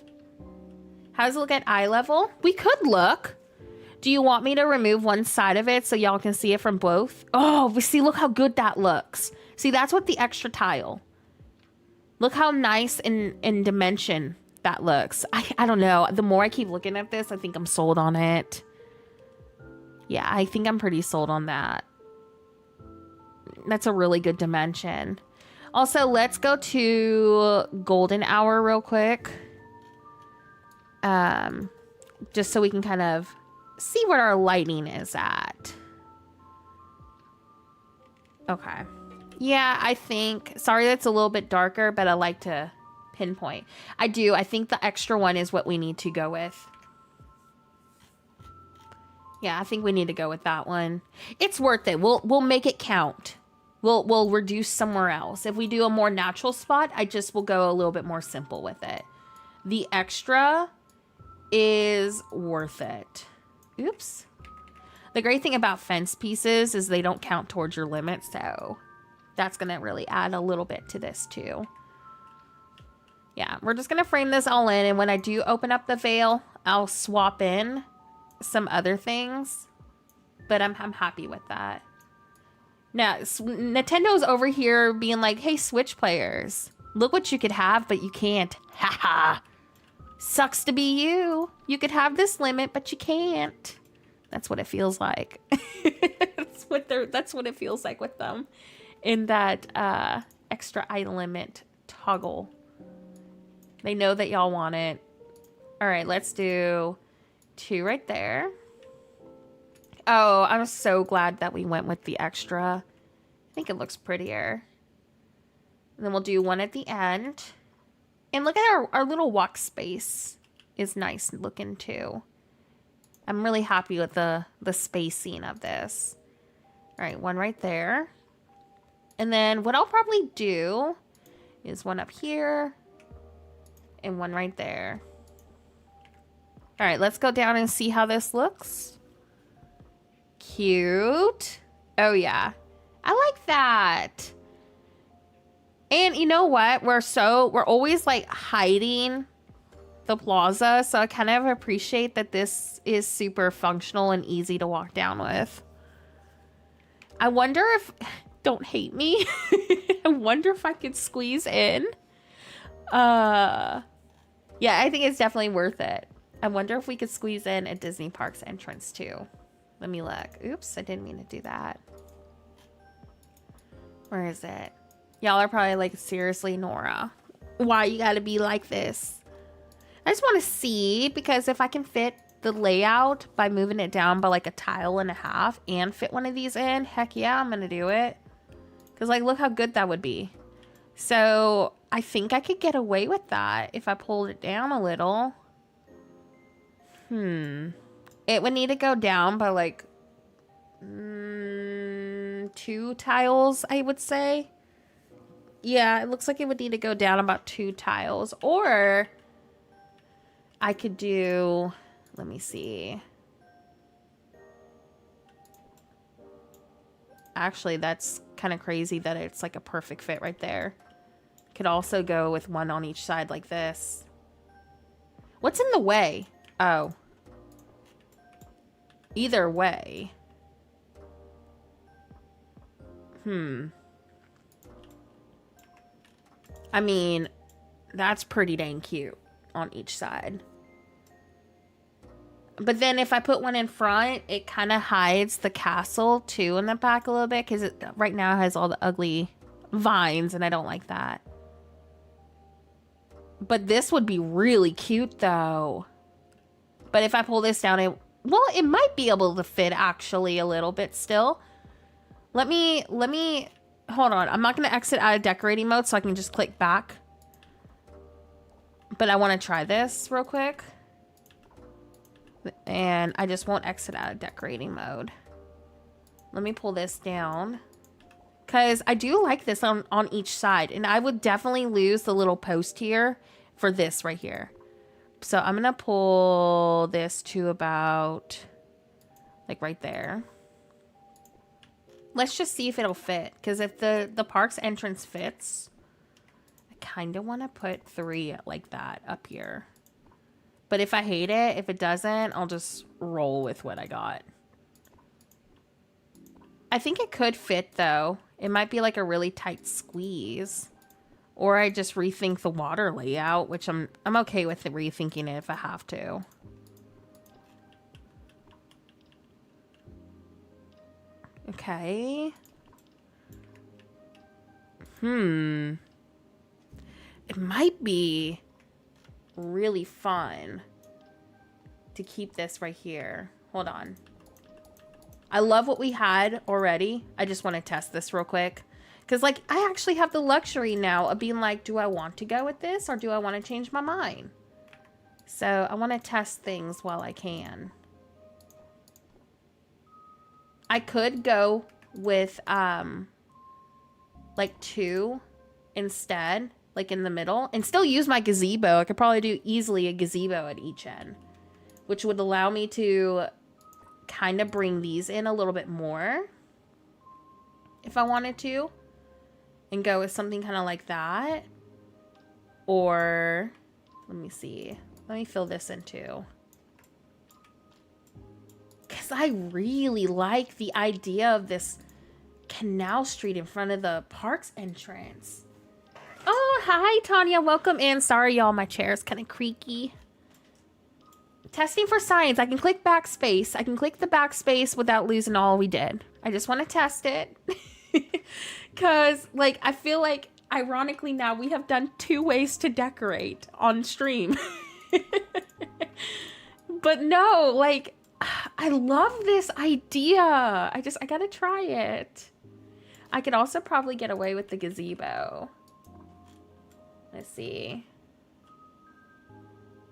How does it look at eye level? We could look. Do you want me to remove one side of it so y'all can see it from both? Oh, see, look how good that looks. See, that's what the extra tile. Look how nice in dimension that looks. I don't know. The more I keep looking at this, I think I'm sold on it. Yeah, I think I'm pretty sold on that. That's a really good dimension. Also, let's go to golden hour real quick. Just so we can kind of see what our lighting is at. Okay. Yeah, I think... Sorry that's a little bit darker, but I like to pinpoint. I do. I think the extra one is what we need to go with. Yeah, I think we need to go with that one. It's worth it. We'll make it count. we'll reduce somewhere else. If we do a more natural spot, I just will go a little bit more simple with it. The extra is worth it. Oops. The great thing about fence pieces is they don't count towards your limit, so that's going to really add a little bit to this too. Yeah, we're just going to frame this all in, and when I do open up the veil, I'll swap in some other things, but I'm happy with that. Now, Nintendo's over here being like, hey, Switch players, look what you could have, but you can't. Haha. Sucks to be you. You could have this limit, but you can't. That's what it feels like. That's what it feels like with them in that extra item limit toggle. They know that y'all want it. All right, let's do 2 right there. Oh, I'm so glad that we went with the extra. I think it looks prettier. And then we'll do 1 at the end. And look at our little walk space is nice looking too. I'm really happy with the spacing of this. All right, 1 right there. And then what I'll probably do is 1 up here and 1 right there. All right, let's go down and see how this looks. Cute. Oh yeah, I like that. And you know what? We're always like hiding the plaza, so I kind of appreciate that this is super functional and easy to walk down with. I wonder if, don't hate me, I wonder if I could squeeze in. Yeah, I think it's definitely worth it. I wonder if we could squeeze in a Disney Parks entrance too. Let me look. Oops, I didn't mean to do that. Where is it? Y'all are probably like, seriously, Nora, why you gotta be like this? I just want to see, because if I can fit the layout by moving it down by like 1.5 tiles and fit one of these in, heck yeah, I'm gonna do it. Because like, look how good that would be. So I think I could get away with that if I pulled it down a little. It would need to go down by like 2 tiles, I would say. Yeah, it looks like it would need to go down about 2 tiles. Or I could do, let me see. Actually, that's kind of crazy that it's like a perfect fit right there. Could also go with 1 on each side like this. What's in the way? Oh. Either way. I mean, that's pretty dang cute on each side. But then if I put 1 in front, it kind of hides the castle too in the back a little bit, because it right now has all the ugly vines and I don't like that. But this would be really cute though. But if I pull this down, it might be able to fit actually a little bit still. Let me hold on. I'm not going to exit out of decorating mode so I can just click back. But I want to try this real quick. And I just won't exit out of decorating mode. Let me pull this down. Because I do like this on each side. And I would definitely lose the little post here for this right here. So I'm going to pull this to about like right there. Let's just see if it'll fit. Because if the park's entrance fits, I kind of want to put 3 like that up here. But if I hate it, if it doesn't, I'll just roll with what I got. I think it could fit though. It might be like a really tight squeeze. Or I just rethink the water layout, which I'm okay with rethinking it if I have to. Okay. It might be really fun to keep this right here. Hold on. I love what we had already. I just want to test this real quick. Because, like, I actually have the luxury now of being like, do I want to go with this or do I want to change my mind? So, I want to test things while I can. I could go with like 2 instead, like in the middle, and still use my gazebo. I could probably do easily a gazebo at each end, which would allow me to kind of bring these in a little bit more if I wanted to, and go with something kind of like that. Or let me see. Let me fill this in too. Because I really like the idea of this canal street in front of the park's entrance. Oh, hi, Tanya. Welcome in. Sorry, y'all. My chair is kind of creaky. Testing for science. I can click backspace. I can click the backspace without losing all we did. I just want to test it. Because, like, I feel like, ironically now, we have done 2 ways to decorate on stream. But no, like, I love this idea. I gotta try it. I could also probably get away with the gazebo. Let's see.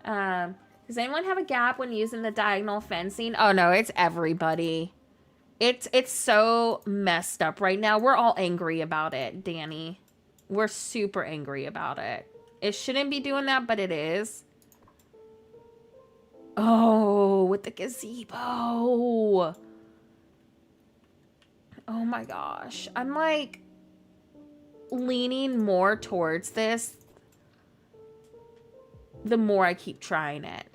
Does anyone have a gap when using the diagonal fencing? Oh no, it's everybody. It's so messed up right now. We're all angry about it, Danny. We're super angry about it. It shouldn't be doing that, but it is. Oh, with the gazebo. Oh my gosh. I'm like leaning more towards this the more I keep trying it.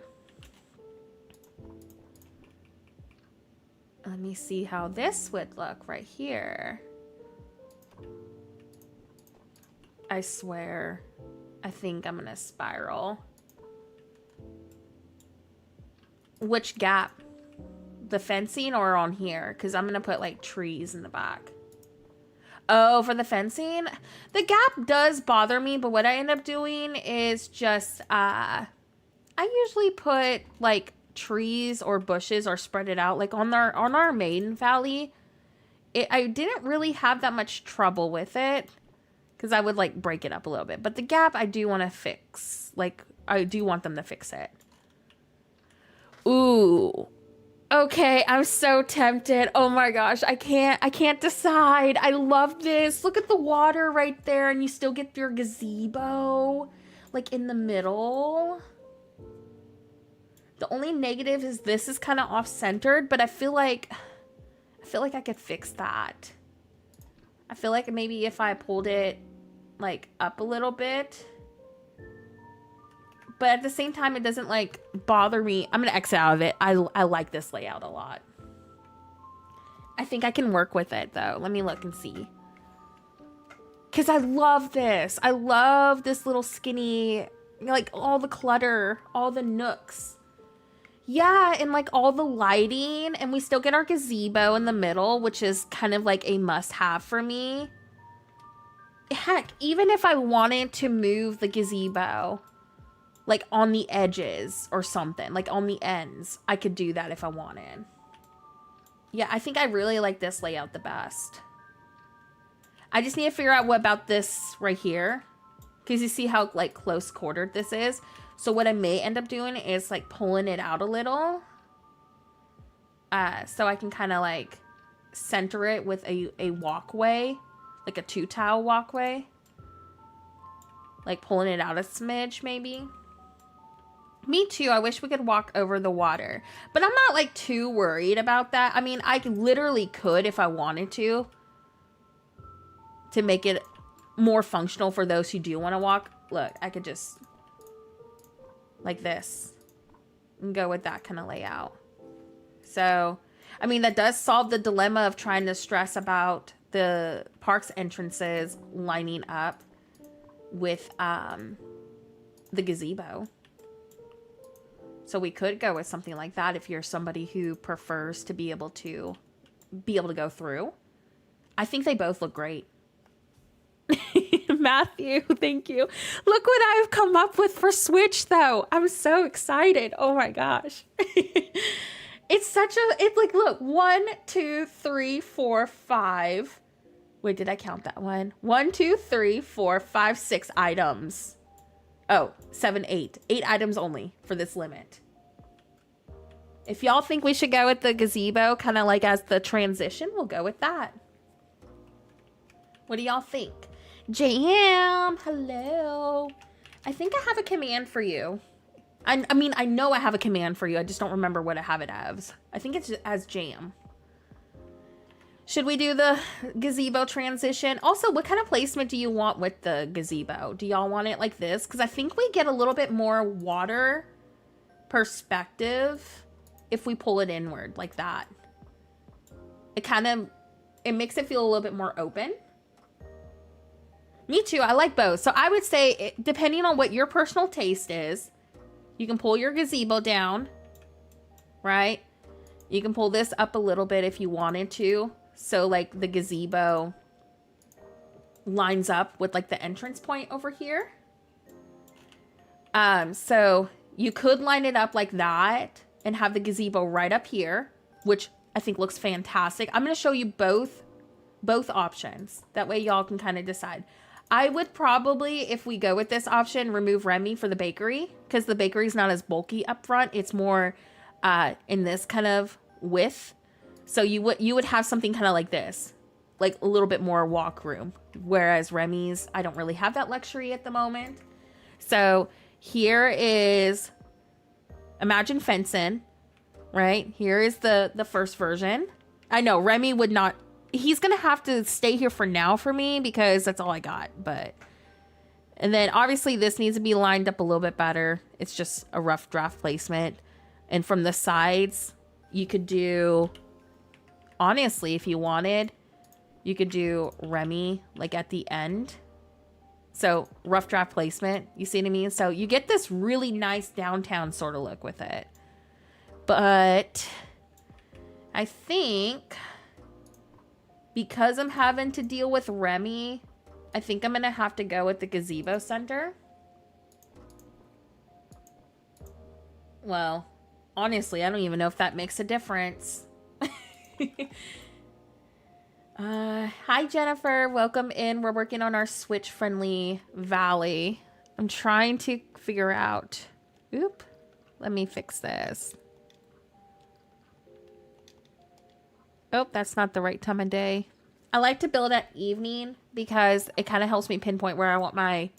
Let me see how this would look right here. I swear, I think I'm gonna spiral. Which gap? The fencing or on here? Because I'm gonna put like trees in the back. Oh, for the fencing? The gap does bother me, but what I end up doing is just, I usually put like trees or bushes or spread it out. Like on our main valley, I didn't really have that much trouble with it because I would like break it up a little bit. But the gap I do want to fix. Like I do want them to fix it. Ooh. Okay, I'm so tempted. Oh my gosh, I can't decide. I love this. Look at the water right there, and you still get your gazebo like in the middle. The only negative is this is kind of off-centered, but I feel like I could fix that. I feel like maybe if I pulled it like up a little bit. But at the same time, it doesn't like bother me. I'm gonna exit out of it. I like this layout a lot. I think I can work with it though. Let me look and see. Cause I love this. I love this little skinny, like all the clutter, all the nooks. Yeah, and like all the lighting, and we still get our gazebo in the middle, which is kind of like a must-have for me. Heck, even if I wanted to move the gazebo like on the edges or something, like on the ends, I could do that if I wanted. Yeah, I think I really like this layout the best. I just need to figure out what about this right here, because you see how like close quartered this is. So what I may end up doing is like pulling it out a little, so I can kind of like center it with a walkway, like a 2-tile walkway, like pulling it out a smidge maybe. Me too. I wish we could walk over the water, but I'm not like too worried about that. I mean, I literally could if I wanted to make it more functional for those who do want to walk. Look, I could just like this and go with that kind of layout. So, I mean, that does solve the dilemma of trying to stress about the park's entrances lining up with the gazebo. So we could go with something like that if you're somebody who prefers to be able to go through. I think they both look great. Matthew, thank you. Look what I've come up with for Switch, though. I'm so excited. Oh my gosh. It's like, look, 1, 2, 3, 4, 5. Wait, did I count that one? 1, 2, 3, 4, 5, 6 items. Oh, 7, 8. 8 items only for this limit. If y'all think we should go with the gazebo, kind of like as the transition, we'll go with that. What do y'all think? Jam, hello. I think I have a command for you. I mean, I know I have a command for you. I just don't remember what I have it as. I think it's as jam. Should we do the gazebo transition? Also, what kind of placement do you want with the gazebo? Do y'all want it like this? Because I think we get a little bit more water perspective if we pull it inward like that. It makes it feel a little bit more open. Me too. I like both. So I would say, depending on what your personal taste is, you can pull your gazebo down, right? You can pull this up a little bit if you wanted to. So like the gazebo lines up with like the entrance point over here. So you could line it up like that and have the gazebo right up here, which I think looks fantastic. I'm going to show you both options. That way y'all can kind of decide. I would probably, if we go with this option, remove Remy for the bakery, because the bakery is not as bulky up front. It's more in this kind of width. So you would have something kind of like this, like a little bit more walk room. Whereas Remy's, I don't really have that luxury at the moment. So here is, imagine fencing, right? Here is the first version. I know Remy would not, he's going to have to stay here for now for me because that's all I got. And then obviously this needs to be lined up a little bit better. It's just a rough draft placement. And from the sides, you could do, honestly, if you wanted, you could do Remy like at the end. So rough draft placement, you see what I mean? So you get this really nice downtown sort of look with it. But I think because I'm having to deal with Remy, I think I'm going to have to go with the gazebo center. Well, honestly, I don't even know if that makes a difference. Hi, Jennifer. Welcome in. We're working on our Switch-friendly valley. I'm trying to figure out... Oop. Let me fix this. Oh, that's not the right time of day. I like to build at evening because it kind of helps me pinpoint where I want my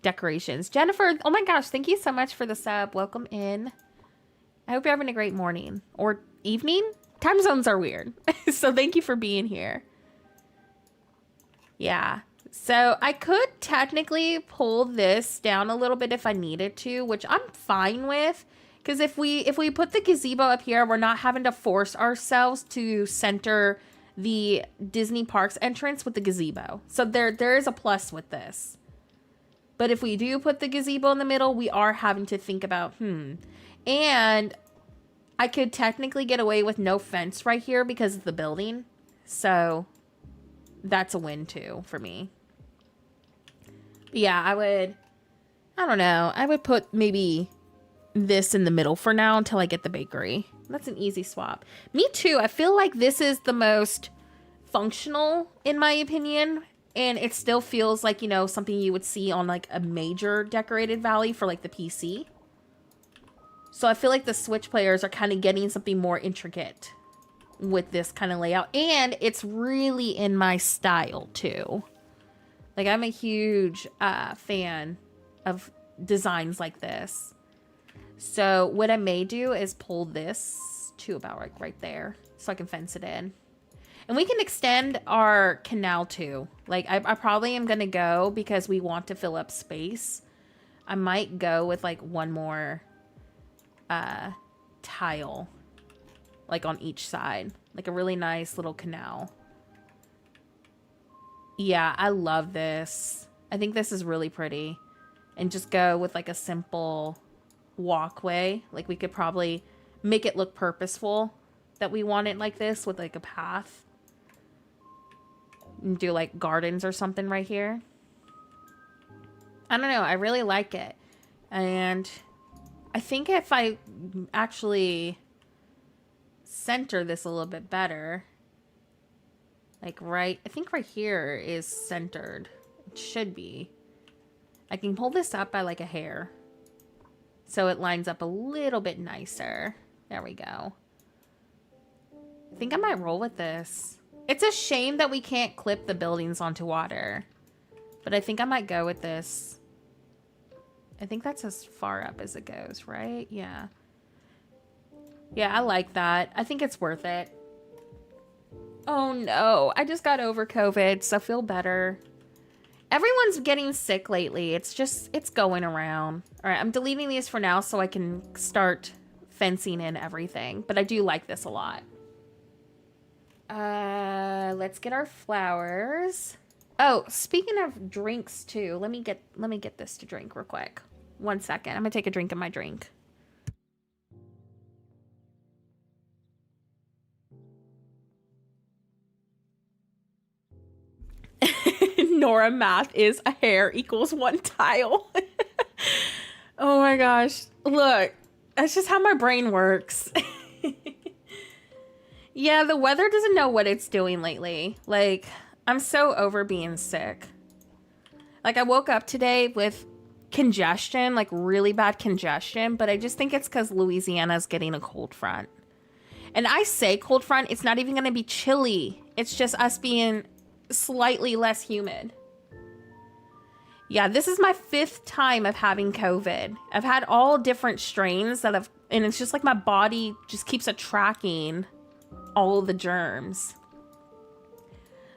decorations. Jennifer, oh my gosh, thank you so much for the sub. Welcome in. I hope you're having a great morning or evening. Time zones are weird. So thank you for being here. Yeah. So I could technically pull this down a little bit if I needed to, which I'm fine with. Because if we put the gazebo up here, we're not having to force ourselves to center the Disney Parks entrance with the gazebo. So there is a plus with this. But if we do put the gazebo in the middle, we are having to think about, And I could technically get away with no fence right here because of the building. So that's a win too for me. But yeah, I don't know. I would put maybe this in the middle for now until I get the bakery. That's an easy swap. Me too. I feel like this is the most functional in my opinion. And it still feels like, you know, something you would see on like a major decorated valley for like the PC. So I feel like the Switch players are kind of getting something more intricate with this kind of layout. And it's really in my style too. Like I'm a huge fan of designs like this. So what I may do is pull this to about like right there so I can fence it in. And we can extend our canal too. Like I probably am going to go because we want to fill up space. I might go with like one more tile like on each side. Like a really nice little canal. Yeah, I love this. I think this is really pretty. And just go with like a simple walkway. Like we could probably make it look purposeful that we want it like this with like a path. And do like gardens or something right here. I don't know. I really like it. And I think if I actually center this a little bit better, like I think right here is centered. It should be. I can pull this up by like a hair. So it lines up a little bit nicer. There we go. I think I might roll with this. It's a shame that we can't clip the buildings onto water. But I think I might go with this. I think that's as far up as it goes, right? Yeah. Yeah, I like that. I think it's worth it. Oh no, I just got over COVID, so feel better. Everyone's getting sick lately. It's going around. All right, I'm deleting these for now so I can start fencing in everything. But I do like this a lot. Let's get our flowers. Oh, speaking of drinks too, let me get this to drink real quick. 1 second. I'm gonna take a drink of my drink. Nora math is a hair equals 1 tile. Oh my gosh. Look, that's just how my brain works. Yeah, the weather doesn't know what it's doing lately. Like, I'm so over being sick. Like, I woke up today with congestion, like really bad congestion, but I just think it's because Louisiana's getting a cold front. And I say cold front, it's not even going to be chilly. It's just us being slightly less humid. Yeah, this is my 5th time of having COVID. I've had all different strains and it's just like my body just keeps tracking all the germs.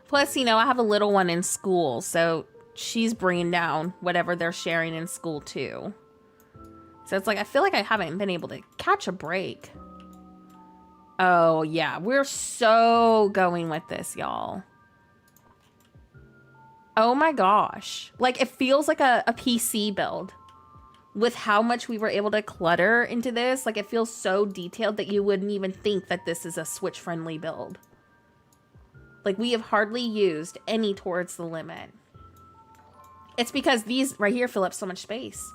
Plus, you know, I have a little one in school, so she's bringing down whatever they're sharing in school too. So it's like, I feel like I haven't been able to catch a break. Oh yeah, we're so going with this, y'all. Oh my gosh. Like, it feels like a PC build with how much we were able to clutter into this. Like, it feels so detailed that you wouldn't even think that this is a Switch friendly build. Like, we have hardly used any towards the limit. It's because these right here fill up so much space.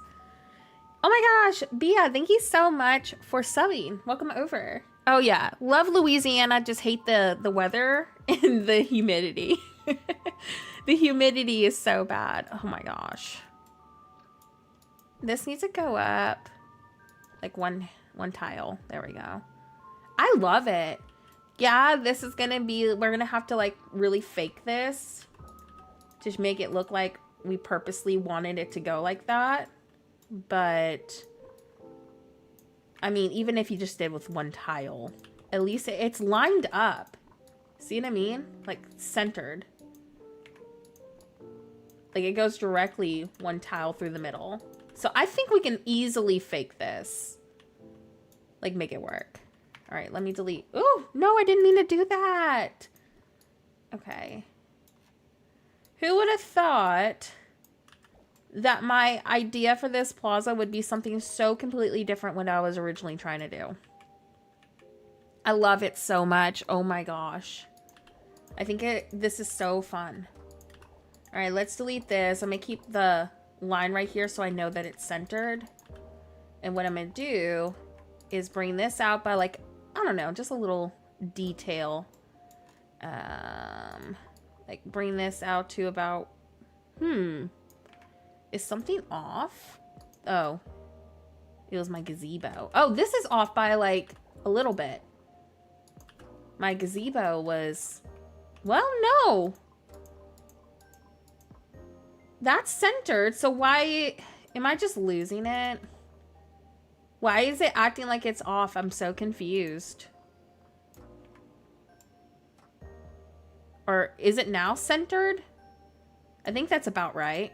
Oh my gosh, Bia, thank you so much for subbing. Welcome over. Oh yeah, love Louisiana, just hate the weather and the humidity. The humidity is so bad. Oh my gosh. This needs to go up like one tile. There we go. I love it. Yeah, this is gonna be, we're gonna have to like really fake this to make it look like we purposely wanted it to go like that. But I mean, even if you just did with 1 tile, at least it's lined up. See what I mean? Like centered. Like, it goes directly 1 tile through the middle. So I think we can easily fake this. Like, make it work. All right, let me delete. Ooh, no, I didn't mean to do that. Okay. Who would have thought that my idea for this plaza would be something so completely different what I was originally trying to do? I love it so much. Oh my gosh. I think this is so fun. All right, let's delete this. I'm gonna keep the line right here so I know that it's centered. And what I'm gonna do is bring this out by like, I don't know, just a little detail. Like bring this out to about, is something off? Oh, it was my gazebo. Oh, this is off by like a little bit. My gazebo was, well, no. That's centered, so why am I just losing it? Why is it acting like it's off? I'm so confused. Or is it now centered? I think that's about right.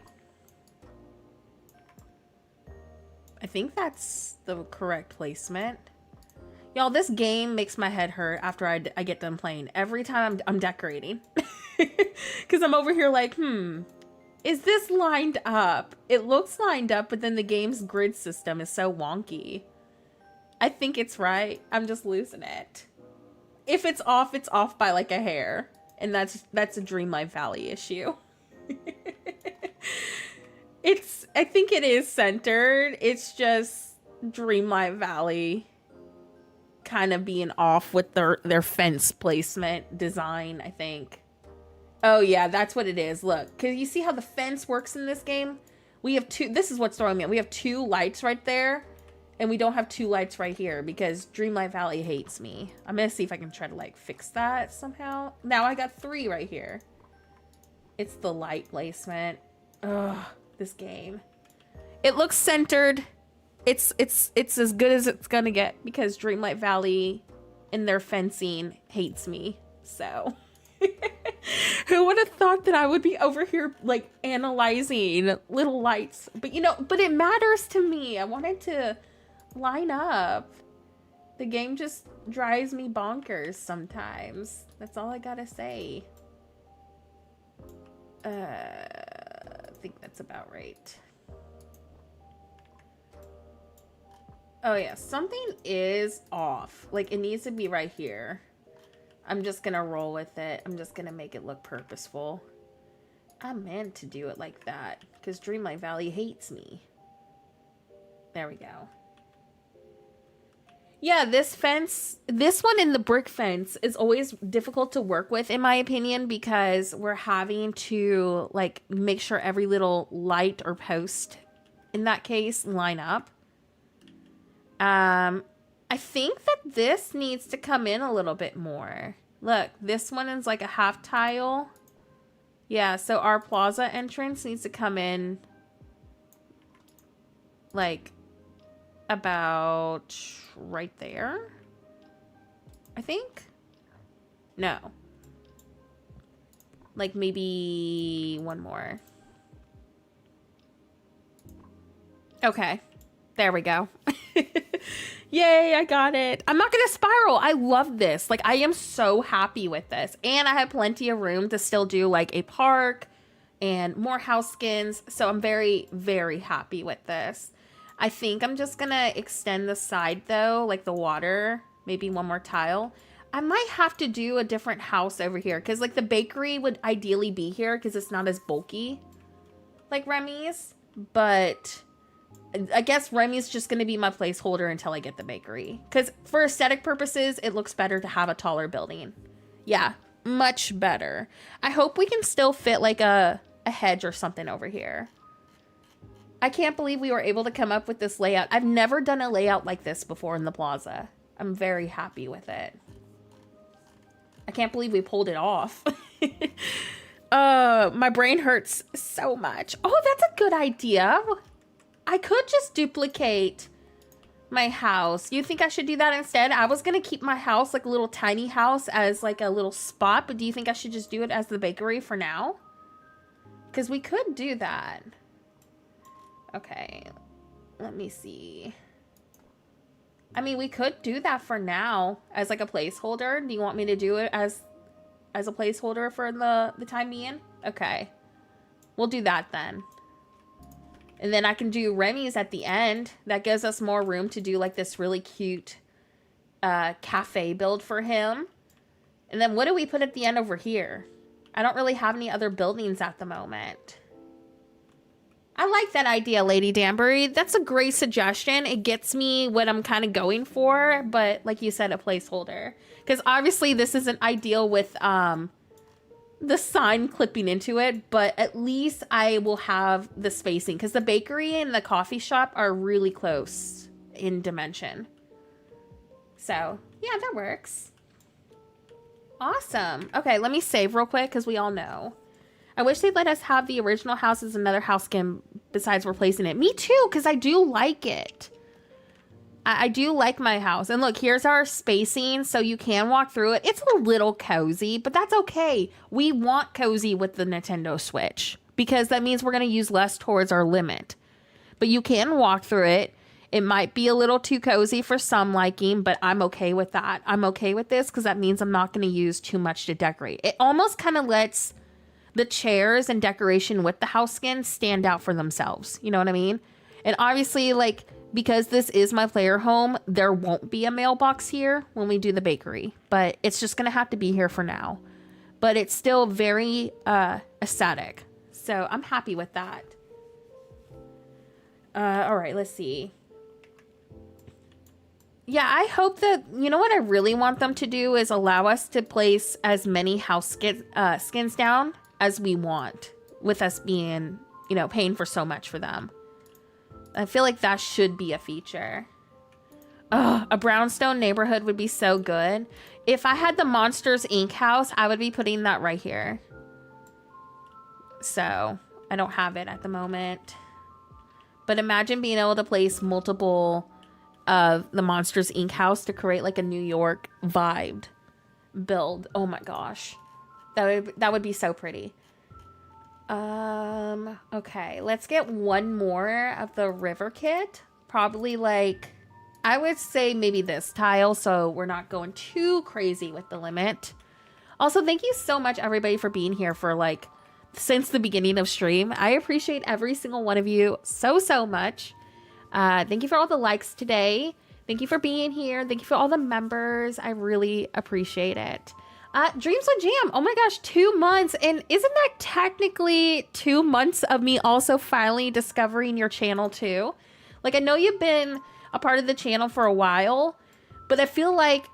I think that's the correct placement. Y'all, this game makes my head hurt after I get done playing. Every time I'm decorating. Because I'm over here like, is this lined up? It looks lined up, but then the game's grid system is so wonky. I think it's right. I'm just losing it. If it's off by like a hair. And that's a Dreamlight Valley issue. I think it is centered. It's just Dreamlight Valley kind of being off with their fence placement design, I think. Oh yeah, that's what it is. Look, because you see how the fence works in this game? We have 2, this is what's throwing me. We have 2 lights right there. And we don't have 2 lights right here because Dreamlight Valley hates me. I'm gonna see if I can try to like fix that somehow. Now I got 3 right here. It's the light placement. Ugh, this game. It looks centered. It's as good as it's gonna get because Dreamlight Valley and their fencing hates me. So who would have thought that I would be over here like analyzing little lights? But you know, but it matters to me. I wanted to line up. The game just drives me bonkers sometimes. That's all I gotta say. I think that's about right. Oh yeah, something is off. Like it needs to be right here. I'm just gonna roll with it. I'm just gonna make it look purposeful. I meant to do it like that because Dreamlight Valley hates me. There we go. Yeah, this fence, this one in the brick fence is always difficult to work with in my opinion because we're having to like make sure every little light or post in that case line up. I think that this needs to come in a little bit more. Look, this one is like a half tile. Yeah, so our plaza entrance needs to come in like about right there, I think. No. Like maybe one more. Okay. There we go. Yay, I got it. I'm not gonna spiral. I love this. Like, I am so happy with this. And I have plenty of room to still do, like, a park and more house skins. So I'm very, very happy with this. I think I'm just gonna extend the side, though, like the water. Maybe one more tile. I might have to do a different house over here. Because, like, the bakery would ideally be here because it's not as bulky like Remy's. But I guess Remy's just going to be my placeholder until I get the bakery. Because for aesthetic purposes, it looks better to have a taller building. Yeah, much better. I hope we can still fit like a hedge or something over here. I can't believe we were able to come up with this layout. I've never done a layout like this before in the plaza. I'm very happy with it. I can't believe we pulled it off. My brain hurts so much. Oh, that's a good idea. I could just duplicate my house. You think I should do that instead? I was going to keep my house, like a little tiny house, as like a little spot. But do you think I should just do it as the bakery for now? Because we could do that. Okay. Let me see. I mean, we could do that for now as like a placeholder. Do you want me to do it as a placeholder for the time being? Okay. We'll do that then. And then I can do Remy's at the end. That gives us more room to do like this really cute cafe build for him. And then what do we put at the end over here? I don't really have any other buildings at the moment. I like that idea, Lady Danbury. That's a great suggestion. It gets me what I'm kind of going for. But like you said, a placeholder. Because obviously this isn't ideal with the sign clipping into it, but at least I will have the spacing because the bakery and the coffee shop are really close in dimension. So yeah, that works. Awesome. Okay, let me save real quick because we all know. I wish they'd let us have the original house as another house skin besides replacing it. Me too, because I do like it. I do like my house. And look, here's our spacing, so you can walk through it. It's a little cozy, but that's okay. We want cozy with the Nintendo Switch because that means we're going to use less towards our limit. But you can walk through it. It might be a little too cozy for some liking, but I'm okay with that. I'm okay with this because that means I'm not going to use too much to decorate. It almost kind of lets the chairs and decoration with the house skin stand out for themselves. You know what I mean? And obviously, like, because this is my player home, there won't be a mailbox here when we do the bakery, but it's just going to have to be here for now. But it's still very aesthetic. So I'm happy with that. All right, let's see. Yeah, I hope that, you know what I really want them to do is allow us to place as many house skins down as we want with us being, you know, paying for so much for them. I feel like that should be a feature. Ugh, a brownstone neighborhood would be so good. If I had the Monsters Inc. house, I would be putting that right here. So I don't have it at the moment. But imagine being able to place multiple of the Monsters Inc. house to create like a New York vibed build. Oh my gosh. That would be so pretty. Okay, let's get one more of the river kit. Probably like, I would say maybe this tile, so we're not going too crazy with the limit. Also, thank you so much everybody for being here for like since the beginning of stream. I appreciate every single one of you so much. Thank you for all the likes today. Thank you for being here. Thank you for all the members. I really appreciate it. Dreams with Jam. Oh my gosh, 2 months. And isn't that technically 2 months of me also finally discovering your channel too? Like, I know you've been a part of the channel for a while, but I feel like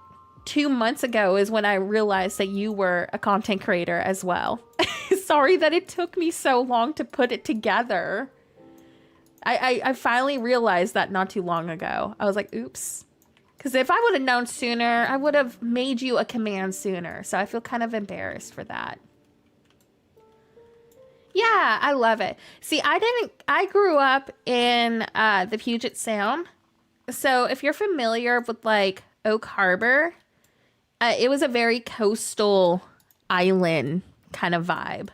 2 months ago is when I realized that you were a content creator as well. Sorry that it took me so long to put it together. I finally realized that not too long ago. I was like, oops. Because if I would have known sooner, I would have made you a command sooner. So I feel kind of embarrassed for that. Yeah, I love it. See, I grew up in the Puget Sound. So if you're familiar with like Oak Harbor, it was a very coastal island kind of vibe.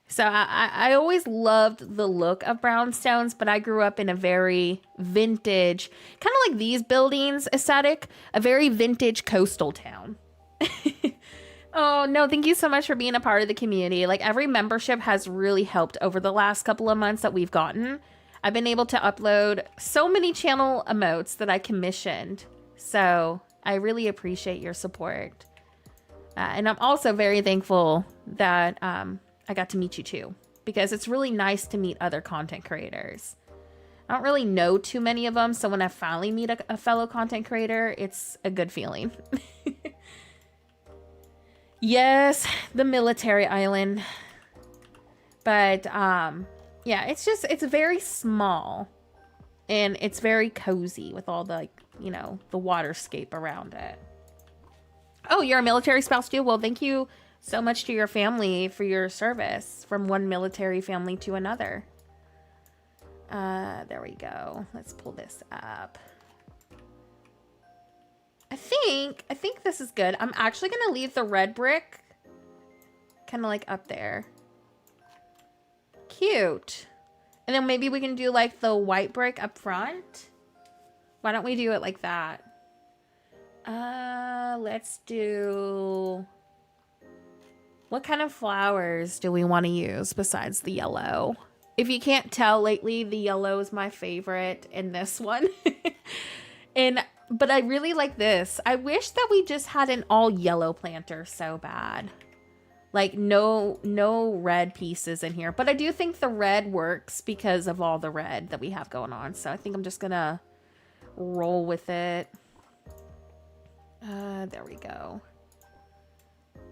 So I always loved the look of brownstones, but I grew up in a very vintage, kind of like these buildings aesthetic, a very vintage coastal town. Oh, no, thank you so much for being a part of the community. Like, every membership has really helped over the last couple of months that we've gotten. I've been able to upload so many channel emotes that I commissioned. So I really appreciate your support. And I'm also very thankful that I got to meet you too, because it's really nice to meet other content creators. I don't really know too many of them, so when I finally meet a fellow content creator, it's a good feeling. Yes, the military island. But yeah, it's very small and it's very cozy with all the, like, you know, the waterscape around it. Oh, you're a military spouse too? Well, thank you so much to your family for your service from one military family to another. There we go. Let's pull this up. I think this is good. I'm actually going to leave the red brick kind of like up there. Cute. And then maybe we can do like the white brick up front. Why don't we do it like that? Let's do... What kind of flowers do we want to use besides the yellow? If you can't tell, lately the yellow is my favorite in this one. But I really like this. I wish that we just had an all yellow planter so bad. Like no red pieces in here. But I do think the red works because of all the red that we have going on. So I think I'm just gonna roll with it. There we go.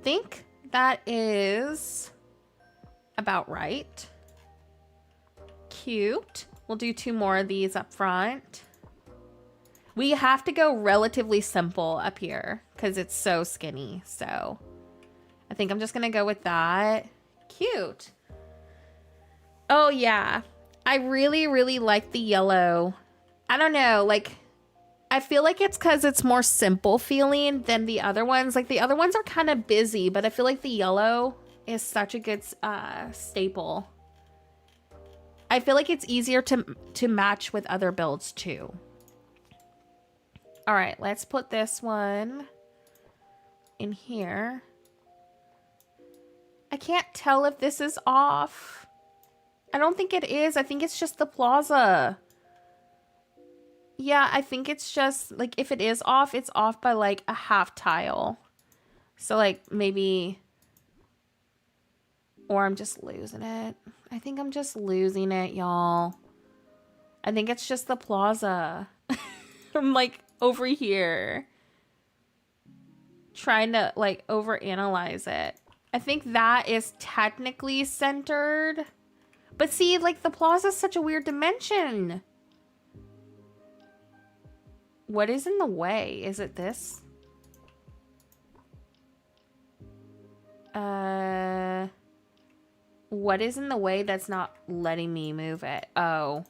Think that is about right. Cute. We'll do 2 more of these up front. We have to go relatively simple up here because it's so skinny. So I think I'm just going to go with that. Cute. Oh, yeah. I really, really like the yellow. I don't know. Like, I feel like it's because it's more simple feeling than the other ones. Like, the other ones are kind of busy, but I feel like the yellow is such a good staple. I feel like it's easier to match with other builds, too. All right, let's put this one in here. I can't tell if this is off. I don't think it is. I think it's just the Plaza. Yeah, I think it's just, like, if it is off, it's off by, like, a half tile. So, like, maybe... Or I'm just losing it. I think I'm just losing it, y'all. I think it's just the Plaza. I'm, like, over here. Trying to, like, overanalyze it. I think that is technically centered. But see, like, the Plaza is such a weird dimension. What is in the way? Is it this? What is in the way that's not letting me move it? Oh.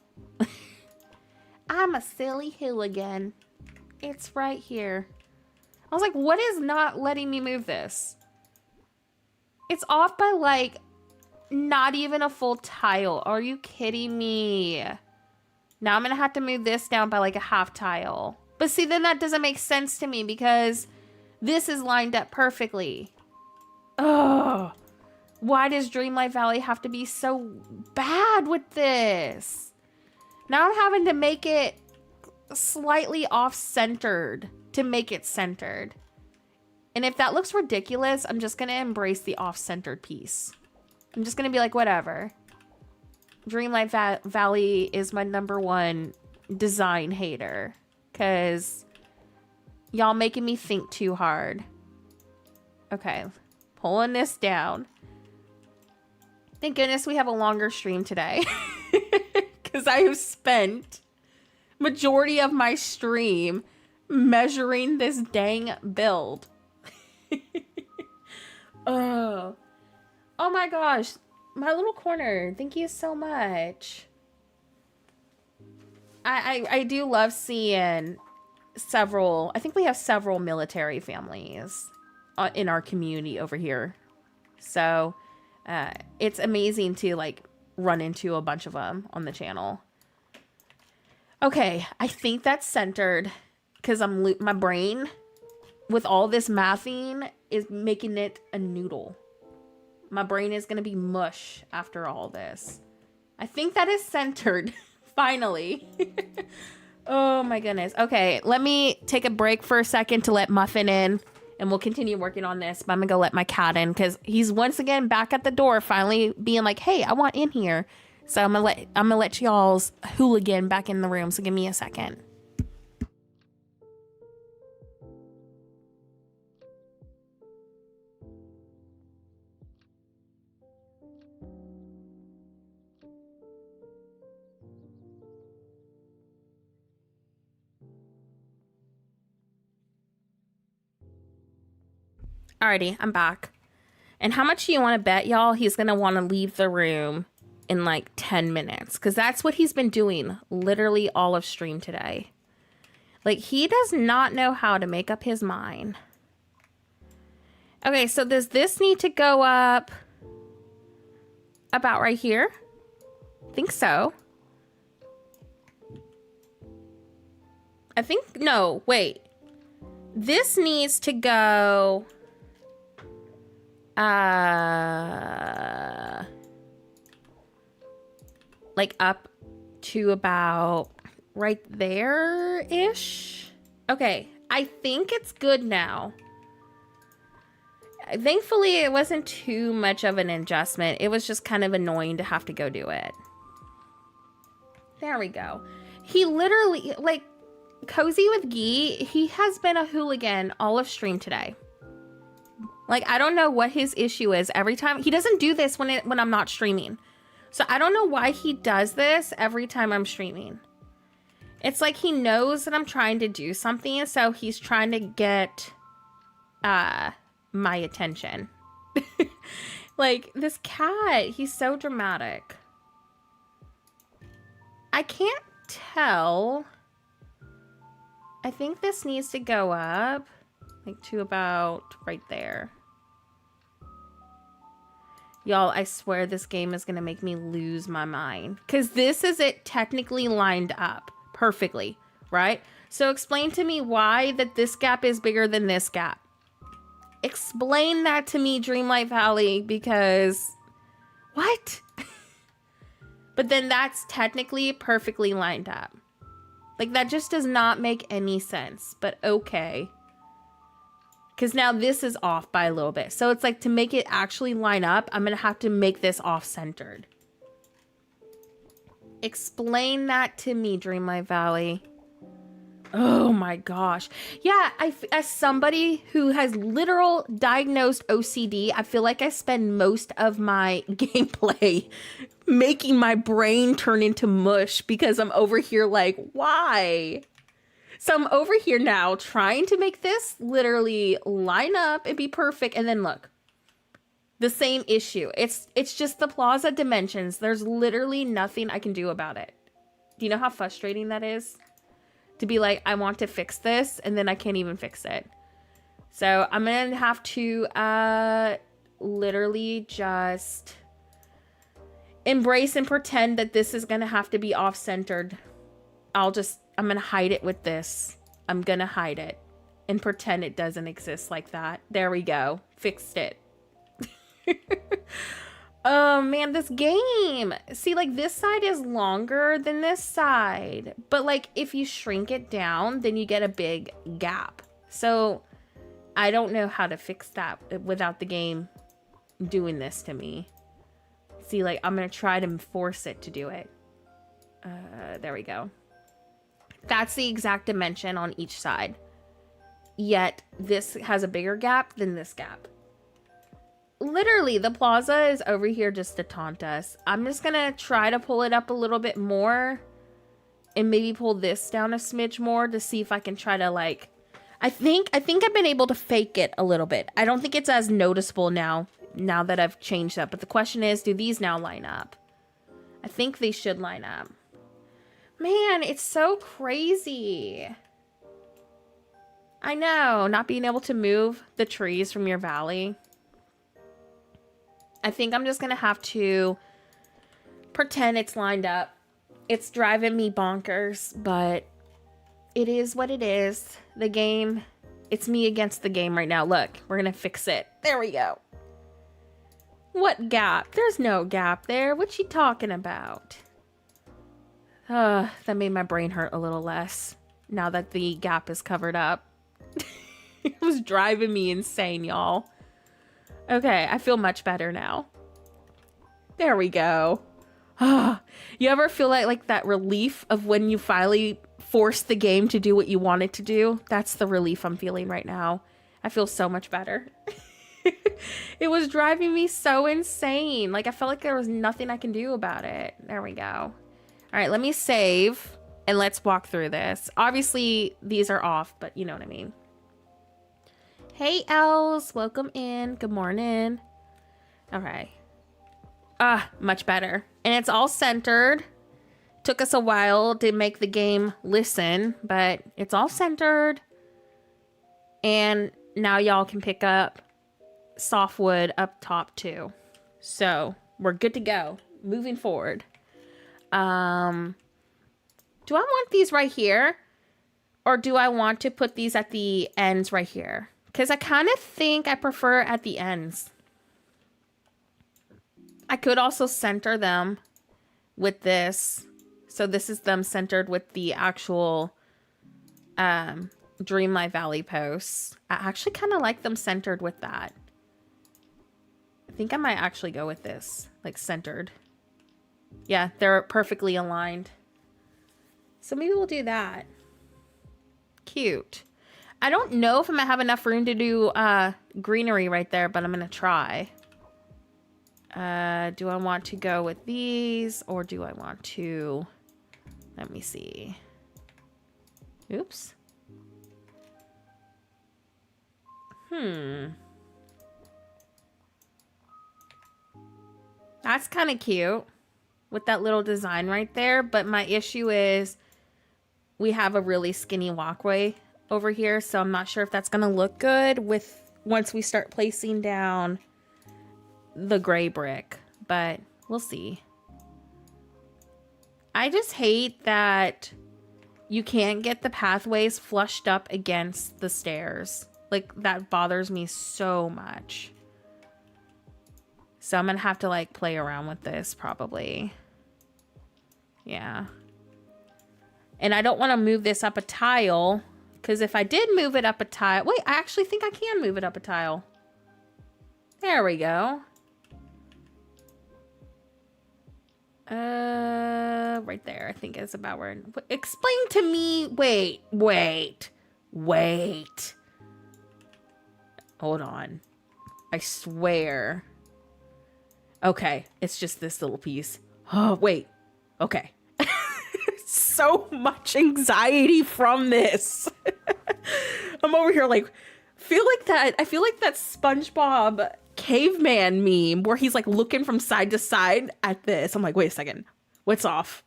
I'm a silly hooligan. It's right here. I was like, what is not letting me move this? It's off by like not even a full tile. Are you kidding me? Now I'm gonna have to move this down by like a half tile. But see, then that doesn't make sense to me because this is lined up perfectly. Ugh. Why does Dreamlight Valley have to be so bad with this? Now I'm having to make it slightly off-centered to make it centered. And if that looks ridiculous, I'm just going to embrace the off-centered piece. I'm just going to be like, whatever. Dreamlight Valley is my #1 design hater. Because y'all making me think too hard. Okay. Pulling this down. Thank goodness we have a longer stream today. Because I have spent majority of my stream measuring this dang build. Oh my gosh. My little corner. Thank you so much. I do love seeing several, I think we have several military families in our community over here. So it's amazing to like run into a bunch of them on the channel. Okay, I think that's centered because my brain with all this mathing is making it a noodle. My brain is going to be mush after all this. I think that is centered. Finally. Oh my goodness. Okay, let me take a break for a second to let Muffin in and we'll continue working on this. But I'm gonna go let my cat in because he's once again back at the door, finally being like, hey, I want in here. So I'm gonna let y'all's hooligan back in the room. So give me a second. Alrighty, I'm back. And how much do you want to bet, y'all? He's going to want to leave the room in like 10 minutes. Because that's what he's been doing literally all of stream today. Like, he does not know how to make up his mind. Okay, so does this need to go up about right here? I think so. I think, no, wait. This needs to go... like up to about right there-ish. Okay, I think it's good now. Thankfully, it wasn't too much of an adjustment. It was just kind of annoying to have to go do it. There we go. He literally, like, Cozy with Gee, he has been a hooligan all of stream today. Like, I don't know what his issue is. Every time, he doesn't do this when I'm not streaming. So I don't know why he does this every time I'm streaming. It's like he knows that I'm trying to do something, so he's trying to get my attention. Like, this cat, he's so dramatic. I can't tell. I think this needs to go up, like, to about right there. Y'all, I swear this game is going to make me lose my mind. Because this is it technically lined up perfectly, right? So explain to me why that this gap is bigger than this gap. Explain that to me, Dreamlight Valley, because... What? But then that's technically perfectly lined up. Like, that just does not make any sense. But okay. Because now this is off by a little bit. So it's like to make it actually line up, I'm going to have to make this off-centered. Explain that to me, Dreamlight Valley. Oh my gosh. Yeah, as somebody who has literal diagnosed OCD, I feel like I spend most of my gameplay making my brain turn into mush because I'm over here like, why? So I'm over here now trying to make this literally line up and be perfect. And then look, the same issue. It's just the Plaza dimensions. There's literally nothing I can do about it. Do you know how frustrating that is? To be like, I want to fix this, and then I can't even fix it. So I'm going to have to literally just embrace and pretend that this is going to have to be off-centered. I'm going to hide it with this. I'm going to hide it and pretend it doesn't exist like that. There we go. Fixed it. Oh man, this game. See, like this side is longer than this side. But like if you shrink it down, then you get a big gap. So I don't know how to fix that without the game doing this to me. See, like I'm going to try to force it to do it. There we go. That's the exact dimension on each side. Yet this has a bigger gap than this gap. Literally, the Plaza is over here just to taunt us. I'm just gonna try to pull it up a little bit more and maybe pull this down a smidge more to see if I can try to like, I think I've been able to fake it a little bit. I don't think it's as noticeable now that I've changed up. But the question is, do these now line up? I think they should line up. Man, it's so crazy. I know, not being able to move the trees from your valley. I think I'm just going to have to pretend it's lined up. It's driving me bonkers, but it is what it is. The game, it's me against the game right now. Look, we're going to fix it. There we go. What gap? There's no gap there. What you talking about? That made my brain hurt a little less now that the gap is covered up. It was driving me insane, y'all. Okay, I feel much better now. There we go. You ever feel like that relief of when you finally force the game to do what you want it to do? That's the relief I'm feeling right now. I feel so much better. It was driving me so insane. Like I felt like there was nothing I can do about it. There we go. All right, let me save and let's walk through this. Obviously, these are off, but you know what I mean. Hey, Els, welcome in. Good morning. Okay. Much better. And it's all centered. Took us a while to make the game listen, but it's all centered. And now y'all can pick up softwood up top too. So we're good to go. Moving forward. Do I want these right here? Or do I want to put these at the ends right here? Because I kind of think I prefer at the ends. I could also center them with this. So this is them centered with the actual Dreamlight Valley posts. I actually kind of like them centered with that. I think I might actually go with this. Like centered. Yeah, they're perfectly aligned. So maybe we'll do that. Cute. I don't know if I'm going to have enough room to do greenery right there, but I'm going to try. Do I want to go with these or do I want to... Let me see. Oops. That's kind of cute with that little design right there, but my issue is we have a really skinny walkway over here, so I'm not sure if that's gonna look good with once we start placing down the gray brick, but we'll see. I just hate that you can't get the pathways flushed up against the stairs. Like that bothers me so much. So I'm gonna have to like play around with this probably. Yeah. And I don't want to move this up a tile. Because if I did move it up a tile... Wait, I actually think I can move it up a tile. There we go. Right there, I think is about where... Explain to me... Wait. Hold on. I swear. Okay, it's just this little piece. Oh, wait. Okay. so much anxiety from this. I'm over here like, I feel like that SpongeBob caveman meme where he's like looking from side to side at this. I'm like, wait a second, what's off?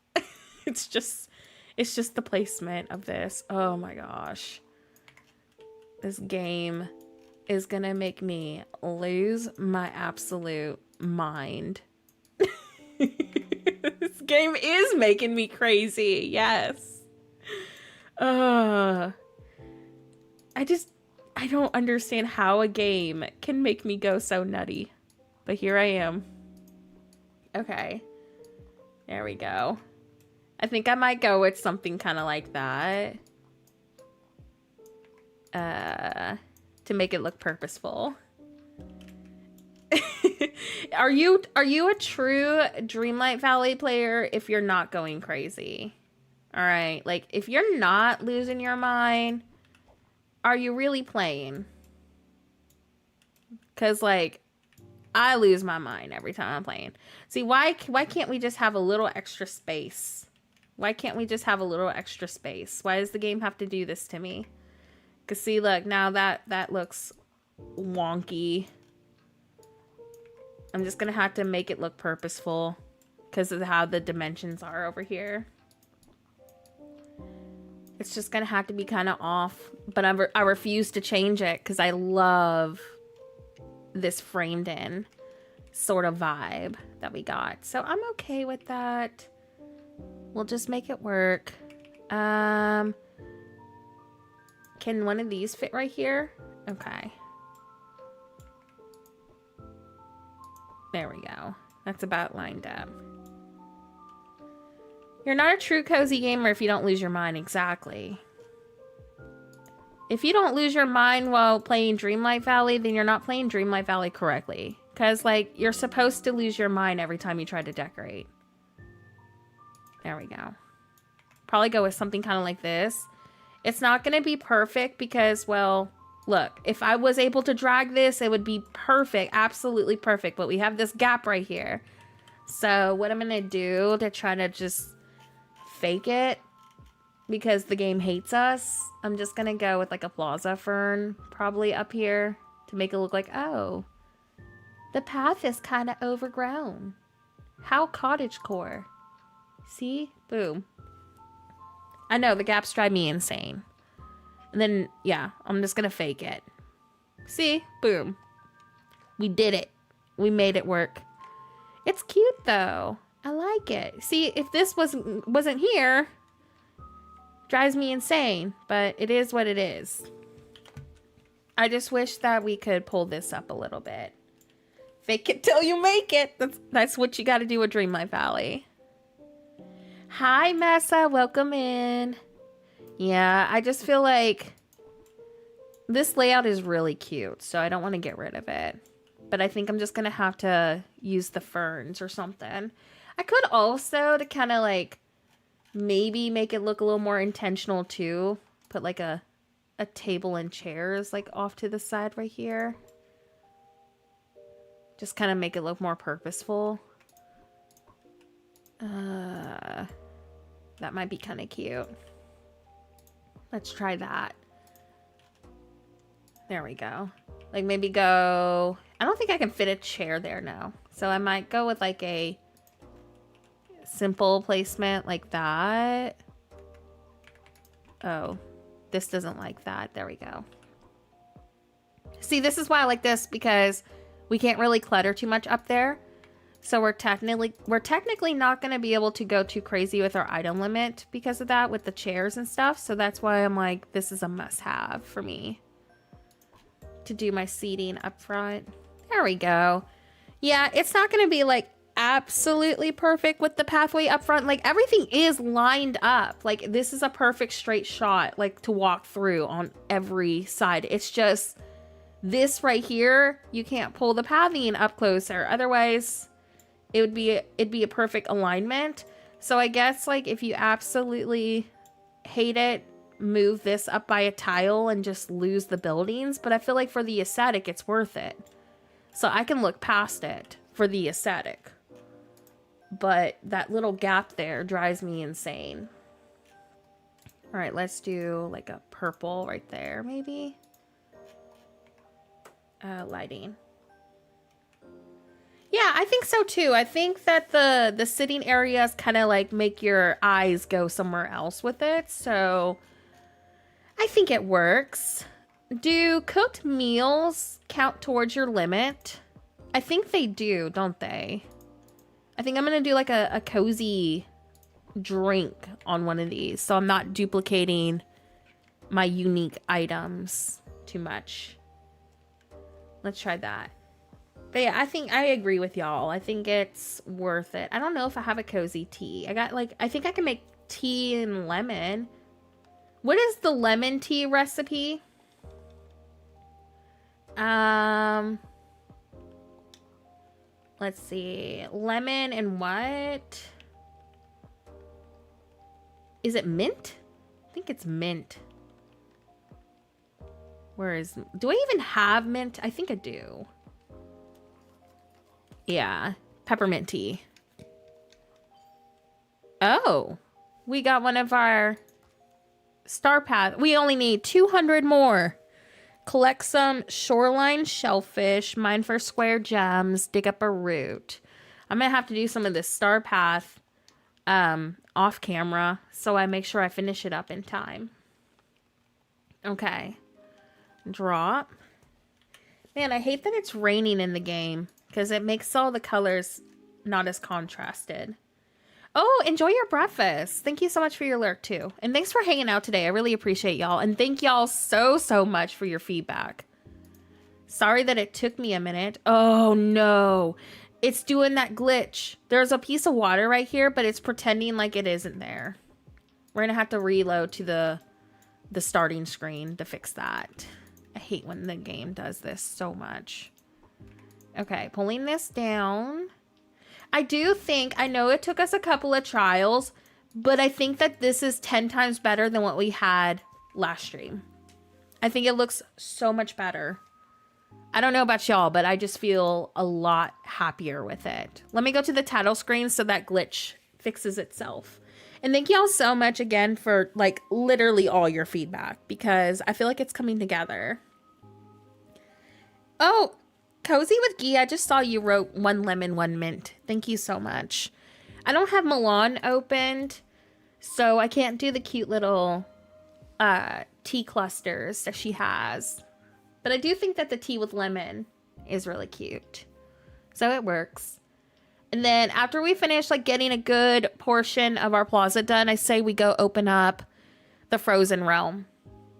It's just the placement of this. Oh my gosh. This game is gonna make me lose my absolute mind. This game is making me crazy. Yes. I don't understand how a game can make me go so nutty. But here I am. Okay. There we go. I think I might go with something kind of like that. To make it look purposeful. Are you a true Dreamlight Valley player if you're not going crazy? All right, like if you're not losing your mind, are you really playing? Cause like I lose my mind every time I'm playing. See, why can't we just have a little extra space? Why can't we just have a little extra space? Why does the game have to do this to me? Cause see, look, now that looks wonky. I'm just gonna have to make it look purposeful because of how the dimensions are over here. It's just gonna have to be kind of off, but I refuse to change it because I love this framed in sort of vibe that we got. So I'm okay with that. We'll just make it work. Can one of these fit right here? Okay. There we go. That's about lined up. You're not a true cozy gamer if you don't lose your mind. Exactly. If you don't lose your mind while playing Dreamlight Valley, then you're not playing Dreamlight Valley correctly. Because, like, you're supposed to lose your mind every time you try to decorate. There we go. Probably go with something kind of like this. It's not going to be perfect because, well, look, if I was able to drag this, it would be perfect. Absolutely perfect. But we have this gap right here. So what I'm going to do to try to just fake it, because the game hates us, I'm just going to go with like a Plaza fern probably up here to make it look like, oh, the path is kind of overgrown. How cottagecore. See? Boom. I know, the gaps drive me insane. And then, yeah, I'm just going to fake it. See? Boom. We did it. We made it work. It's cute, though. I like it. See, if this wasn't here, drives me insane. But it is what it is. I just wish that we could pull this up a little bit. Fake it till you make it. That's what you got to do with Dreamlight Valley. Hi, Messa. Welcome in. Yeah, I just feel like this layout is really cute, so I don't want to get rid of it. But I think I'm just going to have to use the ferns or something. I could also, to kind of like maybe make it look a little more intentional too, put like a table and chairs like off to the side right here. Just kind of make it look more purposeful. That might be kind of cute. Let's try that. There we go. Like maybe go... I don't think I can fit a chair there now. So I might go with like a simple placement like that. Oh, this doesn't like that. There we go. See, this is why I like this, because we can't really clutter too much up there. So we're technically not going to be able to go too crazy with our item limit because of that, with the chairs and stuff. So that's why I'm like, this is a must-have for me to do my seating up front. There we go. Yeah, it's not going to be like absolutely perfect with the pathway up front. Like everything is lined up. Like this is a perfect straight shot, like to walk through on every side. It's just this right here, you can't pull the pathing up closer. Otherwise, it'd be a perfect alignment. So I guess like if you absolutely hate it, move this up by a tile and just lose the buildings. But I feel like for the aesthetic, it's worth it. So I can look past it for the aesthetic. But that little gap there drives me insane. All right, let's do like a purple right there, maybe. Lighting. Yeah, I think so too. I think that the sitting areas kind of like make your eyes go somewhere else with it. So I think it works. Do cooked meals count towards your limit? I think they do, don't they? I think I'm going to do like a cozy drink on one of these, so I'm not duplicating my unique items too much. Let's try that. But yeah, I think I agree with y'all. I think it's worth it. I don't know if I have a cozy tea. I think I can make tea and lemon. What is the lemon tea recipe? Let's see. Lemon and what? Is it mint? I think it's mint. Do I even have mint? I think I do. Yeah, peppermint tea. Oh, we got one of our star path. We only need 200 more. Collect some shoreline shellfish, mine for square gems, dig up a root. I'm gonna have to do some of this star path off camera, so I make sure I finish it up in time. Okay. Drop. Man, I hate that it's raining in the game, because it makes all the colors not as contrasted. Oh, enjoy your breakfast. Thank you so much for your lurk, too. And thanks for hanging out today. I really appreciate y'all. And thank y'all so much for your feedback. Sorry that it took me a minute. Oh, no. It's doing that glitch. There's a piece of water right here, but it's pretending like it isn't there. We're going to have to reload to the starting screen to fix that. I hate when the game does this so much. Okay, pulling this down. I do think, I know it took us a couple of trials, but I think that this is 10 times better than what we had last stream. I think it looks so much better. I don't know about y'all, but I just feel a lot happier with it. Let me go to the title screen so that glitch fixes itself. And thank y'all so much again for like literally all your feedback, because I feel like it's coming together. Oh, Cozy with Ghee, I just saw you wrote 1 lemon, 1 mint. Thank you so much. I don't have Milan opened, so I can't do the cute little tea clusters that she has. But I do think that the tea with lemon is really cute. So it works. And then after we finish like getting a good portion of our plaza done, I say we go open up the frozen realm.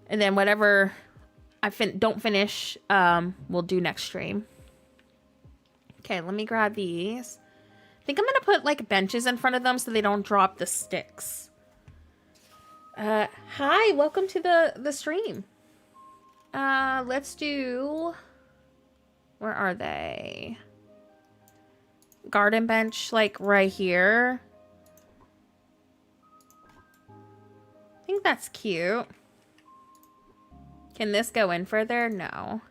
And then whatever I don't finish, we'll do next stream. Okay, let me grab these. I think I'm going to put like benches in front of them so they don't drop the sticks. Hi, welcome to the stream. Let's do... Where are they? Garden bench, like right here. I think that's cute. Can this go in further? No.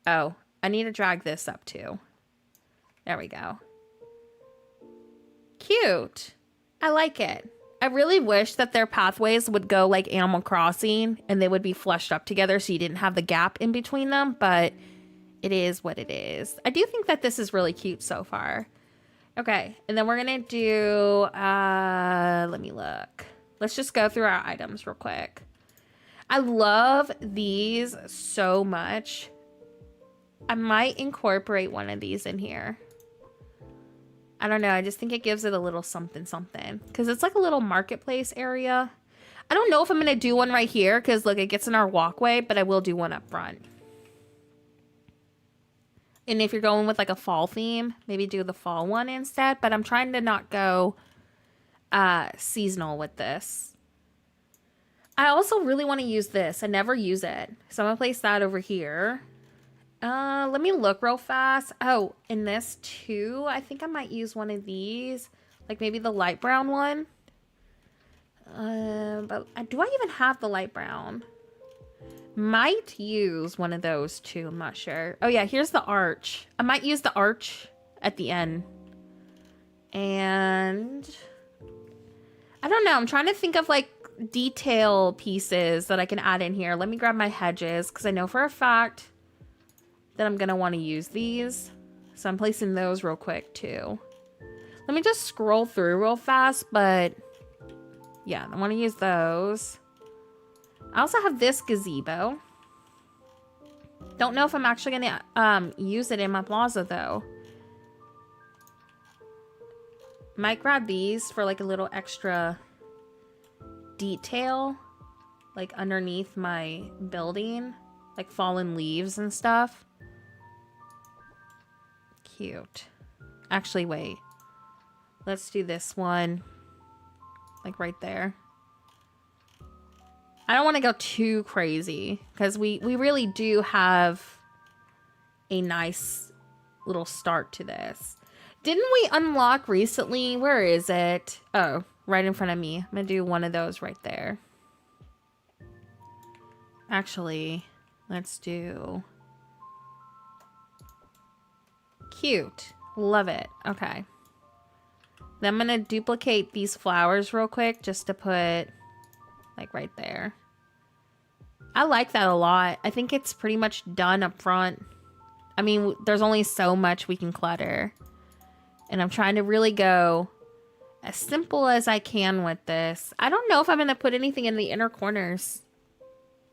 Oh, I need to drag this up too. There we go. Cute. I like it. I really wish that their pathways would go like Animal Crossing and they would be flushed up together so you didn't have the gap in between them, but it is what it is. I do think that this is really cute so far. Okay, and then we're gonna do, let me look. Let's just go through our items real quick. I love these so much. I might incorporate one of these in here. I don't know. I just think it gives it a little something something. Because it's like a little marketplace area. I don't know if I'm going to do one right here. Because look, it gets in our walkway. But I will do one up front. And if you're going with like a fall theme, maybe do the fall one instead. But I'm trying to not go seasonal with this. I also really want to use this. I never use it. So I'm going to place that over here. Let me look real fast. Oh, in this too, I think I might use one of these. Like maybe the light brown one. But do I even have the light brown? Might use one of those too. I'm not sure. Oh yeah, here's the arch. I might use the arch at the end. And I don't know. I'm trying to think of like detail pieces that I can add in here. Let me grab my hedges because I know for a fact that I'm going to want to use these. So I'm placing those real quick too. Let me just scroll through real fast, but yeah, I want to use those. I also have this gazebo. Don't know if I'm actually going to use it in my plaza though. Might grab these for like a little extra detail, like underneath my building, like fallen leaves and stuff. Cute. Actually, wait. Let's do this one, like right there. I don't want to go too crazy because we really do have a nice little start to this. Didn't we unlock recently? Where is it? Oh, right in front of me. I'm going to do one of those right there. Actually, let's do... Cute. Love it. Okay. Then I'm going to duplicate these flowers real quick just to put like right there. I like that a lot. I think it's pretty much done up front. I mean, there's only so much we can clutter. And I'm trying to really go as simple as I can with this. I don't know if I'm going to put anything in the inner corners.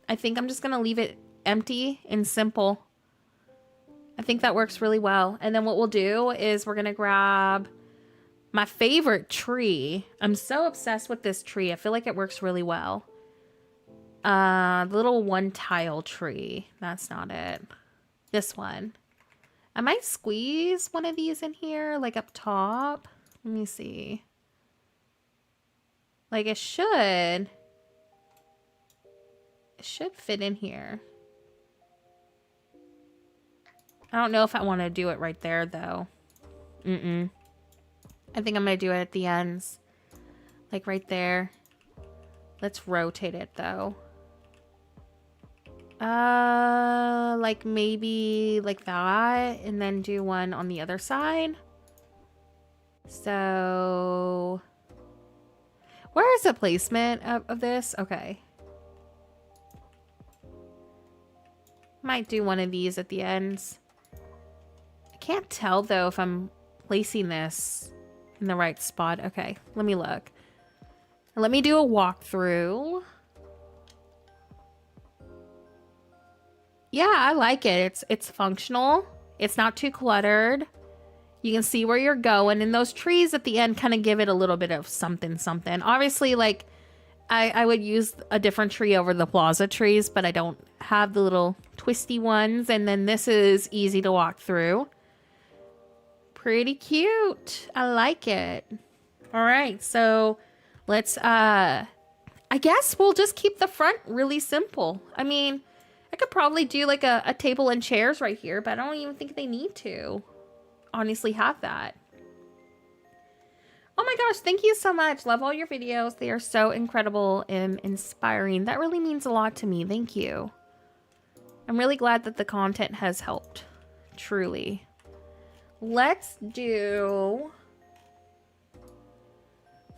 I think I'm just going to leave it empty and simple. I think that works really well. And then what we'll do is we're going to grab my favorite tree. I'm so obsessed with this tree. I feel like it works really well. The little one tile tree. That's not it. This one. I might squeeze one of these in here, like up top. Let me see. Like it should fit in here. I don't know if I want to do it right there though. I think I'm going to do it at the ends. Like right there. Let's rotate it though. Like maybe like that, and then do one on the other side. So where is the placement of this? Okay. Might do one of these at the ends. I can't tell though if I'm placing this in the right spot. Okay, let me look. Let me do a walkthrough. Yeah, I like it. It's functional. It's not too cluttered. You can see where you're going. And those trees at the end kind of give it a little bit of something, something. Obviously, like, I would use a different tree over the Plaza trees, but I don't have the little twisty ones. And then this is easy to walk through. Pretty cute. I like it. All right, so let's, I guess we'll just keep the front really simple. I mean, I could probably do like a table and chairs right here, but I don't even think they need to honestly have that. Oh my gosh, thank you so much. Love all your videos. They are so incredible and inspiring. That really means a lot to me. Thank you. I'm really glad that the content has helped. Truly. Let's do...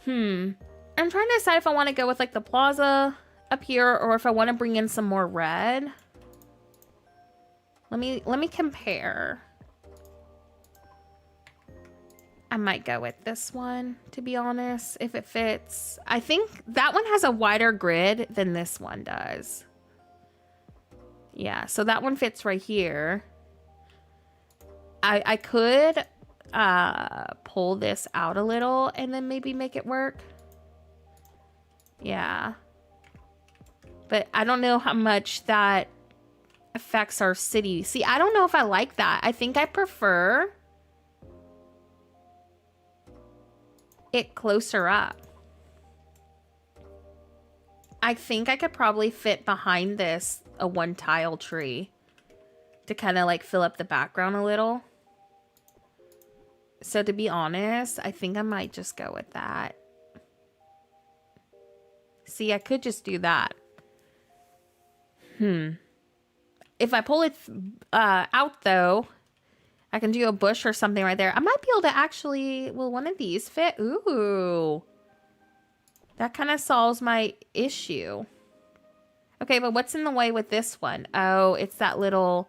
I'm trying to decide if I want to go with like the plaza up here or if I want to bring in some more red. Let me compare. I might go with this one, to be honest, if it fits. I think that one has a wider grid than this one does. Yeah, so that one fits right here. I could pull this out a little and then maybe make it work. Yeah. But I don't know how much that affects our city. See, I don't know if I like that. I think I prefer it closer up. I think I could probably fit behind this a one tile tree to kind of like fill up the background a little. So to be honest, I think I might just go with that. See, I could just do that. If I pull it out though, I can do a bush or something right there. I might be able to actually, will one of these fit? Ooh. That kind of solves my issue. Okay, but what's in the way with this one? Oh, it's that little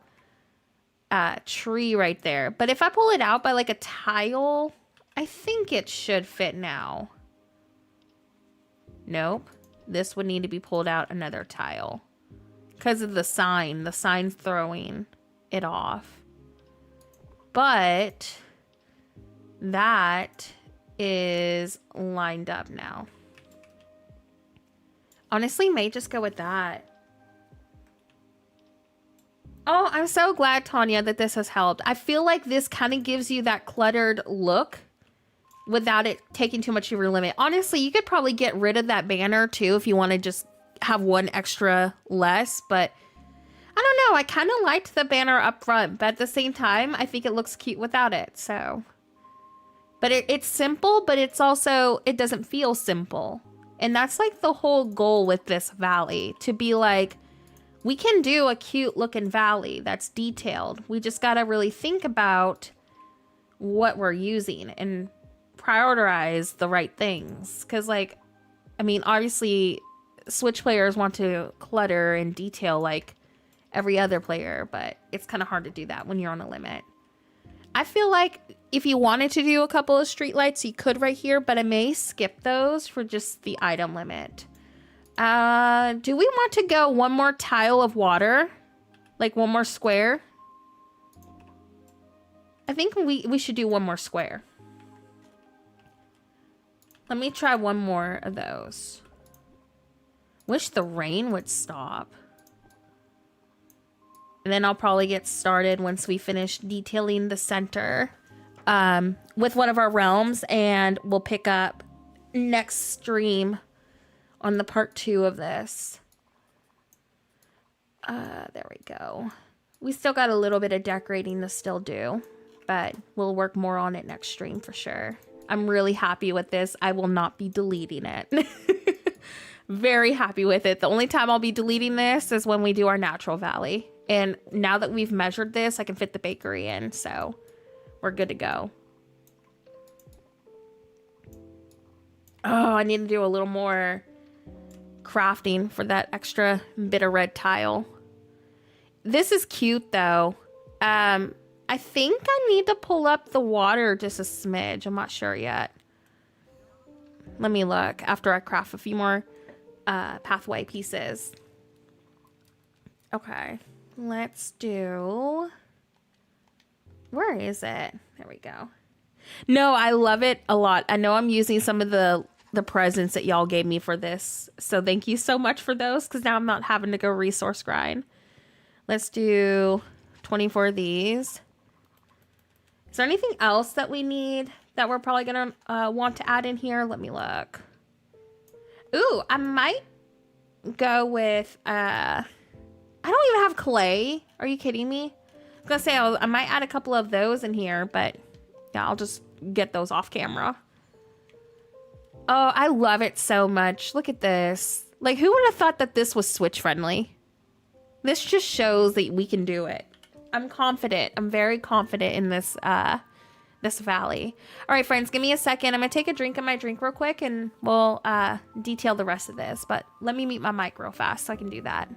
tree right there. But if I pull it out by like a tile, I think it should fit now. Nope. This would need to be pulled out another tile. Because of the sign. The sign's throwing it off. But that is lined up now. Honestly, may just go with that. Oh, I'm so glad, Tanya, that this has helped. I feel like this kind of gives you that cluttered look without it taking too much of your limit. Honestly, you could probably get rid of that banner too if you want to just have one extra less, but I don't know. I kind of liked the banner up front, but at the same time, I think it looks cute without it, so. But it's simple, but it's also, it doesn't feel simple. And that's like the whole goal with this valley, to be like, we can do a cute looking valley that's detailed. We just got to really think about what we're using and prioritize the right things. Because like, I mean, obviously Switch players want to clutter and detail like every other player, but it's kind of hard to do that when you're on a limit. I feel like if you wanted to do a couple of streetlights, you could right here, but I may skip those for just the item limit. Do we want to go one more tile of water? Like one more square? I think we should do one more square. Let me try one more of those. Wish the rain would stop. And then I'll probably get started once we finish detailing the center with one of our realms, and we'll pick up next stream on the part 2 of this. There we go. We still got a little bit of decorating to still do, but we'll work more on it next stream for sure. I'm really happy with this. I will not be deleting it. Very happy with it. The only time I'll be deleting this is when we do our natural valley. And now that we've measured this, I can fit the bakery in, so we're good to go. Oh, I need to do a little more crafting for that extra bit of red tile. This is cute, though. I think I need to pull up the water just a smidge. I'm not sure yet. Let me look after I craft a few more pathway pieces. Okay. Let's do... Where is it? There we go. No, I love it a lot. I know I'm using some of the presents that y'all gave me for this. So thank you so much for those, because now I'm not having to go resource grind. Let's do 24 of these. Is there anything else that we need that we're probably going to want to add in here? Let me look. Ooh, I might go with... I don't even have clay. Are you kidding me? I was gonna say I might add a couple of those in here, but yeah, I'll just get those off camera. Oh, I love it so much. Look at this. Like, who would have thought that this was Switch friendly? This just shows that we can do it. I'm confident. I'm very confident in this this valley. All right, friends, give me a second. I'm gonna take a drink of my drink real quick, and we'll detail the rest of this. But let me mute my mic real fast so I can do that.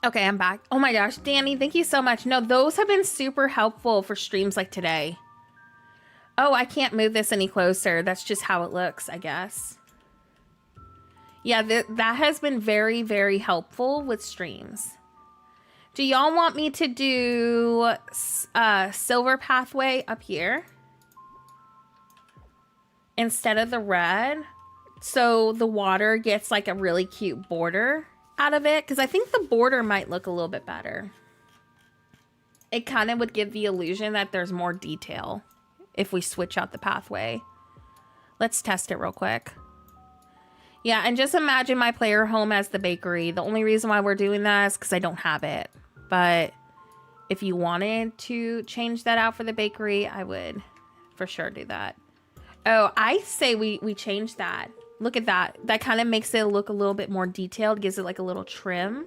Okay, I'm back. Oh my gosh, Danny, thank you so much. No, those have been super helpful for streams like today. Oh, I can't move this any closer. That's just how it looks, I guess. Yeah, that has been very, very helpful with streams. Do y'all want me to do silver pathway up here instead of the red? So the water gets like a really cute border out of it, because I think the border might look a little bit better. It kind of would give the illusion that there's more detail if we switch out the pathway. Let's test it real quick. Yeah, and just imagine my player home as the bakery. The only reason why we're doing that is because I don't have it. But if you wanted to change that out for the bakery, I would for sure do that. Oh, I say we change that. Look at that. That kind of makes it look a little bit more detailed. Gives it like a little trim.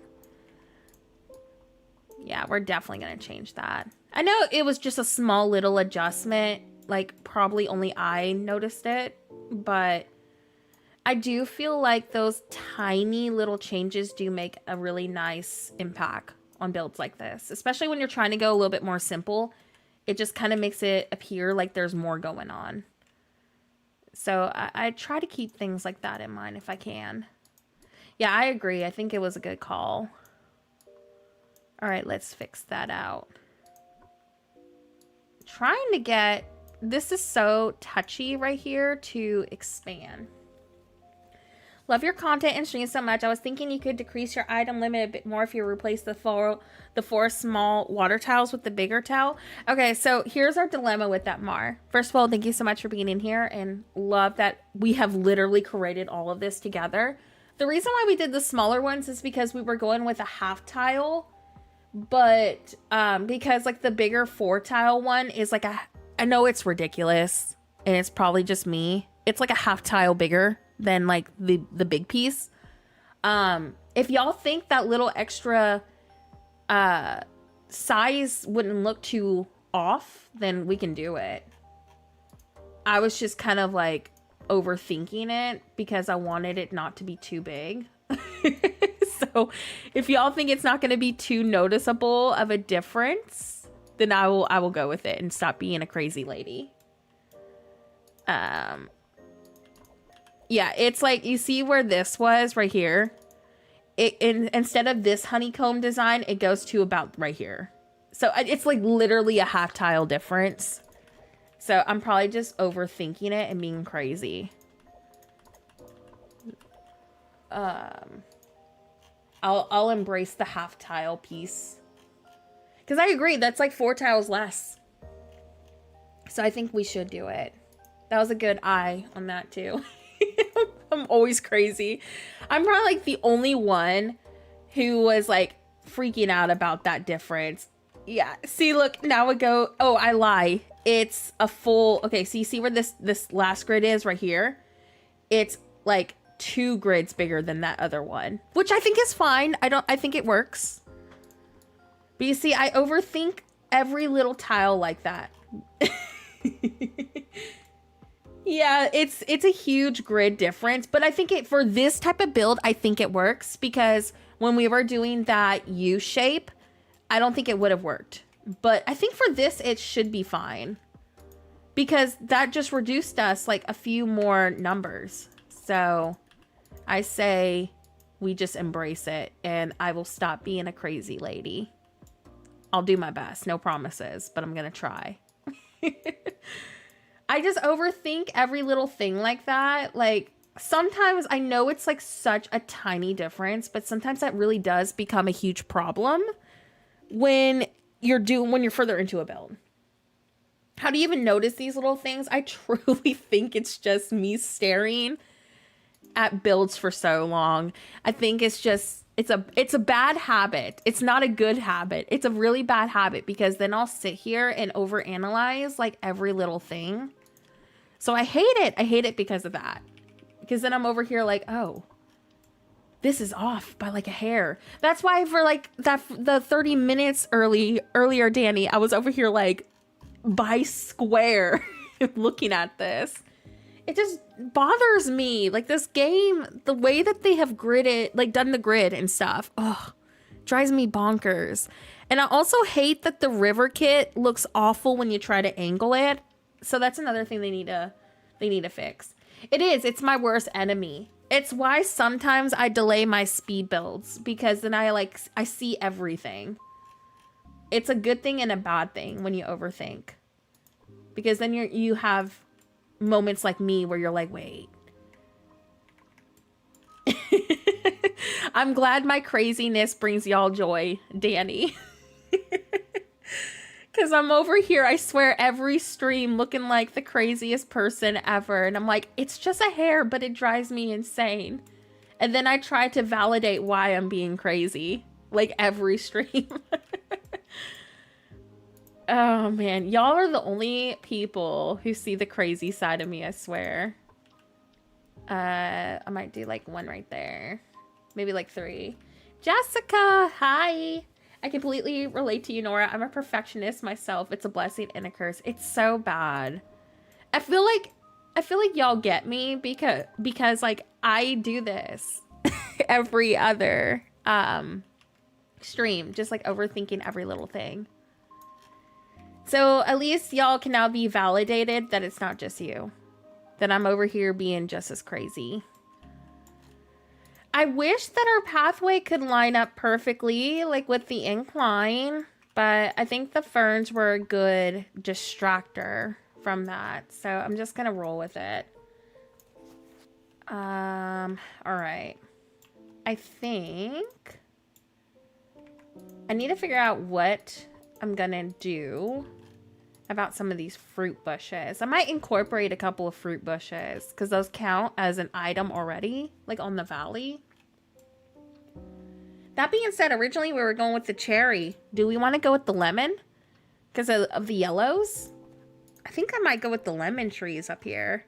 Yeah, we're definitely going to change that. I know it was just a small little adjustment. Like, probably only I noticed it. But I do feel like those tiny little changes do make a really nice impact on builds like this. Especially when you're trying to go a little bit more simple. It just kind of makes it appear like there's more going on. So I try to keep things like that in mind if I can. Yeah, I agree. I think it was a good call. All right, let's fix that out. Trying to get... This is so touchy right here to expand. Love your content and stream so much. I was thinking you could decrease your item limit a bit more if you replace the four small water tiles with the bigger tile. Okay, so here's our dilemma with that, Mar. First of all, thank you so much for being in here, and love that we have literally created all of this together. The reason why we did the smaller ones is because we were going with a half tile. But because like the bigger 4 tile one is like I know it's ridiculous and it's probably just me. It's like a half tile bigger than like the big piece. If y'all think that little extra size wouldn't look too off, then we can do it. I was just kind of like overthinking it because I wanted it not to be too big. So if y'all think it's not going to be too noticeable of a difference, then I will go with it and stop being a crazy lady. Yeah, it's like, you see where this was right here? Instead of this honeycomb design, it goes to about right here. So it's like literally a half tile difference. So I'm probably just overthinking it and being crazy. I'll embrace the half tile piece. Because I agree, that's like 4 tiles less. So I think we should do it. That was a good eye on that too. I'm always crazy. I'm probably like the only one who was like freaking out about that difference. Yeah, see, look, now it go. Oh, I lie. It's a full. Okay, so you see where this last grid is right here? It's like 2 grids bigger than that other one, which I think is fine. I think it works. But you see, I overthink every little tile like that. Yeah, it's a huge grid difference, but I think for this type of build, I think it works because when we were doing that U shape, I don't think it would have worked. But I think for this, it should be fine because that just reduced us like a few more numbers. So I say we just embrace it and I will stop being a crazy lady. I'll do my best. No promises, but I'm going to try. I just overthink every little thing like that. Like sometimes I know it's like such a tiny difference, but sometimes that really does become a huge problem when you're further into a build. How do you even notice these little things? I truly think it's just me staring at builds for so long. I think it's just, it's a bad habit. It's not a good habit. It's a really bad habit because then I'll sit here and overanalyze like every little thing. So I hate it. I hate it because of that. Because then I'm over here like, oh, this is off by like a hair. That's why for like the 30 minutes earlier, Danny, I was over here like by square looking at this. It just bothers me. Like this game, the way that they have gridded, like done the grid and stuff. Oh, drives me bonkers. And I also hate that the river kit looks awful when you try to angle it. So that's another thing they need to fix. It's my worst enemy. It's why sometimes I delay my speed builds because then I see everything. It's a good thing and a bad thing when you overthink. Because then you have moments like me where you're like, wait. I'm glad my craziness brings y'all joy, Danny. Because I'm over here, I swear, every stream looking like the craziest person ever. And I'm like, it's just a hair, but it drives me insane. And then I try to validate why I'm being crazy. Like every stream. Oh, man. Y'all are the only people who see the crazy side of me, I swear. I might do like 1 right there. Maybe like 3. Jessica, hi. I completely relate to you, Nora. I'm a perfectionist myself. It's a blessing and a curse. It's so bad. I feel like y'all get me because like I do this every other stream, just like overthinking every little thing. So at least y'all can now be validated that it's not just you. That I'm over here being just as crazy. I wish that our pathway could line up perfectly, like with the incline, but I think the ferns were a good distractor from that. So I'm just gonna roll with it. All right. I think I need to figure out what I'm gonna do about some of these fruit bushes. I might incorporate a couple of fruit bushes because those count as an item already, like on the valley. That being said, originally we were going with the cherry. Do we want to go with the lemon because of the yellows? I think I might go with the lemon trees up here.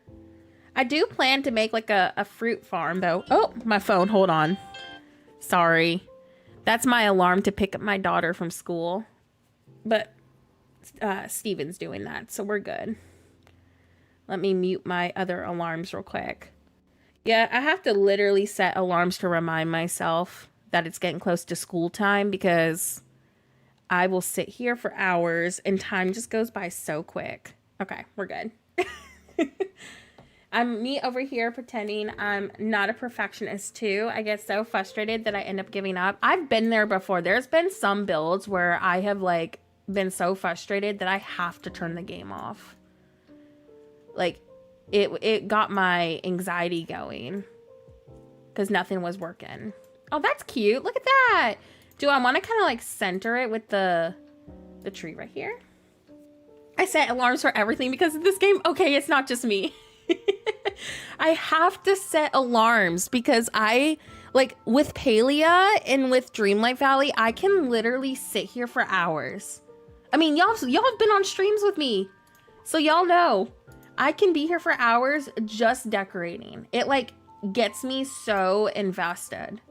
I do plan to make like a fruit farm though. Oh, my phone, hold on. Sorry. That's my alarm to pick up my daughter from school. But Steven's doing that, so we're good. Let me mute my other alarms real quick. Yeah, I have to literally set alarms to remind myself that it's getting close to school time because I will sit here for hours and time just goes by so quick. Okay, we're good. I'm me over here pretending I'm not a perfectionist too. I get so frustrated that I end up giving up. I've been there before. There's been some builds where I have like been so frustrated that I have to turn the game off. Like it got my anxiety going because nothing was working. Oh, that's cute. Look at that. Do I want to kind of like center it with the tree right here? I set alarms for everything because of this game. Okay, it's not just me. I have to set alarms because I like with Palia and with Dreamlight Valley, I can literally sit here for hours. I mean, y'all have been on streams with me, so y'all know I can be here for hours just decorating. It like gets me so invested.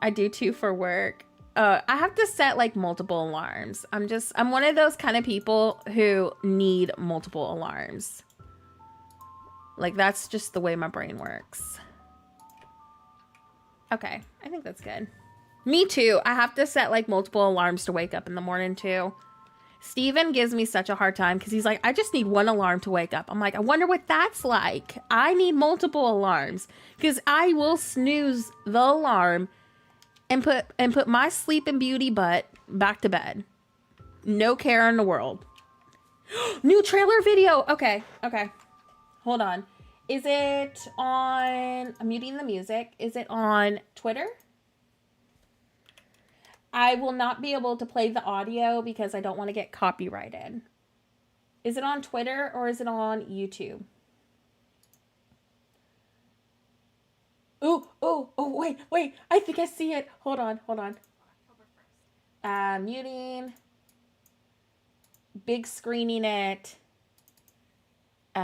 I do too for work. I have to set like multiple alarms. I'm one of those kind of people who need multiple alarms. Like that's just the way my brain works. Okay, I think that's good. Me too. I have to set like multiple alarms to wake up in the morning too. Steven gives me such a hard time because he's like, I just need one alarm to wake up. I'm like, I wonder what that's like. I need multiple alarms because I will snooze the alarm and put my sleeping beauty butt back to bed. No care in the world. New trailer video. Okay. Hold on. Is it on... I'm muting the music. Is it on Twitter? I will not be able to play the audio because I don't want to get copyrighted. Is it on Twitter or is it on YouTube? Oh, wait. I think I see it. Hold on. Muting. Big screening it. I'm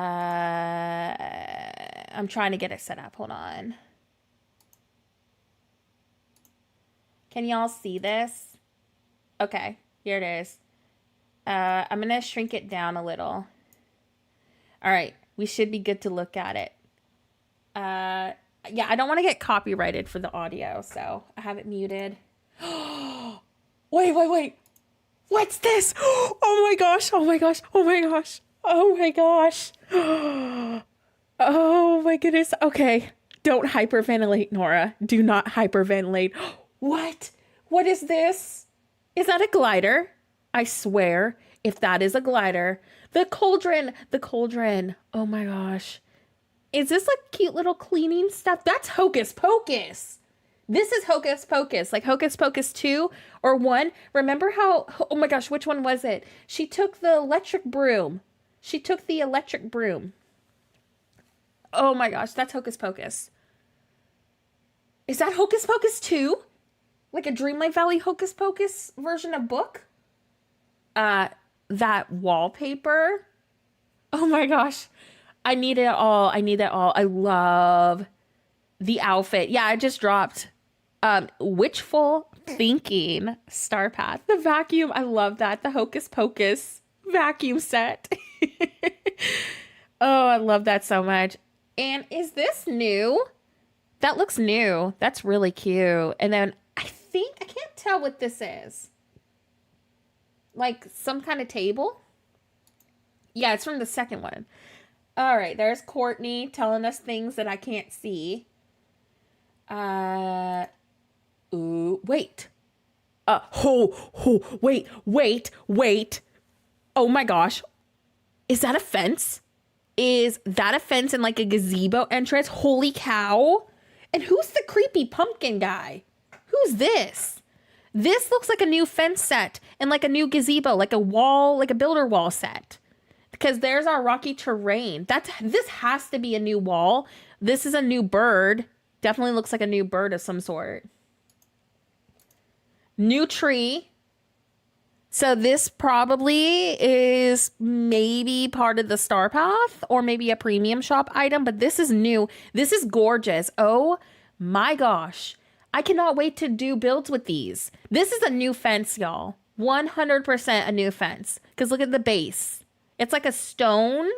trying to get it set up. Hold on. Can y'all see this? Okay, here it is. I'm gonna shrink it down a little. All right, we should be good to look at it. Yeah, I don't want to get copyrighted for the audio, so I have it muted. Wait. What's this? Oh my gosh. Oh my goodness. Okay. Don't hyperventilate, Nora. Do not hyperventilate. What? What is this? Is that a glider? I swear, if that is a glider. The cauldron. Oh my gosh. Is this like cute little cleaning stuff? That's Hocus Pocus. This is Hocus Pocus, like Hocus Pocus 2 or 1. Remember how, oh my gosh, which one was it? She took the electric broom. Oh my gosh, that's Hocus Pocus. Is that Hocus Pocus 2? Like a Dreamlight Valley Hocus Pocus version of book? That wallpaper. Oh my gosh. I need it all. I love the outfit. Yeah, I just dropped Witchful thinking star path. The vacuum, I love that. The Hocus Pocus vacuum set. Oh, I love that so much. And is this new? That looks new. That's really cute. And then I can't tell what this is. Like some kind of table? Yeah, it's from the second one. All right, there's Courtney telling us things that I can't see. Ooh, wait. Wait. Oh my gosh. Is that a fence? Is that a fence in like a gazebo entrance? Holy cow. And who's the creepy pumpkin guy? Who's this? This looks like a new fence set and like a new gazebo, like a wall, like a builder wall set. Because there's our rocky terrain. This has to be a new wall. This is a new bird. Definitely looks like a new bird of some sort. New tree. So this probably is maybe part of the Star Path or maybe a premium shop item, but this is new. This is gorgeous. Oh my gosh. I cannot wait to do builds with these. This is a new fence, y'all. 100% a new fence. Because look at the base. It's like a stone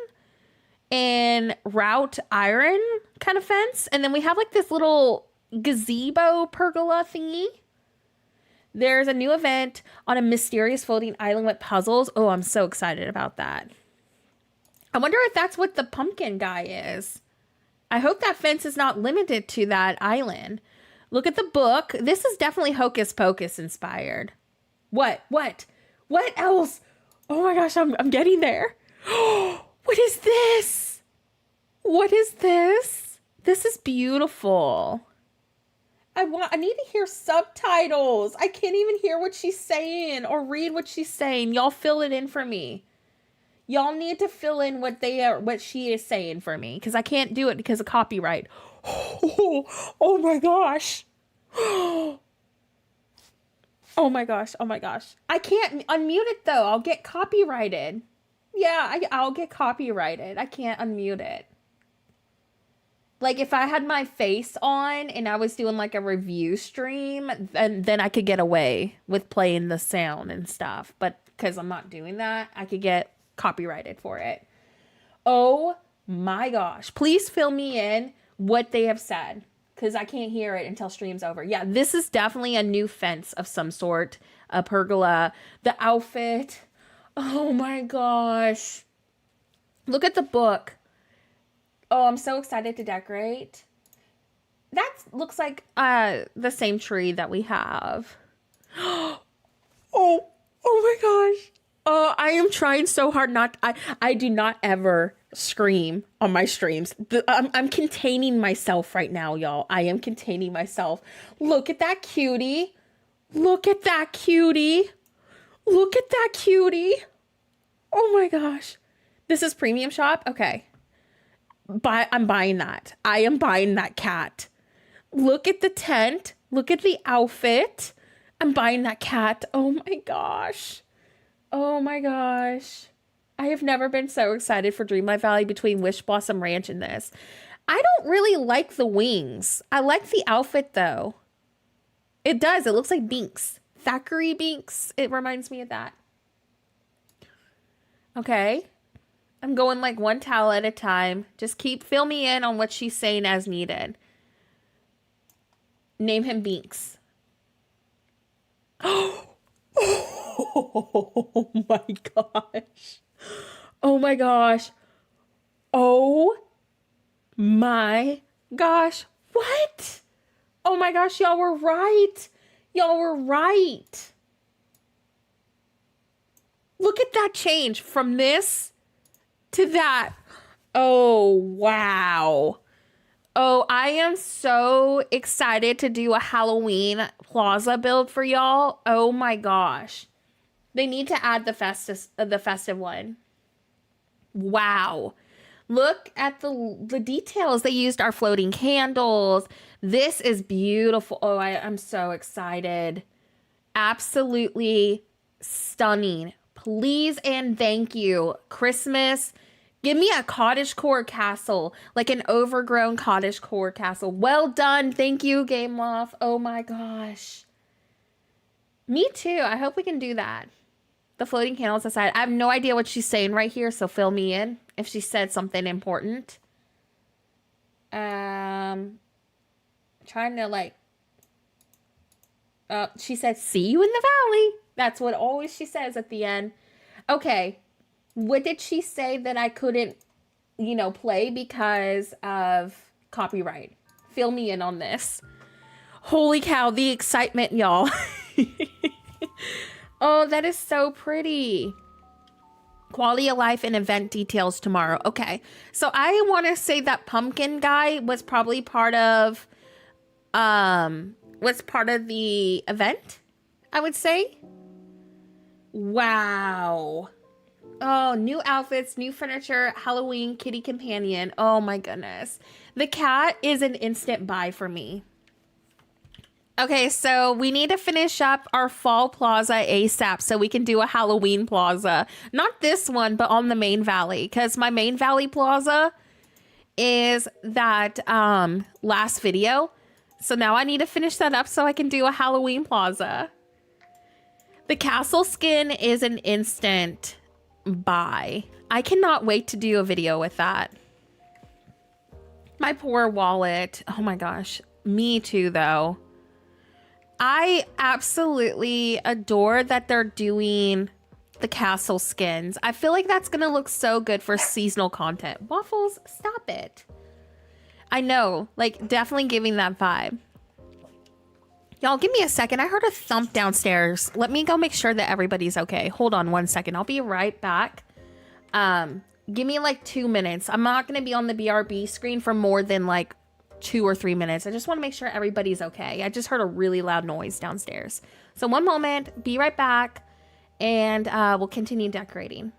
and wrought iron kind of fence. And then we have like this little gazebo pergola thingy. There's a new event on a mysterious floating island with puzzles. Oh, I'm so excited about that. I wonder if that's what the pumpkin guy is. I hope that fence is not limited to that island. Look at the book. This is definitely Hocus Pocus inspired. What else? Oh my gosh, I'm getting there. What is this? What is this? This is beautiful. I need to hear subtitles. I can't even hear what she's saying or read what she's saying. Y'all fill it in for me. Y'all need to fill in what she is saying for me because I can't do it because of copyright. Oh my gosh. Oh my gosh. I can't unmute it though. I'll get copyrighted. Yeah, I'll get copyrighted. I can't unmute it. Like if I had my face on and I was doing like a review stream, then I could get away with playing the sound and stuff. But because I'm not doing that, I could get copyrighted for it. Oh my gosh. Please fill me in what they have said because I can't hear it until stream's over. Yeah, this is definitely a new fence of some sort. A pergola. The outfit. Oh my gosh. Look at the book. Oh, I'm so excited to decorate. That looks like the same tree that we have. Oh my gosh. I am trying so hard not. I do not ever scream on my streams. I'm containing myself right now, y'all. I am containing myself. Look at that cutie. Look at that cutie. Look at that cutie. Oh my gosh. This is premium shop? Okay. I'm buying that. I am buying that cat. Look at the tent. Look at the outfit. I'm buying that cat. Oh my gosh. Oh my gosh. I have never been so excited for Dreamlight Valley between Wish Blossom Ranch and this. I don't really like the wings. I like the outfit though. It does. It looks like Binks. Thackeray Binks. It reminds me of that. Okay. I'm going like one towel at a time. Just fill me in on what she's saying as needed. Name him Binks. Oh my gosh. Oh my gosh. Oh my gosh. What? Oh my gosh, y'all were right. Y'all were right. Look at that change from this to that. Oh, wow. Oh, I am so excited to do a Halloween Plaza build for y'all. Oh my gosh. They need to add the festive one. Wow. Look at the details. They used our floating candles. This is beautiful. Oh, I'm so excited. Absolutely stunning. Please and thank you. Christmas. Give me a cottagecore castle, like an overgrown cottagecore castle. Well done. Thank you, Game Loft. Oh my gosh. Me too. I hope we can do that. The floating candles aside, I have no idea what she's saying right here, so fill me in if she said something important. Trying to like, she said, see you in the valley. That's what always she says at the end. Okay. What did she say that I couldn't, you know, play because of copyright? Fill me in on this. Holy cow, the excitement, y'all. Oh, that is so pretty. Quality of life and event details tomorrow. Okay. So I want to say that pumpkin guy was probably part of the event, I would say. Wow. Oh, new outfits, new furniture, Halloween kitty companion. Oh my goodness. The cat is an instant buy for me. Okay, so we need to finish up our fall plaza ASAP so we can do a Halloween plaza. Not this one, but on the main valley. Because my main valley plaza is that last video. So now I need to finish that up so I can do a Halloween plaza. The castle skin is an instant buy. I cannot wait to do a video with that. My poor wallet. Oh my gosh. Me too, though. I absolutely adore that they're doing the castle skins. I feel like that's going to look so good for seasonal content. Waffles, stop it. I know, like definitely giving that vibe. Y'all, give me a second. I heard a thump downstairs. Let me go make sure that everybody's okay. Hold on 1 second. I'll be right back. Give me like 2 minutes. I'm not going to be on the BRB screen for more than like 2 or 3 minutes. I just want to make sure everybody's okay. I just heard a really loud noise downstairs. So 1 moment, be right back, and we'll continue decorating.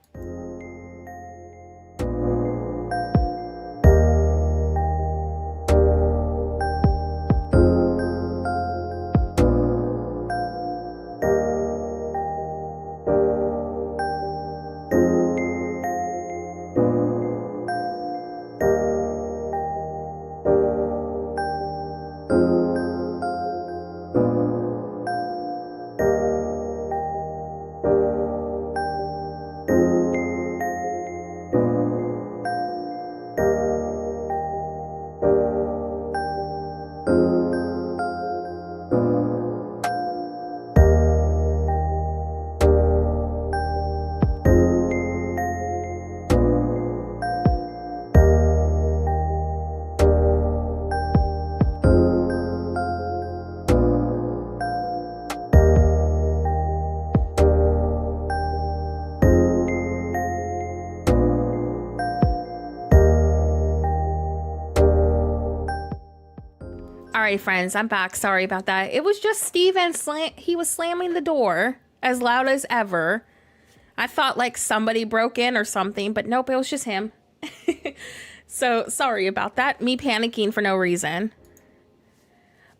All right, friends, I'm back. Sorry about that. It was just Steven. He was slamming the door as loud as ever. I thought like somebody broke in or something, but nope, it was just him. So sorry about that. Me panicking for no reason.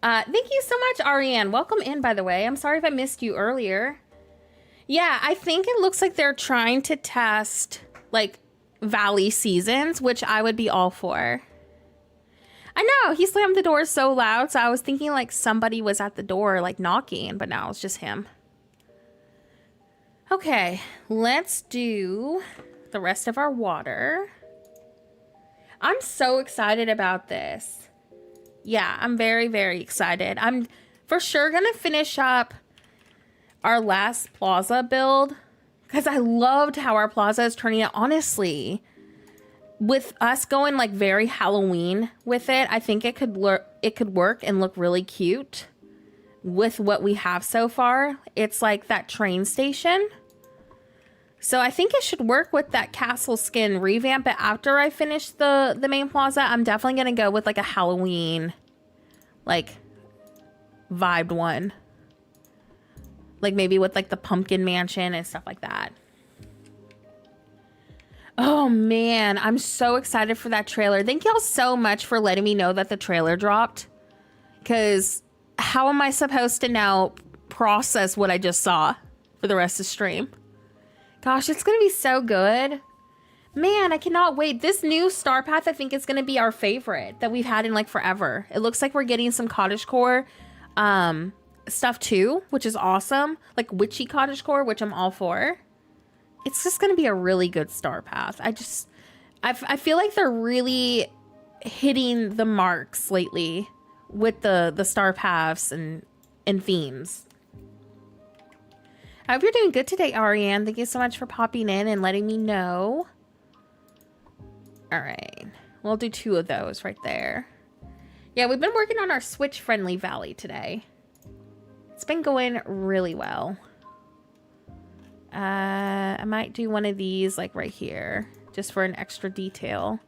Thank you so much, Ariane. Welcome in, by the way. I'm sorry if I missed you earlier. Yeah, I think it looks like they're trying to test like Valley seasons, which I would be all for. I know, he slammed the door so loud, so I was thinking like somebody was at the door like knocking, but now it's just him. Okay, let's do the rest of our water. I'm so excited about this. Yeah, I'm very, very excited. I'm for sure gonna finish up our last plaza build because I loved how our plaza is turning out. Honestly, with us going like very Halloween with it, I think it could work and look really cute with what we have so far. It's like that train station. So I think it should work with that castle skin revamp. But after I finish the main plaza, I'm definitely going to go with like a Halloween like vibed one. Like maybe with like the pumpkin mansion and stuff like that. Oh man, I'm so excited for that trailer. Thank y'all so much for letting me know that the trailer dropped. Because how am I supposed to now process what I just saw for the rest of the stream? Gosh, it's going to be so good. Man, I cannot wait. This new star path, I think, is going to be our favorite that we've had in like forever. It looks like we're getting some cottagecore stuff too, which is awesome. Like witchy cottagecore, which I'm all for. It's just going to be a really good star path. I feel like they're really hitting the marks lately with the star paths and themes. I hope you're doing good today, Ariane. Thank you so much for popping in and letting me know. All right. We'll do 2 of those right there. Yeah, we've been working on our Switch-friendly valley today. It's been going really well. I might do one of these like right here, just for an extra detail.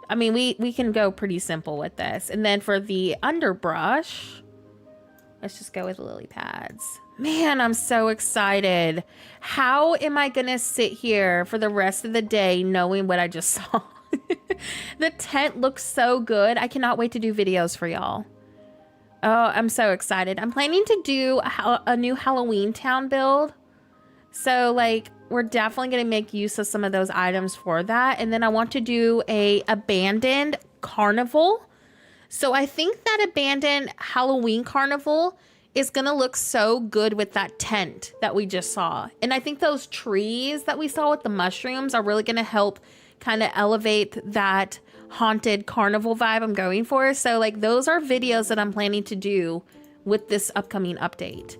I mean, we can go pretty simple with this. And then for the underbrush, let's just go with lily pads. Man, I'm so excited. How am I going to sit here for the rest of the day knowing what I just saw? The tent looks so good. I cannot wait to do videos for y'all. Oh, I'm so excited. I'm planning to do a new Halloween town build. So, like, we're definitely going to make use of some of those items for that. And then I want to do a abandoned carnival. So I think that abandoned Halloween carnival is going to look so good with that tent that we just saw. And I think those trees that we saw with the mushrooms are really going to help kind of elevate that haunted carnival vibe I'm going for. So like those are videos that I'm planning to do with this upcoming update.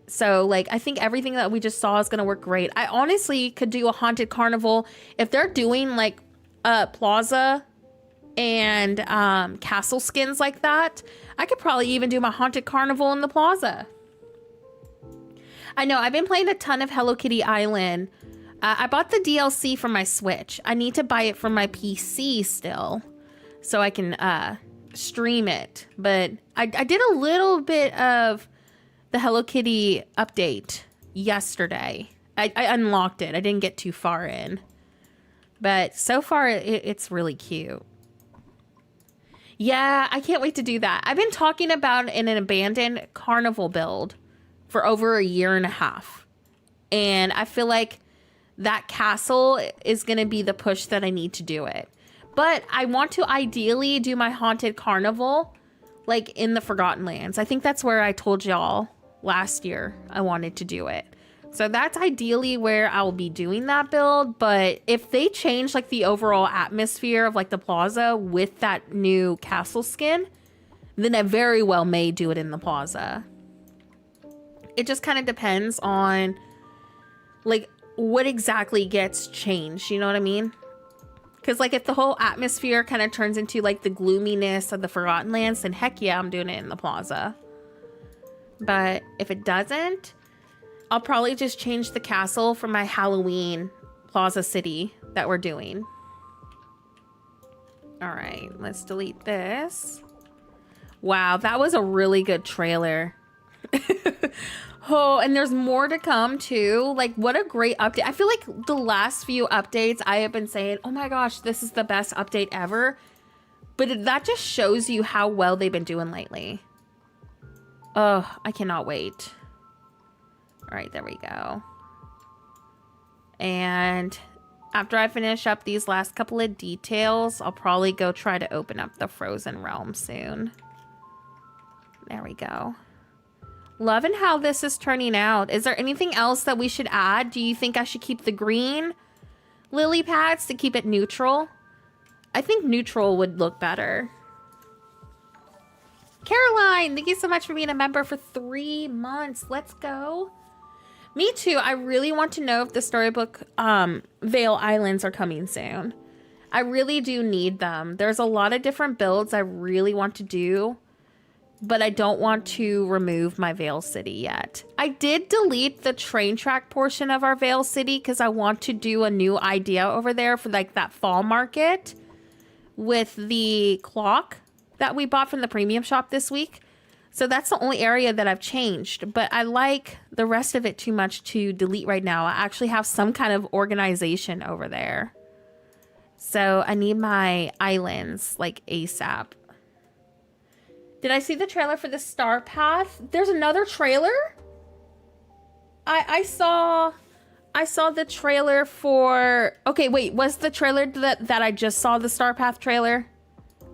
So like I think everything that we just saw is going to work great. I honestly could do a haunted carnival if they're doing like Plaza and castle skins like that. I could probably even do my haunted carnival in the Plaza. I know I've been playing a ton of Hello Kitty Island. I bought the DLC for my Switch. I need to buy it for my PC still so I can stream it. But I did a little bit of the Hello Kitty update yesterday. I unlocked it. I didn't get too far in. But so far, it's really cute. Yeah, I can't wait to do that. I've been talking about an abandoned carnival build for over a year and a half. And I feel like that castle is going to be the push that I need to do it. But I want to ideally do my haunted carnival like in the Forgotten Lands. I think that's where I told y'all last year I wanted to do it. So that's ideally where I'll be doing that build. But if they change like the overall atmosphere of like the Plaza with that new castle skin, then I very well may do it in the Plaza. It just kind of depends on like what exactly gets changed, you know what I mean? Because like if the whole atmosphere kind of turns into like the gloominess of the Forgotten Lands, then heck yeah, I'm doing it in the Plaza. But if it doesn't, I'll probably just change the castle for my Halloween Plaza City that we're doing. All right, let's delete this. Wow, that was a really good trailer. Oh, and there's more to come too. Like, what a great update. I feel like the last few updates I have been saying, oh my gosh, this is the best update ever. But that just shows you how well they've been doing lately. Oh, I cannot wait. All right, there we go. And after I finish up these last couple of details, I'll probably go try to open up the Frozen Realm soon. There we go. Loving how this is turning out. Is there anything else that we should add? Do you think I should keep the green lily pads to keep it neutral? I think neutral would look better. Caroline, thank you so much for being a member for 3 months. Let's go. Me too. I really want to know if the Storybook Vale Islands are coming soon. I really do need them. There's a lot of different builds I really want to do, but I don't want to remove my Vale City yet. I did delete the train track portion of our Vale City because I want to do a new idea over there for like that fall market with the clock that we bought from the premium shop this week. So that's the only area that I've changed, but I like the rest of it too much to delete right now. I actually have some kind of organization over there. So I need my islands like ASAP. Did I see the trailer for the Star Path? There's another trailer? I saw the trailer for... Okay, wait, was the trailer that I just saw the Star Path trailer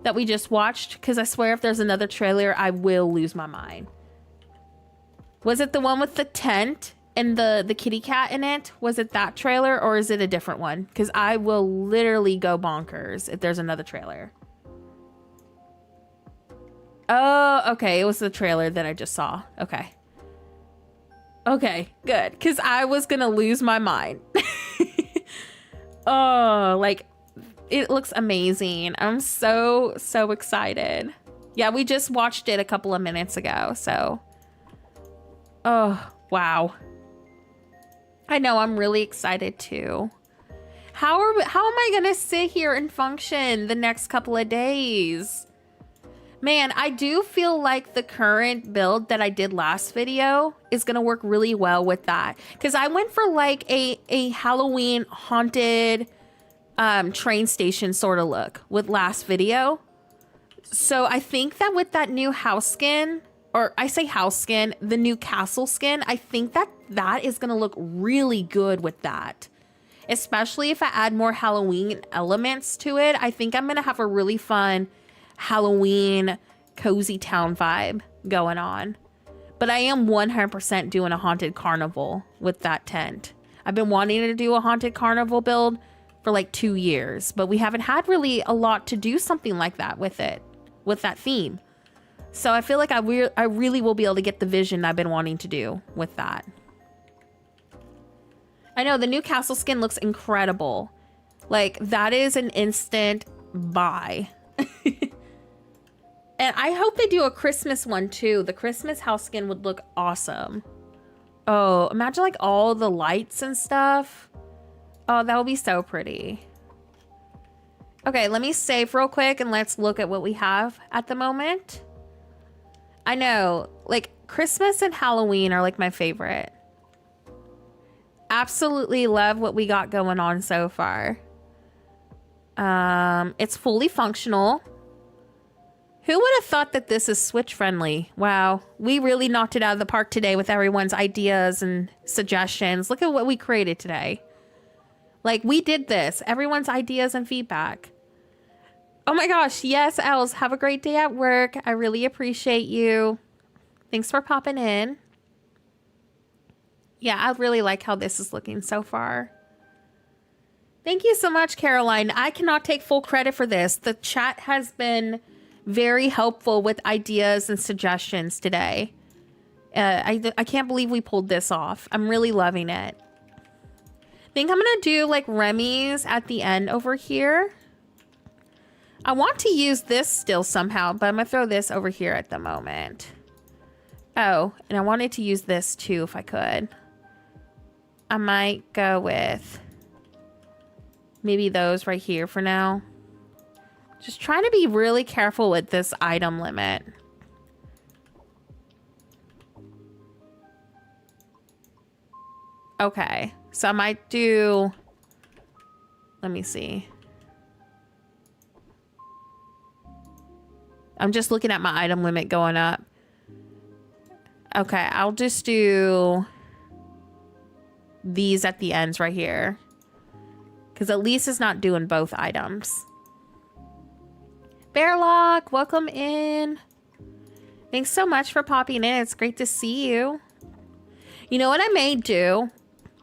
that we just watched? Because I swear if there's another trailer, I will lose my mind. Was it the one with the tent and the kitty cat in it? Was it that trailer or is it a different one? Because I will literally go bonkers if there's another trailer. Oh, okay. It was the trailer that I just saw. Okay. Okay, good. Because I was going to lose my mind. Oh, like, it looks amazing. I'm so excited. Yeah, we just watched it a couple of minutes ago, so. Oh, wow. I know, I'm really excited too. How am I gonna sit here and function the next couple of days? Man, I do feel like the current build that I did last video is gonna work really well with that. Because I went for like a Halloween haunted train station sort of look with last video. So I think that with that new house skin, or I say house skin, the new castle skin, I think that that is gonna look really good with that. Especially if I add more Halloween elements to it. I think I'm gonna have a really fun Halloween cozy town vibe going on. But I am 100% doing a haunted carnival with that tent. I've been wanting to do a haunted carnival build for like 2 years, but we haven't had really a lot to do something like that with it, with that theme. So I feel like I really will be able to get the vision I've been wanting to do with that. I know the new castle skin looks incredible. Like that is an instant buy. And I hope they do a Christmas one too. The Christmas house skin would look awesome. Oh, imagine like all the lights and stuff. Oh, that would be so pretty. Okay, let me save real quick and let's look at what we have at the moment. I know, like Christmas and Halloween are like my favorite. Absolutely love what we got going on so far. It's fully functional. Who would have thought that this is Switch friendly? Wow, we really knocked it out of the park today with everyone's ideas and suggestions. Look at what we created today. Like we did this, everyone's ideas and feedback. Oh my gosh, yes, Els, have a great day at work. I really appreciate you. Thanks for popping in. Yeah, I really like how this is looking so far. Thank you so much, Caroline. I cannot take full credit for this. The chat has been very helpful with ideas and suggestions today. I can't believe we pulled this off. I'm really loving it. I think I'm going to do like Remy's at the end over here. I want to use this still somehow, but I'm going to throw this over here at the moment. Oh, and I wanted to use this too if I could. I might go with maybe those right here for now. Just trying to be really careful with this item limit. Okay, so I might do, let me see. I'm just looking at my item limit going up. Okay, I'll just do these at the ends right here. Because at least it's not doing both items. Bearlock, welcome in. Thanks so much for popping in. It's great to see you. You know what I may do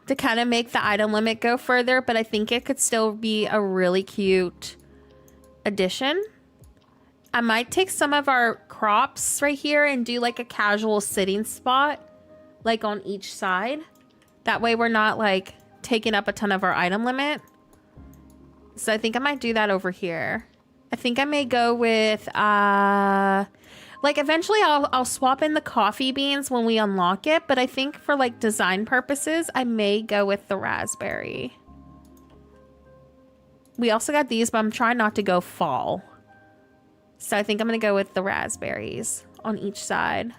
to kind of make the item limit go further, but I think it could still be a really cute addition. I might take some of our crops right here and do like a casual sitting spot, like on each side. That way we're not like taking up a ton of our item limit. So I think I might do that over here. I think I may go with, like eventually I'll swap in the coffee beans when we unlock it. But I think for like design purposes, I may go with the raspberry. We also got these, but I'm trying not to go fall. So I think I'm going to go with the raspberries on each side.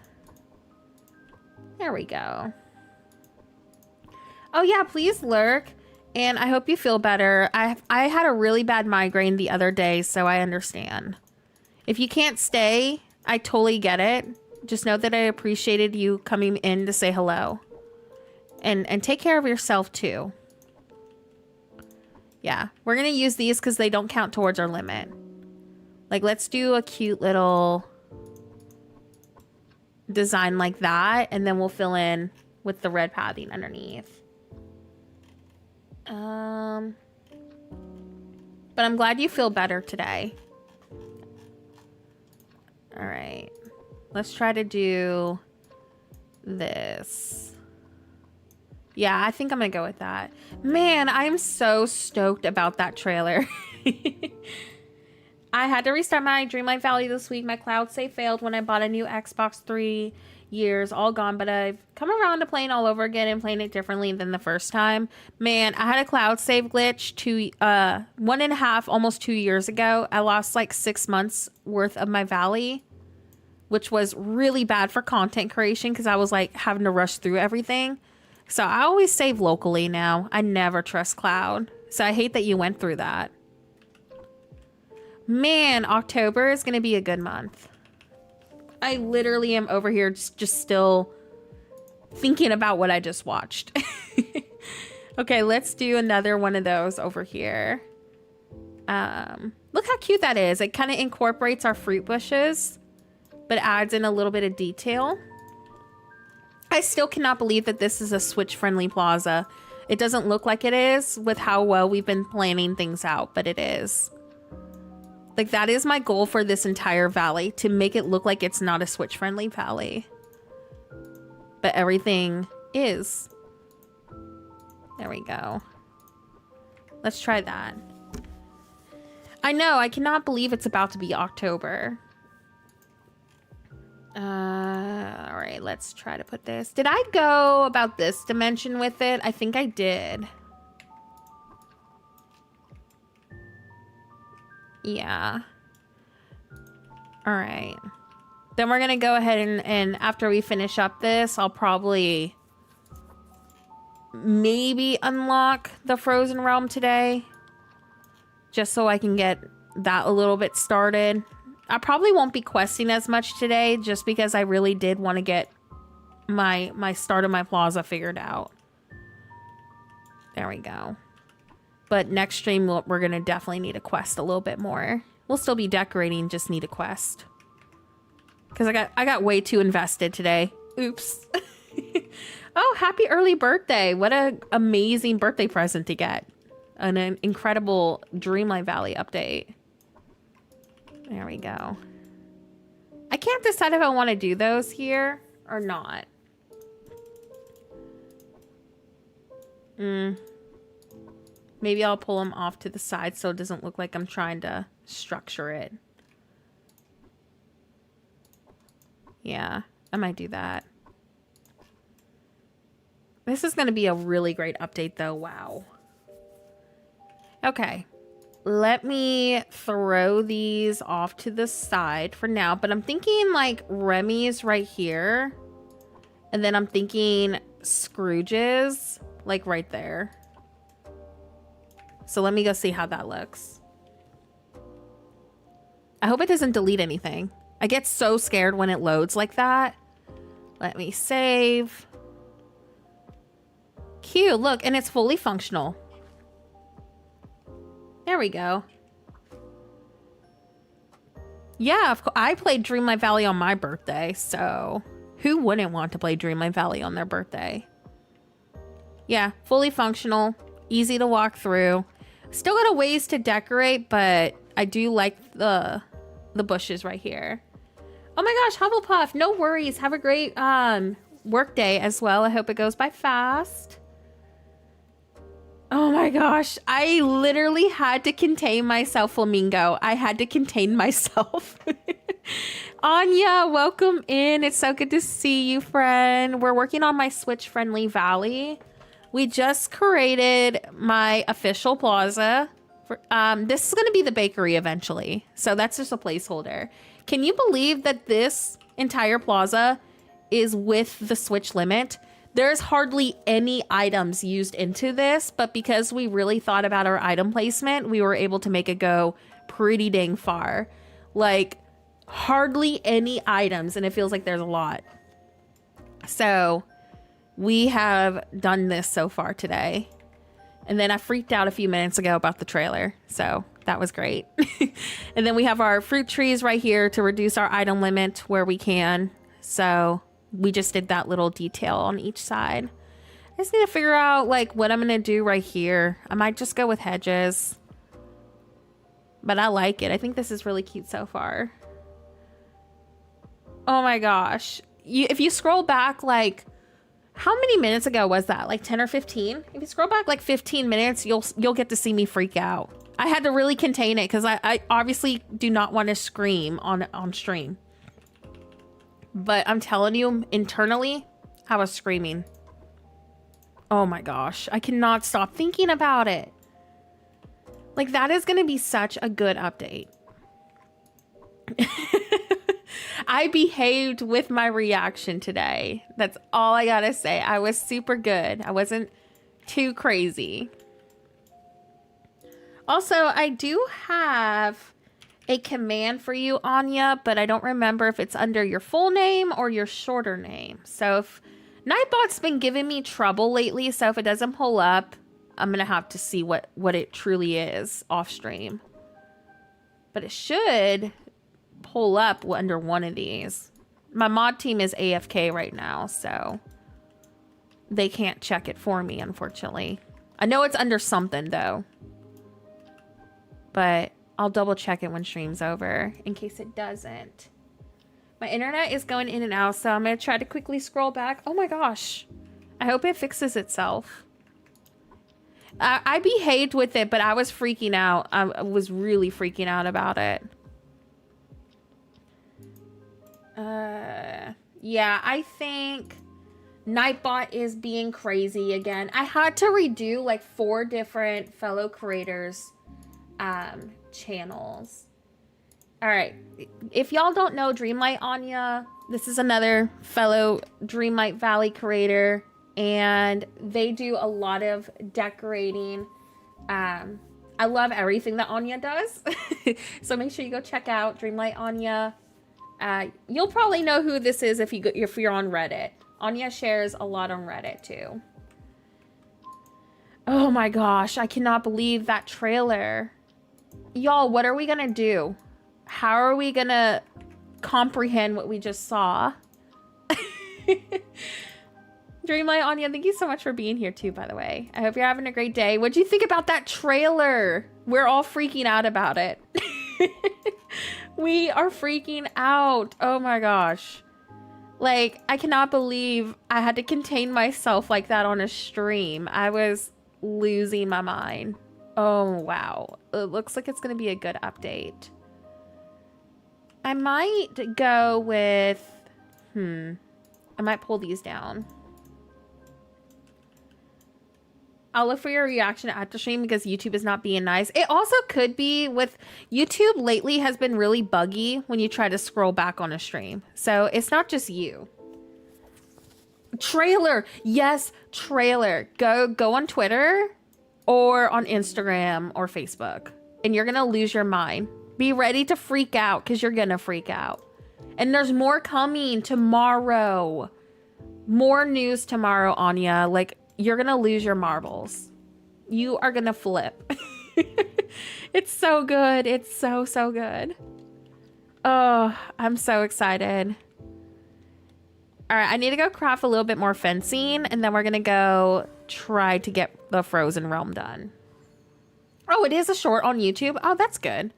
There we go. Oh yeah, please lurk. And I hope you feel better. I had a really bad migraine the other day, so I understand. If you can't stay, I totally get it. Just know that I appreciated you coming in to say hello. And take care of yourself too. Yeah, we're going to use these because they don't count towards our limit. Like, let's do a cute little design like that, and then we'll fill in with the red pathing underneath. But I'm glad you feel better today. All right, let's try to do this. Yeah, I think I'm gonna go with that. Man, I'm so stoked about that trailer. I had to restart my Dreamlight Valley this week. My cloud save failed when I bought a new Xbox 3 years, all gone, but I've come around to playing all over again and playing it differently than the first time. Man, I had a cloud save glitch 1.5, almost 2 years ago. I lost like 6 months worth of my Valley, which was really bad for content creation because I was like having to rush through everything. So I always save locally now. I never trust cloud. So I hate that you went through that. Man, October is going to be a good month. I literally am over here just still thinking about what I just watched. Okay, let's do another one of those over here. Look how cute that is. It kind of incorporates our fruit bushes, but adds in a little bit of detail. I still cannot believe that this is a Switch-friendly plaza. It doesn't look like it is with how well we've been planning things out, but it is. Like, that is my goal for this entire valley, to make it look like it's not a Switch-friendly valley. But everything is. There we go. Let's try that. I know, I cannot believe it's about to be October. Alright, let's try to put this. Did I go about this dimension with it? I think I did. Yeah. Alright. Then we're gonna go ahead and after we finish up this, I'll probably maybe unlock the Frozen Realm today. Just so I can get that a little bit started. I probably won't be questing as much today just because I really did want to get my start of my plaza figured out. There we go. But next stream, we're going to definitely need a quest a little bit more. We'll still be decorating, just need a quest. Because I got way too invested today. Oops. Oh, happy early birthday. What an amazing birthday present to get. An incredible Dreamlight Valley update. There we go. I can't decide if I want to do those here or not. Maybe I'll pull them off to the side so it doesn't look like I'm trying to structure it. Yeah, I might do that. This is going to be a really great update though. Wow. Okay. Let me throw these off to the side for now. But I'm thinking like Remy's right here. And then I'm thinking Scrooge's like right there. So let me go see how that looks. I hope it doesn't delete anything. I get so scared when it loads like that. Let me save. Cute, look, and it's fully functional. There we go. Yeah, of course, I played Dreamlight Valley on my birthday, so who wouldn't want to play Dreamlight Valley on their birthday? Yeah, fully functional, easy to walk through. Still got a ways to decorate, but I do like the bushes right here. Oh my gosh, Hufflepuff, no worries. Have a great work day as well. I hope it goes by fast. Oh my gosh, I literally had to contain myself, Flamingo. I had to contain myself. Anya, welcome in. It's so good to see you, friend. We're working on my Switch-friendly valley. We just created my official plaza. This is going to be the bakery eventually. So that's just a placeholder. Can you believe that this entire plaza is with the Switch limit? There's hardly any items used into this, but because we really thought about our item placement, we were able to make it go pretty dang far. Like, hardly any items, and it feels like there's a lot. So, we have done this so far today. And then I freaked out a few minutes ago about the trailer, so that was great. And then we have our fruit trees right here to reduce our item limit where we can. So we just did that little detail on each side. I just need to figure out like what I'm going to do right here. I might just go with hedges. But I like it. I think this is really cute so far. Oh my gosh. If you scroll back, like, how many minutes ago was that? Like 10 or 15? If you scroll back like 15 minutes, you'll get to see me freak out. I had to really contain it because I obviously do not want to scream on stream. But I'm telling you, internally, I was screaming. Oh my gosh. I cannot stop thinking about it. Like, that is going to be such a good update. I behaved with my reaction today. That's all I gotta say. I was super good. I wasn't too crazy. Also, I do have a command for you, Anya, but I don't remember if it's under your full name or your shorter name. So if Nightbot's been giving me trouble lately, so if it doesn't pull up, I'm gonna have to see what it truly is off stream. But it should pull up under one of these. My mod team is AFK right now, so they can't check it for me, unfortunately. I know it's under something though, but I'll double check it when stream's over in case it doesn't. My internet is going in and out, so I'm gonna try to quickly scroll back. Oh my gosh, I hope it fixes itself. I behaved with it, but I was freaking out. I was really freaking out about it. Yeah, I think Nightbot is being crazy again. I had to redo like 4 different fellow creators channels. All right, if y'all don't know Dreamlight Anya, this is another fellow Dreamlight Valley creator, and they do a lot of decorating. I love everything that Anya does. So make sure you go check out Dreamlight Anya. You'll probably know who this is if you're on Reddit. Anya shares a lot on Reddit too. Oh my gosh, I cannot believe that trailer. Y'all, what are we gonna do? How are we gonna comprehend what we just saw? Dreamlight Anya, thank you so much for being here too, by the way. I hope you're having a great day. What'd you think about that trailer? We're all freaking out about it. We are freaking out. Oh my gosh. Like, I cannot believe I had to contain myself like that on a stream. I was losing my mind. Oh, wow. It looks like it's going to be a good update. I might go with... I might pull these down. I'll look for your reaction at the stream because YouTube is not being nice. It also could be with YouTube lately has been really buggy when you try to scroll back on a stream. So it's not just you. Trailer. Yes, trailer. Go on Twitter or on Instagram or Facebook and you're going to lose your mind. Be ready to freak out because you're going to freak out. And there's more coming tomorrow. More news tomorrow, Anya. Like, you're gonna lose your marbles. You are gonna flip. It's so good. It's so good. Oh, I'm so excited. All right, I need to go craft a little bit more fencing, and then we're gonna go try to get the Frozen Realm done. Oh, it is a short on YouTube. Oh, that's good.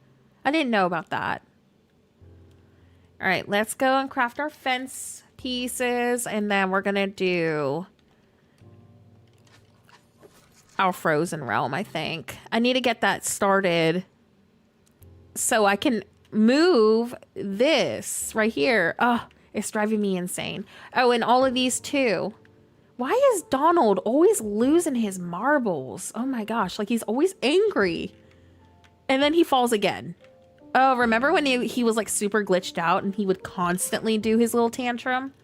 I didn't know about that. All right, let's go and craft our fence pieces, and then we're gonna do our Frozen Realm, I think. I need to get that started so I can move this right here. Oh, it's driving me insane. Oh, and all of these too. Why is Donald always losing his marbles? Oh my gosh, like he's always angry. And then he falls again. Oh, remember when he was like super glitched out and he would constantly do his little tantrum?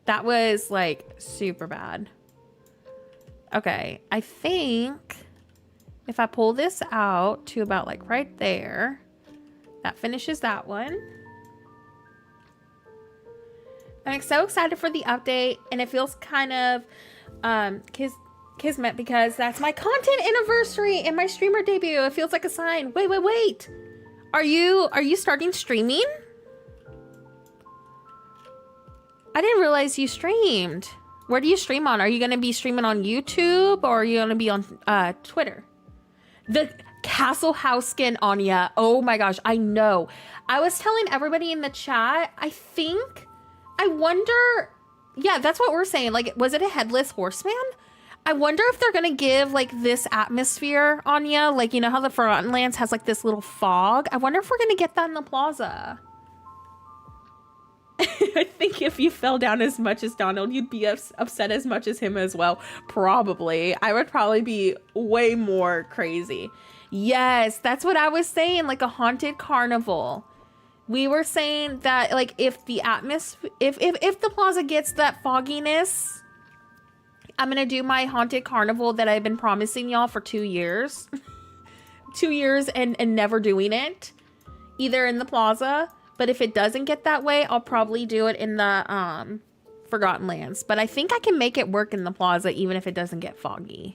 That was like super bad. Okay, I think if I pull this out to about like right there, that finishes that one. I'm so excited for the update, and it feels kind of kismet because that's my content anniversary and my streamer debut. It feels like a sign. Wait. Are you starting streaming? I didn't realize you streamed. Where do you stream on? Are you going to be streaming on YouTube or are you going to be on Twitter? The castle house skin, Anya. Oh my gosh, I know. I was telling everybody in the chat, I wonder, yeah, that's what we're saying. Like, was it a headless horseman? I wonder if they're going to give like this atmosphere, Anya. Like, you know how the Forgotten Lands has like this little fog? I wonder if we're going to get that in the plaza. I think if you fell down as much as Donald, you'd be upset as much as him as well. Probably. I would probably be way more crazy. Yes, that's what I was saying. Like a haunted carnival. We were saying that like if the atmosphere, if the plaza gets that fogginess, I'm going to do my haunted carnival that I've been promising y'all for 2 years. 2 years and never doing it. Either in the plaza. But if it doesn't get that way, I'll probably do it in the Forgotten Lands. But I think I can make it work in the plaza even if it doesn't get foggy.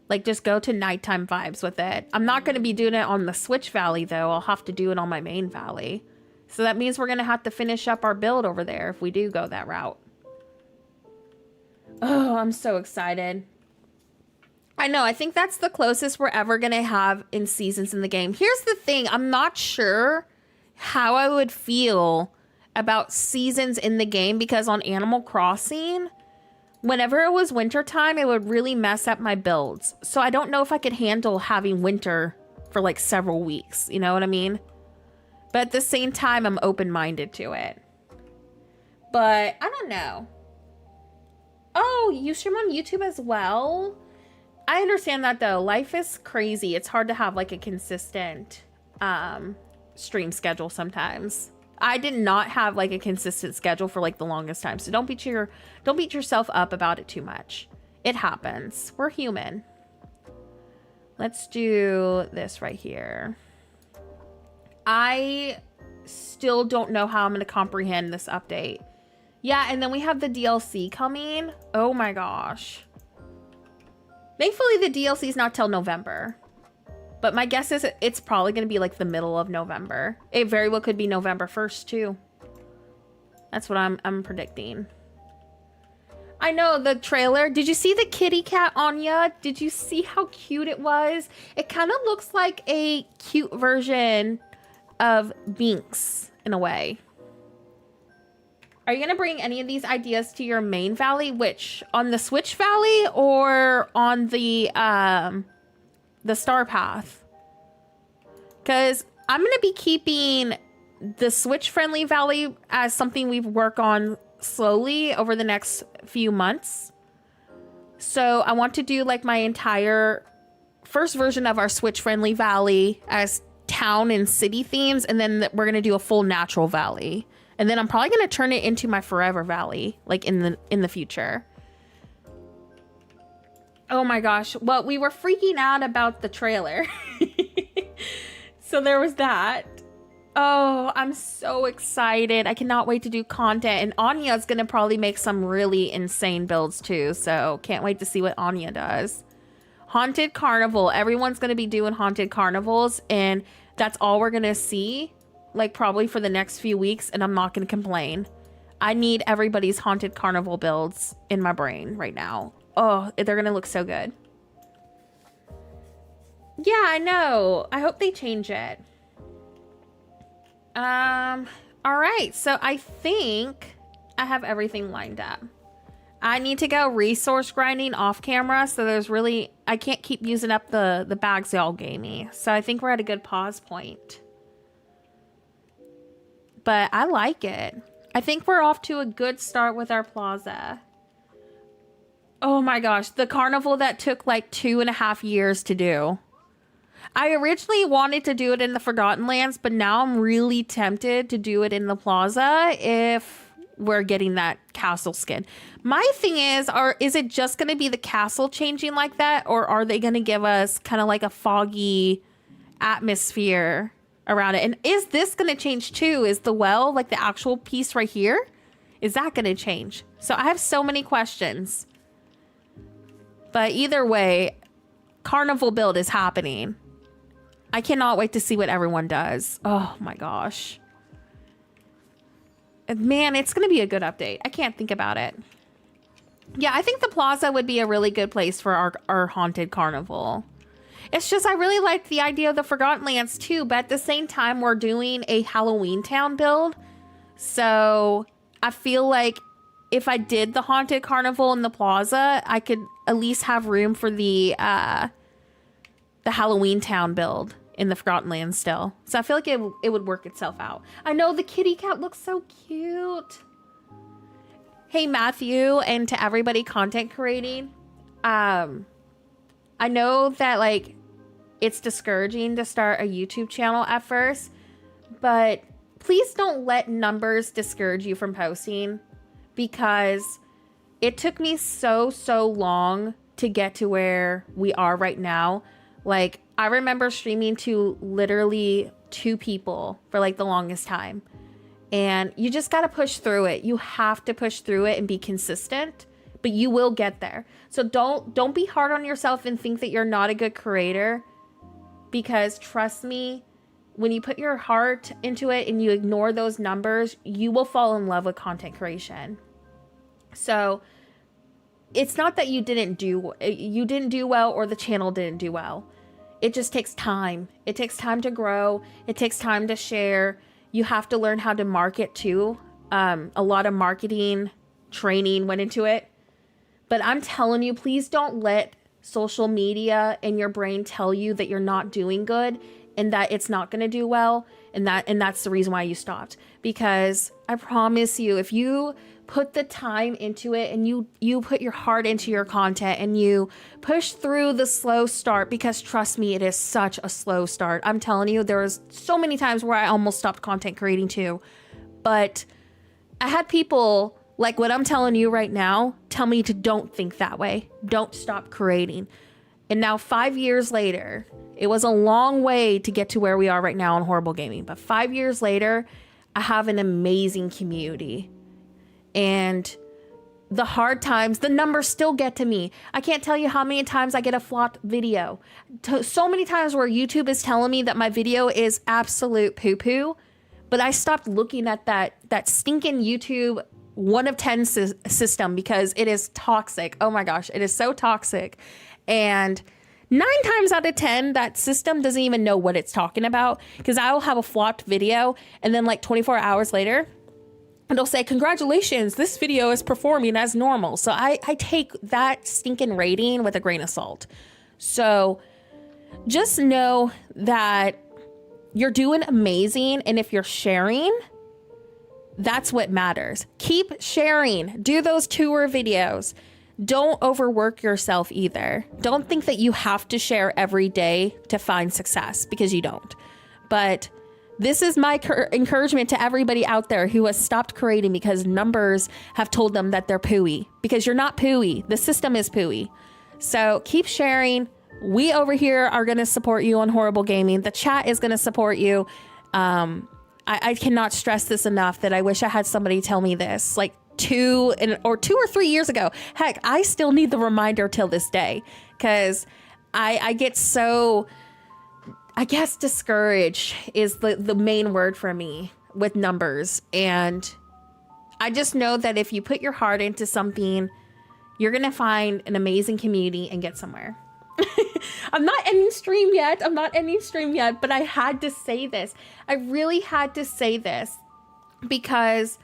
Like, just go to nighttime vibes with it. I'm not going to be doing it on the Switch Valley, though. I'll have to do it on my main valley. So that means we're going to have to finish up our build over there if we do go that route. Oh, I'm so excited. I know. I think that's the closest we're ever going to have in seasons in the game. Here's the thing. I'm not sure how I would feel about seasons in the game because on Animal Crossing, whenever it was wintertime, it would really mess up my builds. So I don't know if I could handle having winter for like several weeks. You know what I mean? But at the same time, I'm open-minded to it. But I don't know. Oh, you stream on YouTube as well? I understand that though. Life is crazy. It's hard to have like a consistent stream schedule sometimes. I did not have like a consistent schedule for like the longest time. So don't beat yourself up about it too much. It happens. We're human. Let's do this right here. I still don't know how I'm going to comprehend this update. Yeah, and then we have the DLC coming. Oh my gosh. Thankfully, the DLC is not till November. But my guess is it's probably going to be like the middle of November. It very well could be November 1st too. That's what I'm predicting. I know the trailer. Did you see the kitty cat, Anya? Did you see how cute it was? It kind of looks like a cute version of Binks in a way. Are you going to bring any of these ideas to your main valley? Which? On the Switch Valley or on the Star Path? Because I'm going to be keeping the Switch-friendly valley as something we work on slowly over the next few months. So I want to do like my entire first version of our Switch-friendly valley as town and city themes, and then we're going to do a full natural valley. And then I'm probably going to turn it into my forever valley, like in the future. Oh my gosh. Well, we were freaking out about the trailer. So there was that. Oh, I'm so excited. I cannot wait to do content. And Anya's going to probably make some really insane builds too. So can't wait to see what Anya does. Haunted Carnival. Everyone's going to be doing haunted carnivals. And that's all we're going to see. Like probably for the next few weeks. And I'm not going to complain. I need everybody's haunted carnival builds in my brain right now. Oh, they're going to look so good. Yeah, I know. I hope they change it. All right. So I think I have everything lined up. I need to go resource grinding off camera. So there's really, I can't keep using up the bags y'all gave me. So I think we're at a good pause point. But I like it. I think we're off to a good start with our plaza. Oh my gosh. The carnival that took like 2.5 years to do. I originally wanted to do it in the Forgotten Lands, but now I'm really tempted to do it in the plaza if we're getting that castle skin. My thing is it just going to be the castle changing like that? Or are they going to give us kind of like a foggy atmosphere around it? And is this going to change too? Is the well, like the actual piece right here, is that going to change? So I have so many questions. But either way, carnival build is happening. I cannot wait to see what everyone does. Oh my gosh. Man, it's going to be a good update. I can't think about it. Yeah, I think the Plaza would be a really good place for our haunted carnival. It's just I really like the idea of the Forgotten Lands too, but at the same time, we're doing a Halloween Town build. So I feel like if I did the haunted carnival in the Plaza, I could at least have room for the Halloween Town build in the Forgotten Lands still. So I feel like it would work itself out. I know the kitty cat looks so cute. Hey, Matthew, and to everybody content creating, I know that like it's discouraging to start a YouTube channel at first, but please don't let numbers discourage you from posting, because it took me so long to get to where we are right now. Like, I remember streaming to literally 2 people for like the longest time. And you just got to push through it. You have to push through it and be consistent, but you will get there. So don't be hard on yourself and think that you're not a good creator, because trust me, when you put your heart into it and you ignore those numbers, you will fall in love with content creation. So it's not that you didn't do well or the channel didn't do well. It just takes time. It takes time to grow. It takes time to share. You have to learn how to market too. A lot of marketing training went into it. But I'm telling you, please don't let social media and your brain tell you that you're not doing good and that it's not going to do well. And that's the reason why you stopped. Because I promise you, if you put the time into it and you put your heart into your content and you push through the slow start, because trust me, it is such a slow start. I'm telling you, there was so many times where I almost stopped content creating too. But I had people like what I'm telling you right now tell me to don't think that way. Don't stop creating. And now 5 years later, it was a long way to get to where we are right now on Horrible Gaming. But 5 years later, I have an amazing community. And the hard times, the numbers still get to me. I can't tell you how many times I get a flopped video. So many times where YouTube is telling me that my video is absolute poo-poo. But I stopped looking at that stinking YouTube 1 of 10 system, because it is toxic. Oh my gosh, it is so toxic. And 9 times out of 10, that system doesn't even know what it's talking about, because I will have a flopped video and then like 24 hours later, it'll say, congratulations, this video is performing as normal. So I take that stinking rating with a grain of salt. So just know that you're doing amazing. And if you're sharing, that's what matters. Keep sharing. Do those tour videos. Don't overwork yourself either. Don't think that you have to share every day to find success, because you don't. But this is my encouragement to everybody out there who has stopped creating because numbers have told them that they're pooey, because you're not pooey. The system is pooey. So keep sharing. We over here are going to support you on Horrible Gaming. The chat is going to support you. I cannot stress this enough, that I wish I had somebody tell me this like 2 or 3 years ago. Heck, I still need the reminder till this day, because I get so, I guess, discouraged is the main word for me with numbers. And I just know that if you put your heart into something, you're going to find an amazing community and get somewhere. I'm not ending stream yet, but I had to say this. I really had to say this, because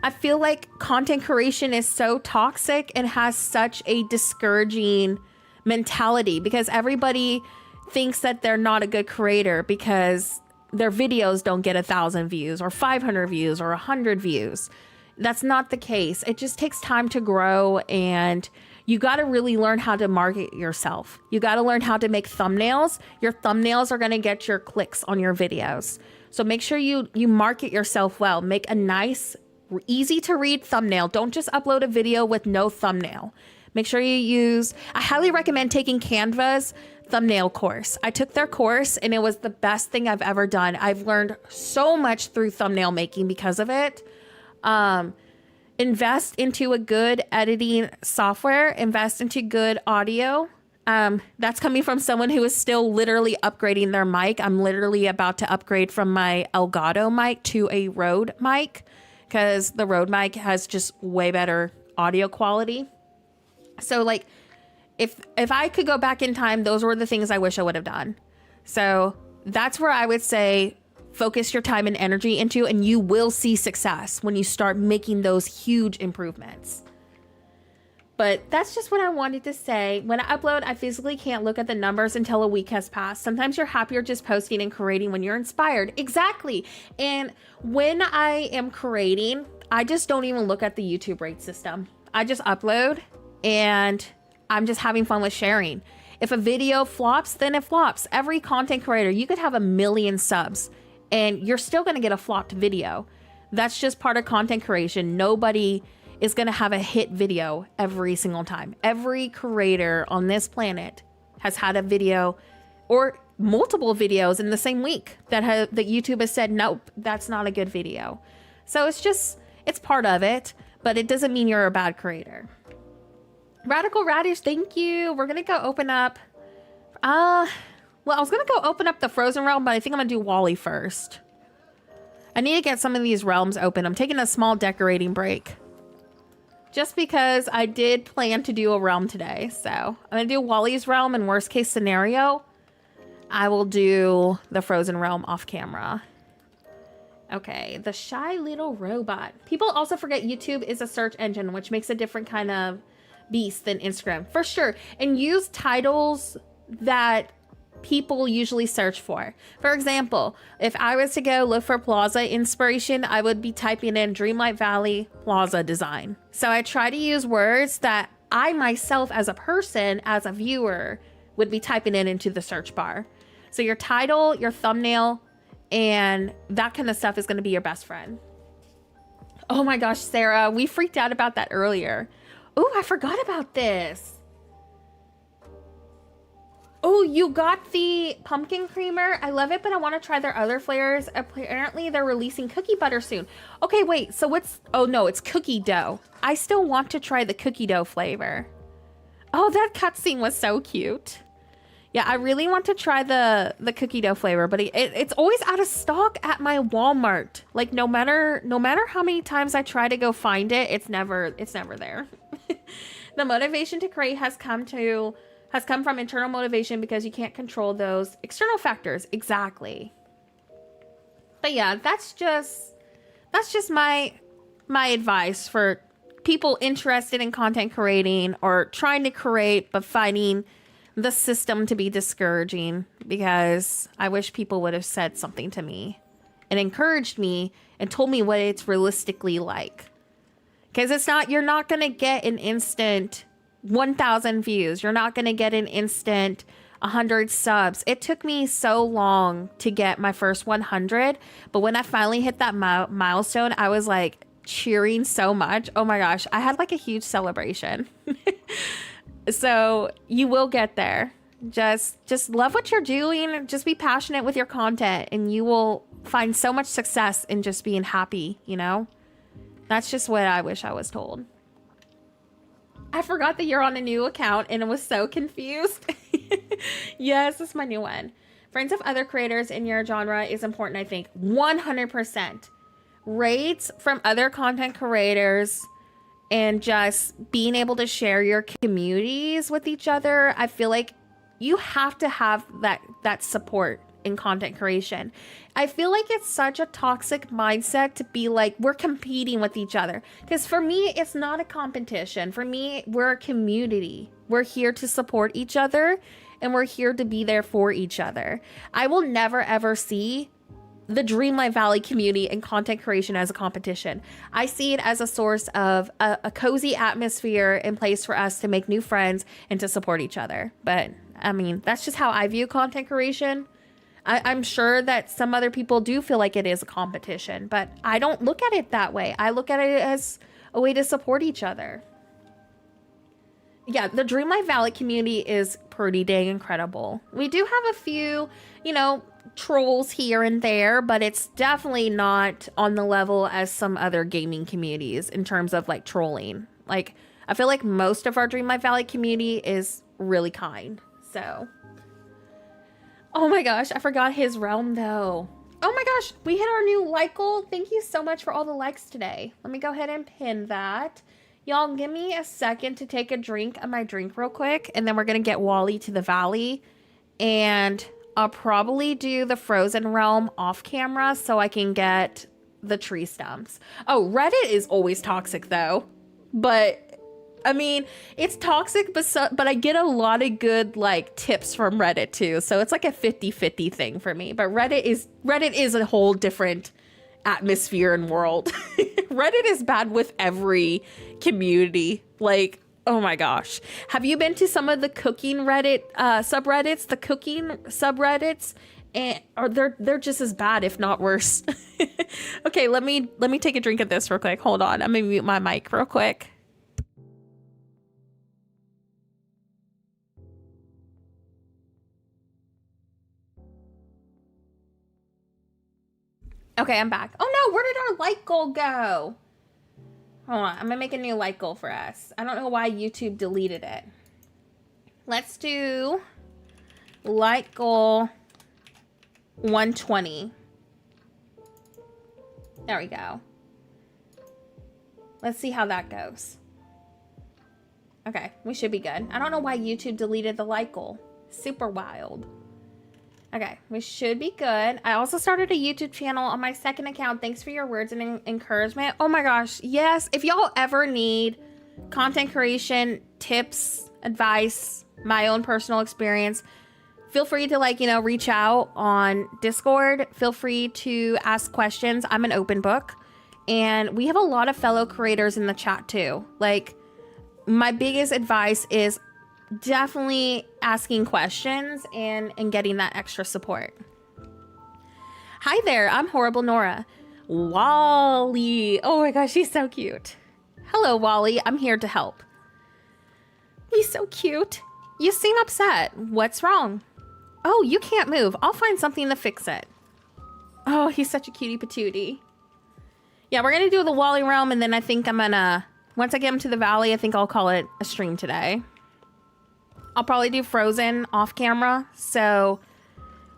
I feel like content creation is so toxic and has such a discouraging mentality, because everybody thinks that they're not a good creator because their videos don't get 1,000 views or 500 views or 100 views. That's not the case. It just takes time to grow, and you got to really learn how to market yourself. You got to learn how to make thumbnails. Your thumbnails are going to get your clicks on your videos. So make sure you market yourself well. Make a nice, easy to read thumbnail. Don't just upload a video with no thumbnail. Make sure you use, I highly recommend taking Canva's thumbnail course. I took their course and it was the best thing I've ever done. I've learned so much through thumbnail making because of it. Invest into a good editing software, invest into good audio. That's coming from someone who is still literally upgrading their mic. I'm literally about to upgrade from my Elgato mic to a Rode mic, because the Rode mic has just way better audio quality. So like if I could go back in time, those were the things I wish I would have done. So that's where I would say focus your time and energy into, and you will see success when you start making those huge improvements. But that's just what I wanted to say. When I upload, I physically can't look at the numbers until a week has passed. Sometimes you're happier just posting and creating when you're inspired. Exactly. And when I am creating, I just don't even look at the YouTube rate system. I just upload and I'm just having fun with sharing. If a video flops, then it flops. Every content creator, you could have 1 million subs and you're still going to get a flopped video. That's just part of content creation. Nobody is going to have a hit video every single time. Every creator on this planet has had a video or multiple videos in the same week that YouTube has said, nope, that's not a good video. So it's part of it, but it doesn't mean you're a bad creator. Radical Radish, thank you. We're going to go open up. Well, I was going to go open up the Frozen Realm, but I think I'm going to do Wally first. I need to get some of these realms open. I'm taking a small decorating break. Just because I did plan to do a realm today. So I'm going to do Wally's realm, and worst case scenario, I will do the Frozen Realm off camera. Okay, the shy little robot. People also forget YouTube is a search engine, which makes a different kind of beast than Instagram. For sure. And use titles that people usually search for. For example, if I was to go look for Plaza inspiration, I would be typing in Dreamlight Valley Plaza design. So I try to use words that I myself as a person, as a viewer, would be typing into the search bar. So your title, your thumbnail, and that kind of stuff is going to be your best friend. Oh my gosh, Sarah, we freaked out about that earlier. Oh, I forgot about this. Oh, you got the pumpkin creamer. I love it, but I want to try their other flavors. Apparently, they're releasing cookie butter soon. Okay, wait. So what's... Oh, no, it's cookie dough. I still want to try the cookie dough flavor. Oh, that cutscene was so cute. Yeah, I really want to try the cookie dough flavor, but it's always out of stock at my Walmart. Like, no matter how many times I try to go find it, it's never there. The motivation to create has come from internal motivation because you can't control those external factors. Exactly. But yeah, that's just my advice for people interested in content creating or trying to create but finding the system to be discouraging, because I wish people would have said something to me and encouraged me and told me what it's realistically like. Because you're not going to get an instant 1,000 views. You're not going to get an instant 100 subs. It took me so long to get my first 100. But when I finally hit that milestone, I was like cheering so much. Oh my gosh. I had like a huge celebration. So you will get there. Just love what you're doing. Just be passionate with your content and you will find so much success in just being happy, you know? That's just what I wish I was told. I forgot that you're on a new account and I was so confused. Yes, it's my new one. Friends of other creators in your genre is important, I think. 100%. Rates from other content creators and just being able to share your communities with each other. I feel like you have to have that support in content creation. I feel like it's such a toxic mindset to be like, we're competing with each other. Because for me, it's not a competition. For me, we're a community. We're here to support each other and we're here to be there for each other. I will never ever see the Dreamlight Valley community and content creation as a competition. I see it as a source of a cozy atmosphere and place for us to make new friends and to support each other. But I mean, that's just how I view content creation. I'm sure that some other people do feel like it is a competition, but I don't look at it that way. I look at it as a way to support each other. Yeah, the Dreamlight Valley community is pretty dang incredible. We do have a few, trolls here and there, but it's definitely not on the level as some other gaming communities in terms of like trolling. Like, I feel like most of our Dreamlight Valley community is really kind. So, oh my gosh, I forgot his realm though. Oh my gosh, we hit our new like goal. Thank you so much for all the likes today. Let me go ahead and pin that. Y'all, give me a second to take a drink of my drink real quick, and then we're going to get Wally to the valley. And I'll probably do the Frozen Realm off camera so I can get the tree stumps. Oh, Reddit is always toxic, though. But I mean, it's toxic, but I get a lot of good like tips from Reddit too. So it's like a 50-50 thing for me. But Reddit is a whole different atmosphere and world. Reddit is bad with every community. Like, oh my gosh. Have you been to some of the cooking Reddit subreddits, the cooking subreddits? And or they're just as bad, if not worse. Okay, let me take a drink of this real quick. Hold on. I'm gonna mute my mic real quick. Okay, I'm back. Oh no, where did our like goal go? Hold on, I'm gonna make a new like goal for us. I don't know why YouTube deleted it. Let's do like goal 120. There we go. Let's see how that goes. Okay, we should be good. I don't know why YouTube deleted the like goal. Super wild. Okay, we should be good. I also started a YouTube channel on my second account. Thanks for your words and encouragement. Oh my gosh, yes. If y'all ever need content creation, tips, advice, my own personal experience, feel free to reach out on Discord. Feel free to ask questions. I'm an open book. And we have a lot of fellow creators in the chat too. Like, my biggest advice is definitely asking questions and getting that extra support. Hi there, I'm Horrible Nora. Wally. Oh my gosh, he's so cute. Hello, Wally. I'm here to help. He's so cute. You seem upset. What's wrong? Oh, you can't move. I'll find something to fix it. Oh, he's such a cutie patootie. Yeah, we're gonna do the Wally realm, and then I think I'm gonna, once I get him to the valley, I think I'll call it a stream today. I'll probably do Frozen off camera so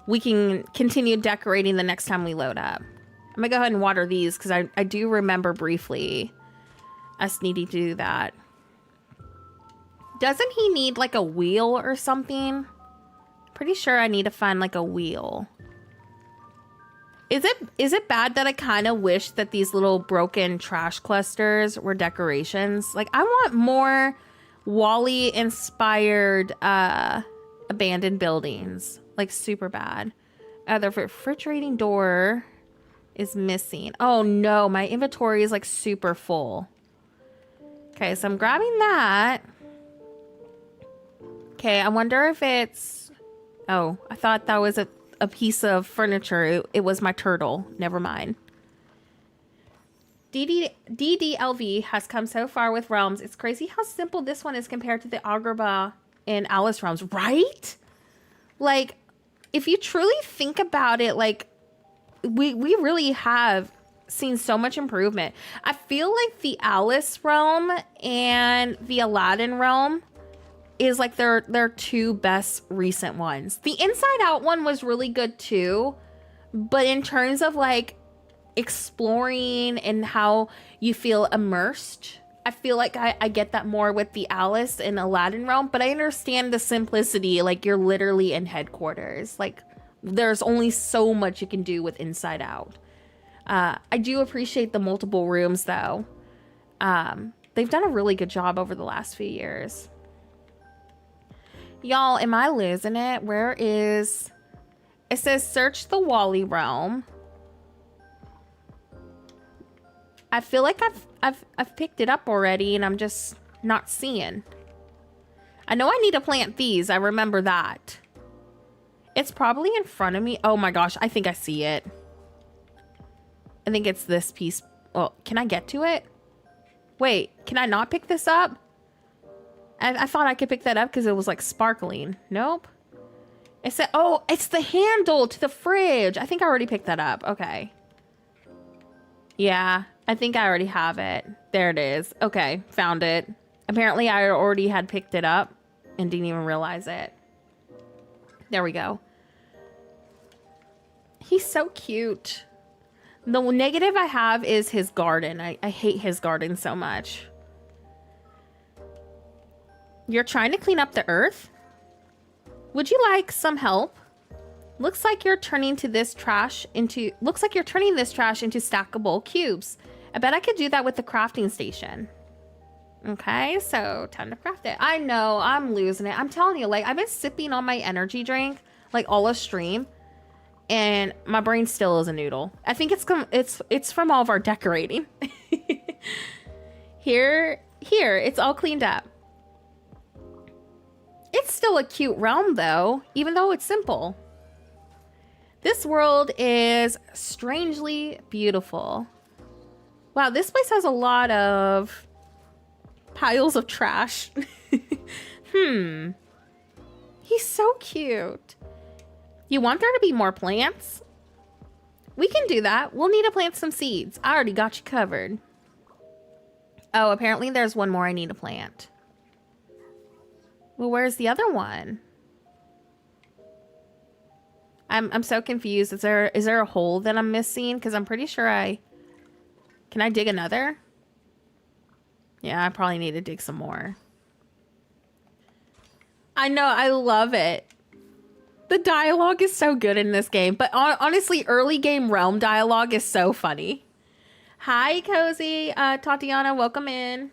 we can continue decorating the next time we load up. I'm gonna go ahead and water these because I do remember briefly us needing to do that. Doesn't he need like a wheel or something? Pretty sure I need to find like a wheel. Is it bad that I kind of wish that these little broken trash clusters were decorations? Like, I want more Wally inspired abandoned buildings. Like, super bad. The refrigerating door is missing. Oh no, my inventory is like super full. Okay, so I'm grabbing that. Okay, I wonder if it's, oh, I thought that was a piece of furniture. It was my turtle. Never mind. DDLV has come so far with realms. It's crazy how simple this one is compared to the Agrabah and Alice realms, right? Like, if you truly think about it, like, we really have seen so much improvement. I feel like the Alice realm and the Aladdin realm is like their two best recent ones. The Inside Out one was really good too, but in terms of like exploring and how you feel immersed, I feel like I get that more with the Alice and Aladdin realm, but I understand the simplicity. Like, you're literally in headquarters. Like, there's only so much you can do with Inside Out. I do appreciate the multiple rooms though. They've done a really good job over the last few years. Y'all, am I losing it? Where is... It says search the Wally realm. I feel like I've picked it up already and I'm just not seeing. I know I need to plant these. I remember that. It's probably in front of me. Oh my gosh, I think I see it. I think it's this piece. Oh, can I get to it? Wait, can I not pick this up? I thought I could pick that up because it was like sparkling. Nope. It said, oh, it's the handle to the fridge. I think I already picked that up. Okay. Yeah, I think I already have it. There it is. Okay, found it. Apparently I already had picked it up and didn't even realize it. There we go. He's so cute. The negative I have is his garden. I hate his garden so much. You're trying to clean up the earth? Would you like some help? Looks like you're turning this trash into stackable cubes. I bet I could do that with the crafting station. Okay, so time to craft it. I know, I'm losing it. I'm telling you, like, I've been sipping on my energy drink, like, all a stream, and my brain still is a noodle. I think it's from all of our decorating. Here, it's all cleaned up. It's still a cute realm, though, even though it's simple. This world is strangely beautiful. Wow, this place has a lot of piles of trash. He's so cute. You want there to be more plants? We can do that. We'll need to plant some seeds. I already got you covered. Oh, apparently there's one more I need to plant. Well, where's the other one? I'm so confused. Is there a hole that I'm missing? Because I'm pretty sure Can I dig another? Yeah, I probably need to dig some more. I know, I love it. The dialogue is so good in this game. But honestly, early game realm dialogue is so funny. Hi, Cozy. Tatiana, welcome in.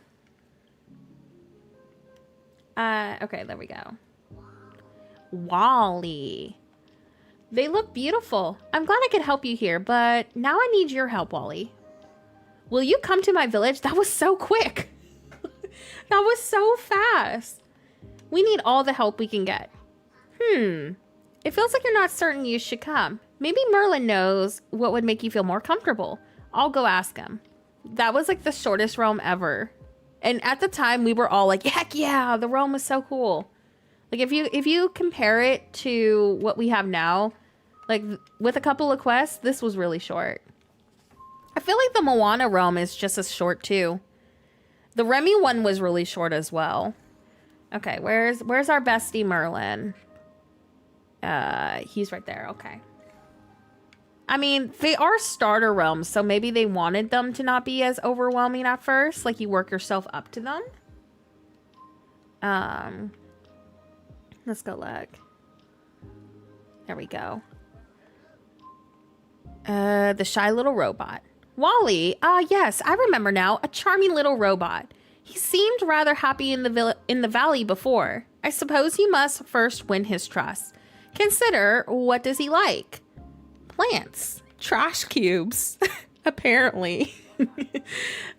Okay, there we go. Wally. They look beautiful. I'm glad I could help you here, but now I need your help, Wally. Will you come to my village? That was so quick. That was so fast. We need all the help we can get. It feels like you're not certain you should come. Maybe Merlin knows what would make you feel more comfortable. I'll go ask him. That was like the shortest realm ever. And at the time, we were all like, heck yeah, the realm was so cool. Like, if you compare it to what we have now, like, with a couple of quests, this was really short. I feel like the Moana realm is just as short, too. The Remy one was really short as well. Okay, where's our bestie Merlin? He's right there, okay. I mean, they are starter realms, so maybe they wanted them to not be as overwhelming at first. Like, you work yourself up to them. Let's go look. There we go. The shy little robot. Wally. Yes, I remember now. A charming little robot. He seemed rather happy in the valley before. I suppose you must first win his trust. Consider, what does he like? Plants. Trash cubes. Apparently.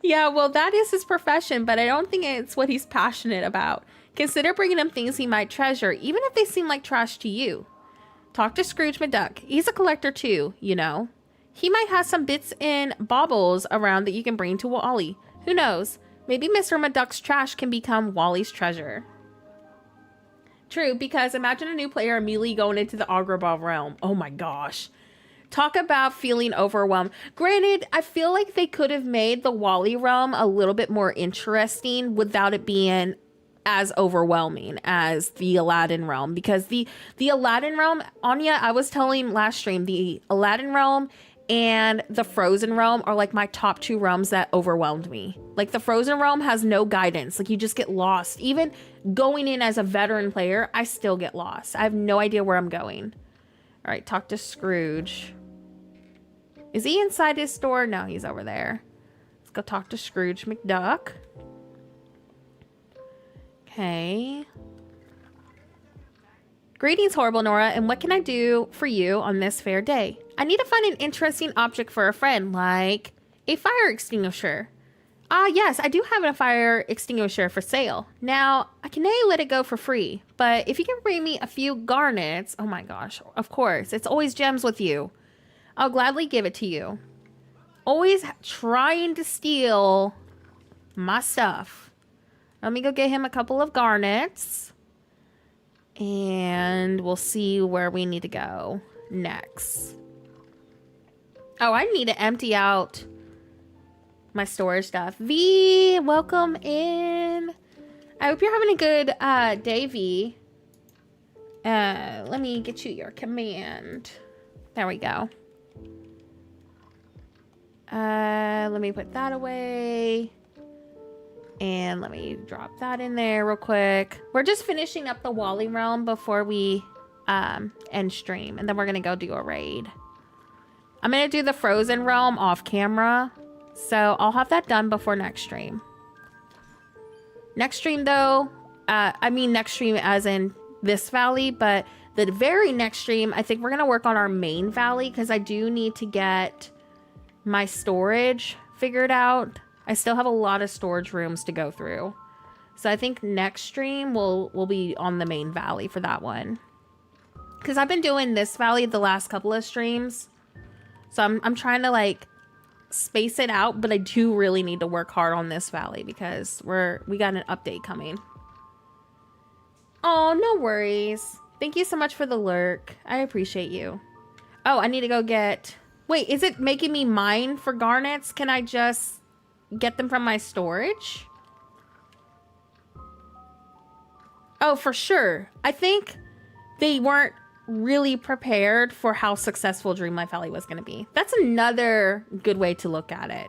Yeah, well, that is his profession, but I don't think it's what he's passionate about. Consider bringing him things he might treasure, even if they seem like trash to you. Talk to Scrooge McDuck. He's a collector too, you know. He might have some bits and baubles around that you can bring to Wally. Who knows? Maybe Mr. McDuck's trash can become Wally's treasure. True, because imagine a new player immediately going into the Agrabah realm. Oh my gosh. Talk about feeling overwhelmed. Granted, I feel like they could have made the Wally realm a little bit more interesting without it being as overwhelming as the Aladdin realm. Because the Aladdin realm, Anya, I was telling last stream, the Aladdin realm and the Frozen realm are like my top two realms that overwhelmed me. Like, the Frozen realm has no guidance. Like, you just get lost. Even going in as a veteran player, I still get lost. I have no idea where I'm going. All right, talk to Scrooge. Is he inside his store? No, he's over there. Let's go talk to Scrooge McDuck. Okay. Greetings, Horrible Nora, and what can I do for you on this fair day? I need to find an interesting object for a friend, like a fire extinguisher. Yes, I do have a fire extinguisher for sale. Now, I can nearly let it go for free, but if you can bring me a few garnets, oh my gosh, of course, it's always gems with you. I'll gladly give it to you. Always trying to steal my stuff. Let me go get him a couple of garnets. And we'll see where we need to go next. Oh, I need to empty out my storage stuff. V, welcome in. I hope you're having a good day, V. Let me get you your command. There we go. Let me put that away. And let me drop that in there real quick. We're just finishing up the Wally realm before we end stream. And then we're going to go do a raid. I'm going to do the Frozen realm off camera. So I'll have that done before next stream. Next stream, though, I mean next stream as in this valley. But the very next stream, I think we're going to work on our main valley. Because I do need to get my storage figured out. I still have a lot of storage rooms to go through. So I think next stream will be on the main valley for that one. Because I've been doing this valley the last couple of streams. So I'm trying to like space it out. But I do really need to work hard on this valley because we got an update coming. Oh, no worries. Thank you so much for the lurk. I appreciate you. Oh, I need to go get... Wait, is it making me mine for garnets? Can I just... get them from my storage? Oh, for sure. I think they weren't really prepared for how successful Dreamlight Valley was going to be. That's another good way to look at it.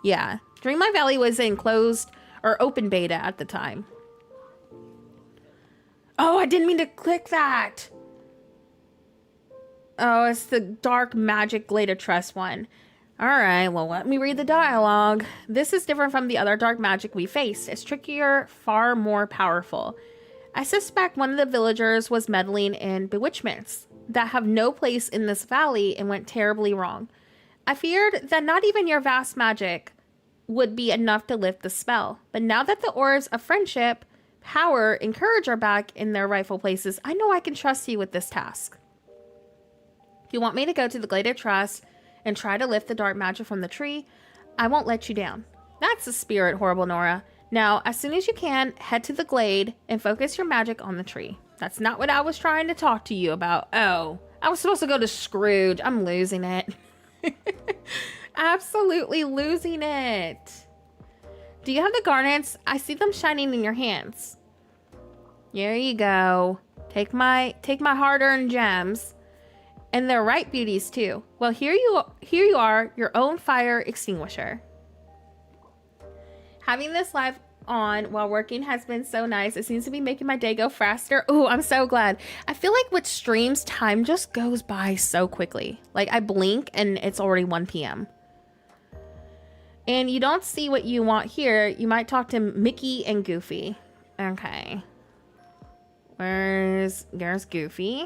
Yeah. Dreamlight Valley was in closed or open beta at the time. Oh, I didn't mean to click that. Oh, it's the Dark Magic Glade of Trust one. Alright, well, let me read the dialogue. This is different from the other dark magic we faced. It's trickier, far more powerful. I suspect one of the villagers was meddling in bewitchments that have no place in this valley and went terribly wrong. I feared that not even your vast magic would be enough to lift the spell. But now that the orbs of friendship, power, and courage are back in their rightful places, I know I can trust you with this task. If you want me to go to the Glade of Trust and try to lift the dark magic from the tree, I won't let you down. That's the spirit, Horrible Nora. Now, as soon as you can, head to the glade and focus your magic on the tree. That's not what I was trying to talk to you about. Oh, I was supposed to go to Scrooge. I'm losing it. Absolutely losing it. Do you have the garnets? I see them shining in your hands. There you go. Take my hard-earned gems. And they're right beauties too. Well, here you are, your own fire extinguisher. Having this live on while working has been so nice. It seems to be making my day go faster. Oh, I'm so glad. I feel like with streams, time just goes by so quickly. Like I blink and it's already 1 p.m. And you don't see what you want here. You might talk to Mickey and Goofy. Okay. There's Goofy.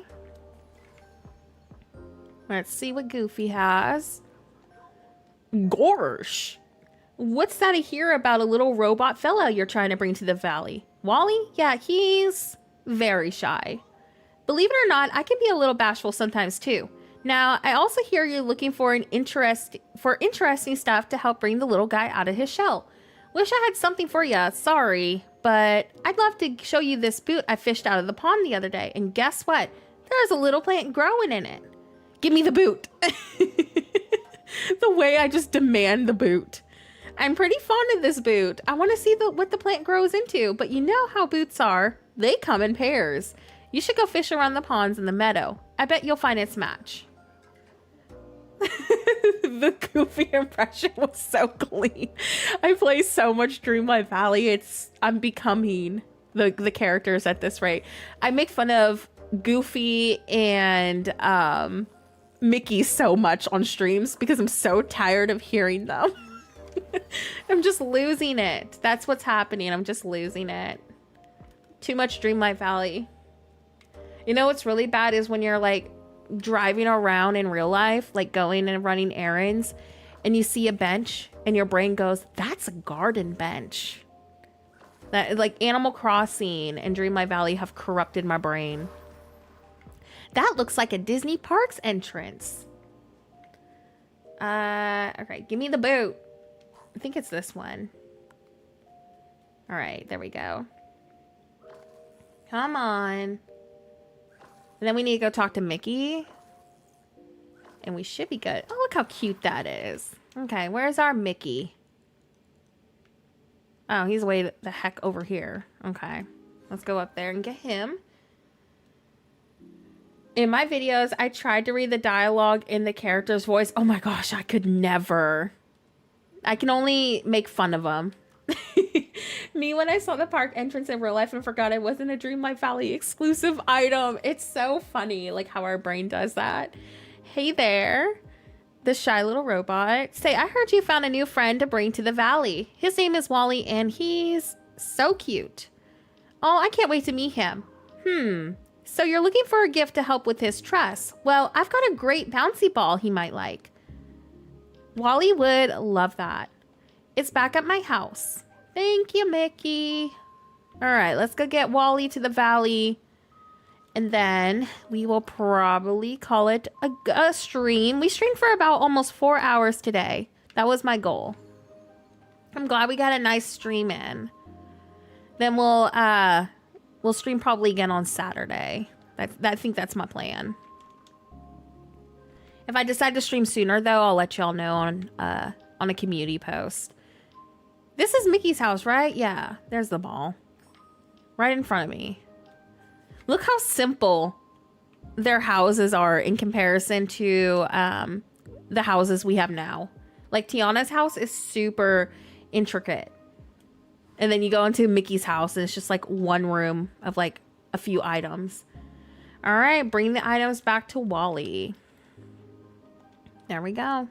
Let's see what Goofy has. Gorsh. What's that I hear about a little robot fella you're trying to bring to the valley? Wally? Yeah, he's very shy. Believe it or not, I can be a little bashful sometimes too. Now, I also hear you're looking for interesting stuff to help bring the little guy out of his shell. Wish I had something for ya. Sorry, but I'd love to show you this boot I fished out of the pond the other day. And guess what? There's a little plant growing in it. Give me the boot. The way I just demand the boot. I'm pretty fond of this boot. I want to see what the plant grows into, but you know how boots are. They come in pairs. You should go fish around the ponds in the meadow. I bet you'll find its match. The Goofy impression was so clean. I play so much Dreamlight Valley. I'm becoming the characters at this rate. I make fun of Goofy and Mickey so much on streams because I'm so tired of hearing them. I'm just losing it. That's what's happening. I'm just losing it. Too much Dreamlight Valley. You know what's really bad is when you're like driving around in real life, like going and running errands, and you see a bench and your brain goes, that's a garden bench. That like Animal Crossing and Dreamlight Valley have corrupted my brain. That looks like a Disney Parks entrance. Okay, give me the boot. I think it's this one. All right, there we go. Come on. And then we need to go talk to Mickey. And we should be good. Oh, look how cute that is. Okay, where's our Mickey? Oh, he's way the heck over here. Okay, let's go up there and get him. In my videos, I tried to read the dialogue in the character's voice. Oh my gosh, I could never. I can only make fun of them. Me when I saw the park entrance in real life and forgot it wasn't a Dreamlight Valley exclusive item. It's so funny, like how our brain does that. Hey there, the shy little robot. Say, I heard you found a new friend to bring to the valley. His name is Wally and he's so cute. Oh, I can't wait to meet him. So you're looking for a gift to help with his truss. Well, I've got a great bouncy ball he might like. Wally would love that. It's back at my house. Thank you, Mickey. All right, let's go get Wally to the valley. And then we will probably call it a stream. We streamed for about almost 4 hours today. That was my goal. I'm glad we got a nice stream in. Then we'll stream probably again on Saturday. I think that's my plan. If I decide to stream sooner, though, I'll let y'all know on a community post. This is Mickey's house, right? Yeah, there's the ball. Right in front of me. Look how simple their houses are in comparison to the houses we have now. Like, Tiana's house is super intricate. And then you go into Mickey's house and it's just like one room of like a few items. All right, bring the items back to Wally. There we go.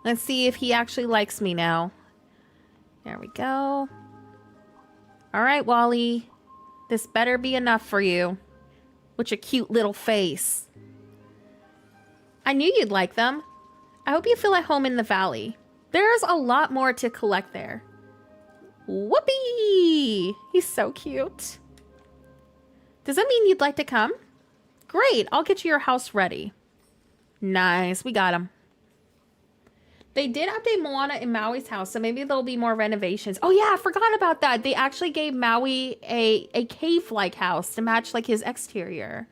Let's see if he actually likes me now. There we go. All right, Wally. This better be enough for you. With your cute little face. I knew you'd like them. I hope you feel at home in the valley. There's a lot more to collect there. Whoopee! He's so cute. Does that mean you'd like to come? Great, I'll get you your house ready. Nice, we got him. They did update Moana in Maui's house, so maybe there'll be more renovations. Oh yeah, I forgot about that. They actually gave Maui a cave-like house to match like his exterior.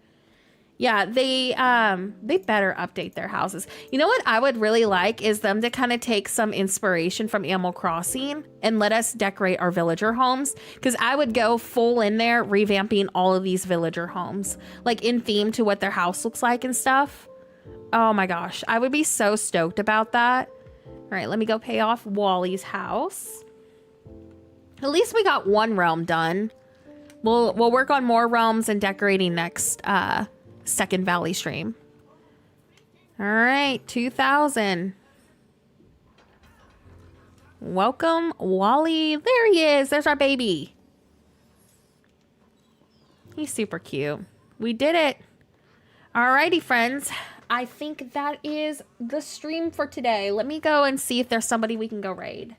Yeah, they better update their houses. You know what I would really like is them to kind of take some inspiration from Animal Crossing and let us decorate our villager homes. Because I would go full in there revamping all of these villager homes. Like in theme to what their house looks like and stuff. Oh my gosh, I would be so stoked about that. All right, let me go pay off Wally's house. At least we got one realm done. We'll work on more realms and decorating next second valley stream. All right, 2,000. Welcome, Wally. There he is. There's our baby. He's super cute. We did it. Alrighty, friends. I think that is the stream for today. Let me go and see if there's somebody we can go raid.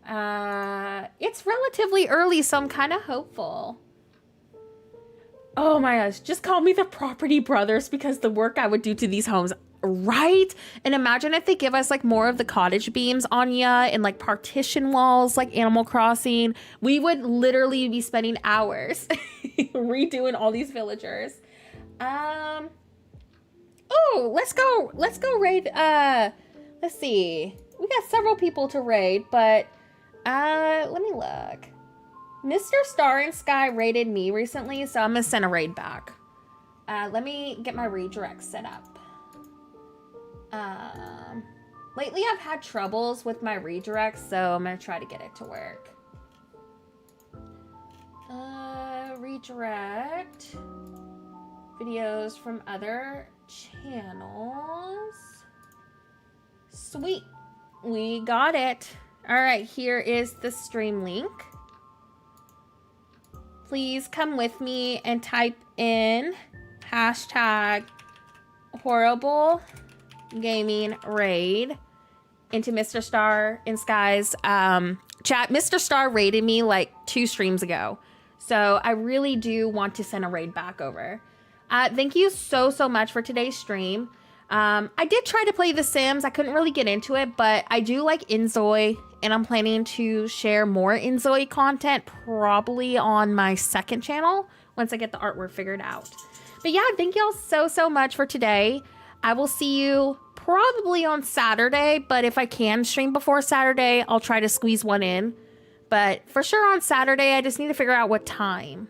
It's relatively early, so I'm kind of hopeful. Oh my gosh, just call me the Property Brothers because the work I would do to these homes, right? And imagine if they give us like more of the cottage beams, Anya, and like partition walls like Animal Crossing. We would literally be spending hours redoing all these villagers. Oh, let's go raid. Let's see. We got several people to raid, but let me look. Mr. Star and Sky raided me recently, so I'm gonna send a raid back. Let me get my redirect set up. Lately I've had troubles with my redirects, so I'm gonna try to get it to work. Redirect videos from other channels. Sweet, we got it. All right, here is the stream link. Please come with me and type in hashtag horrible gaming raid into Mr. Star and Sky's chat. Mr. Star raided me like 2 streams ago, so I really do want to send a raid back over. Thank you so much for today's stream. I did try to play The Sims. I couldn't really get into it, but I do like Inzoi, and I'm planning to share more Inzoi content probably on my second channel once I get the artwork figured out. But yeah, thank y'all so much for today. I will see you probably on Saturday, but if I can stream before Saturday, I'll try to squeeze one in. But for sure on Saturday, I just need to figure out what time.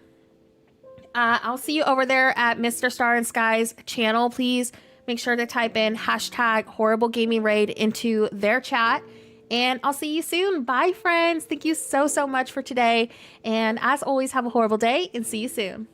I'll see you over there at Mr. Star and Sky's channel. Please make sure to type in hashtag horrible gaming raid into their chat. And I'll see you soon. Bye, friends. Thank you so much for today. And as always, have a horrible day and see you soon.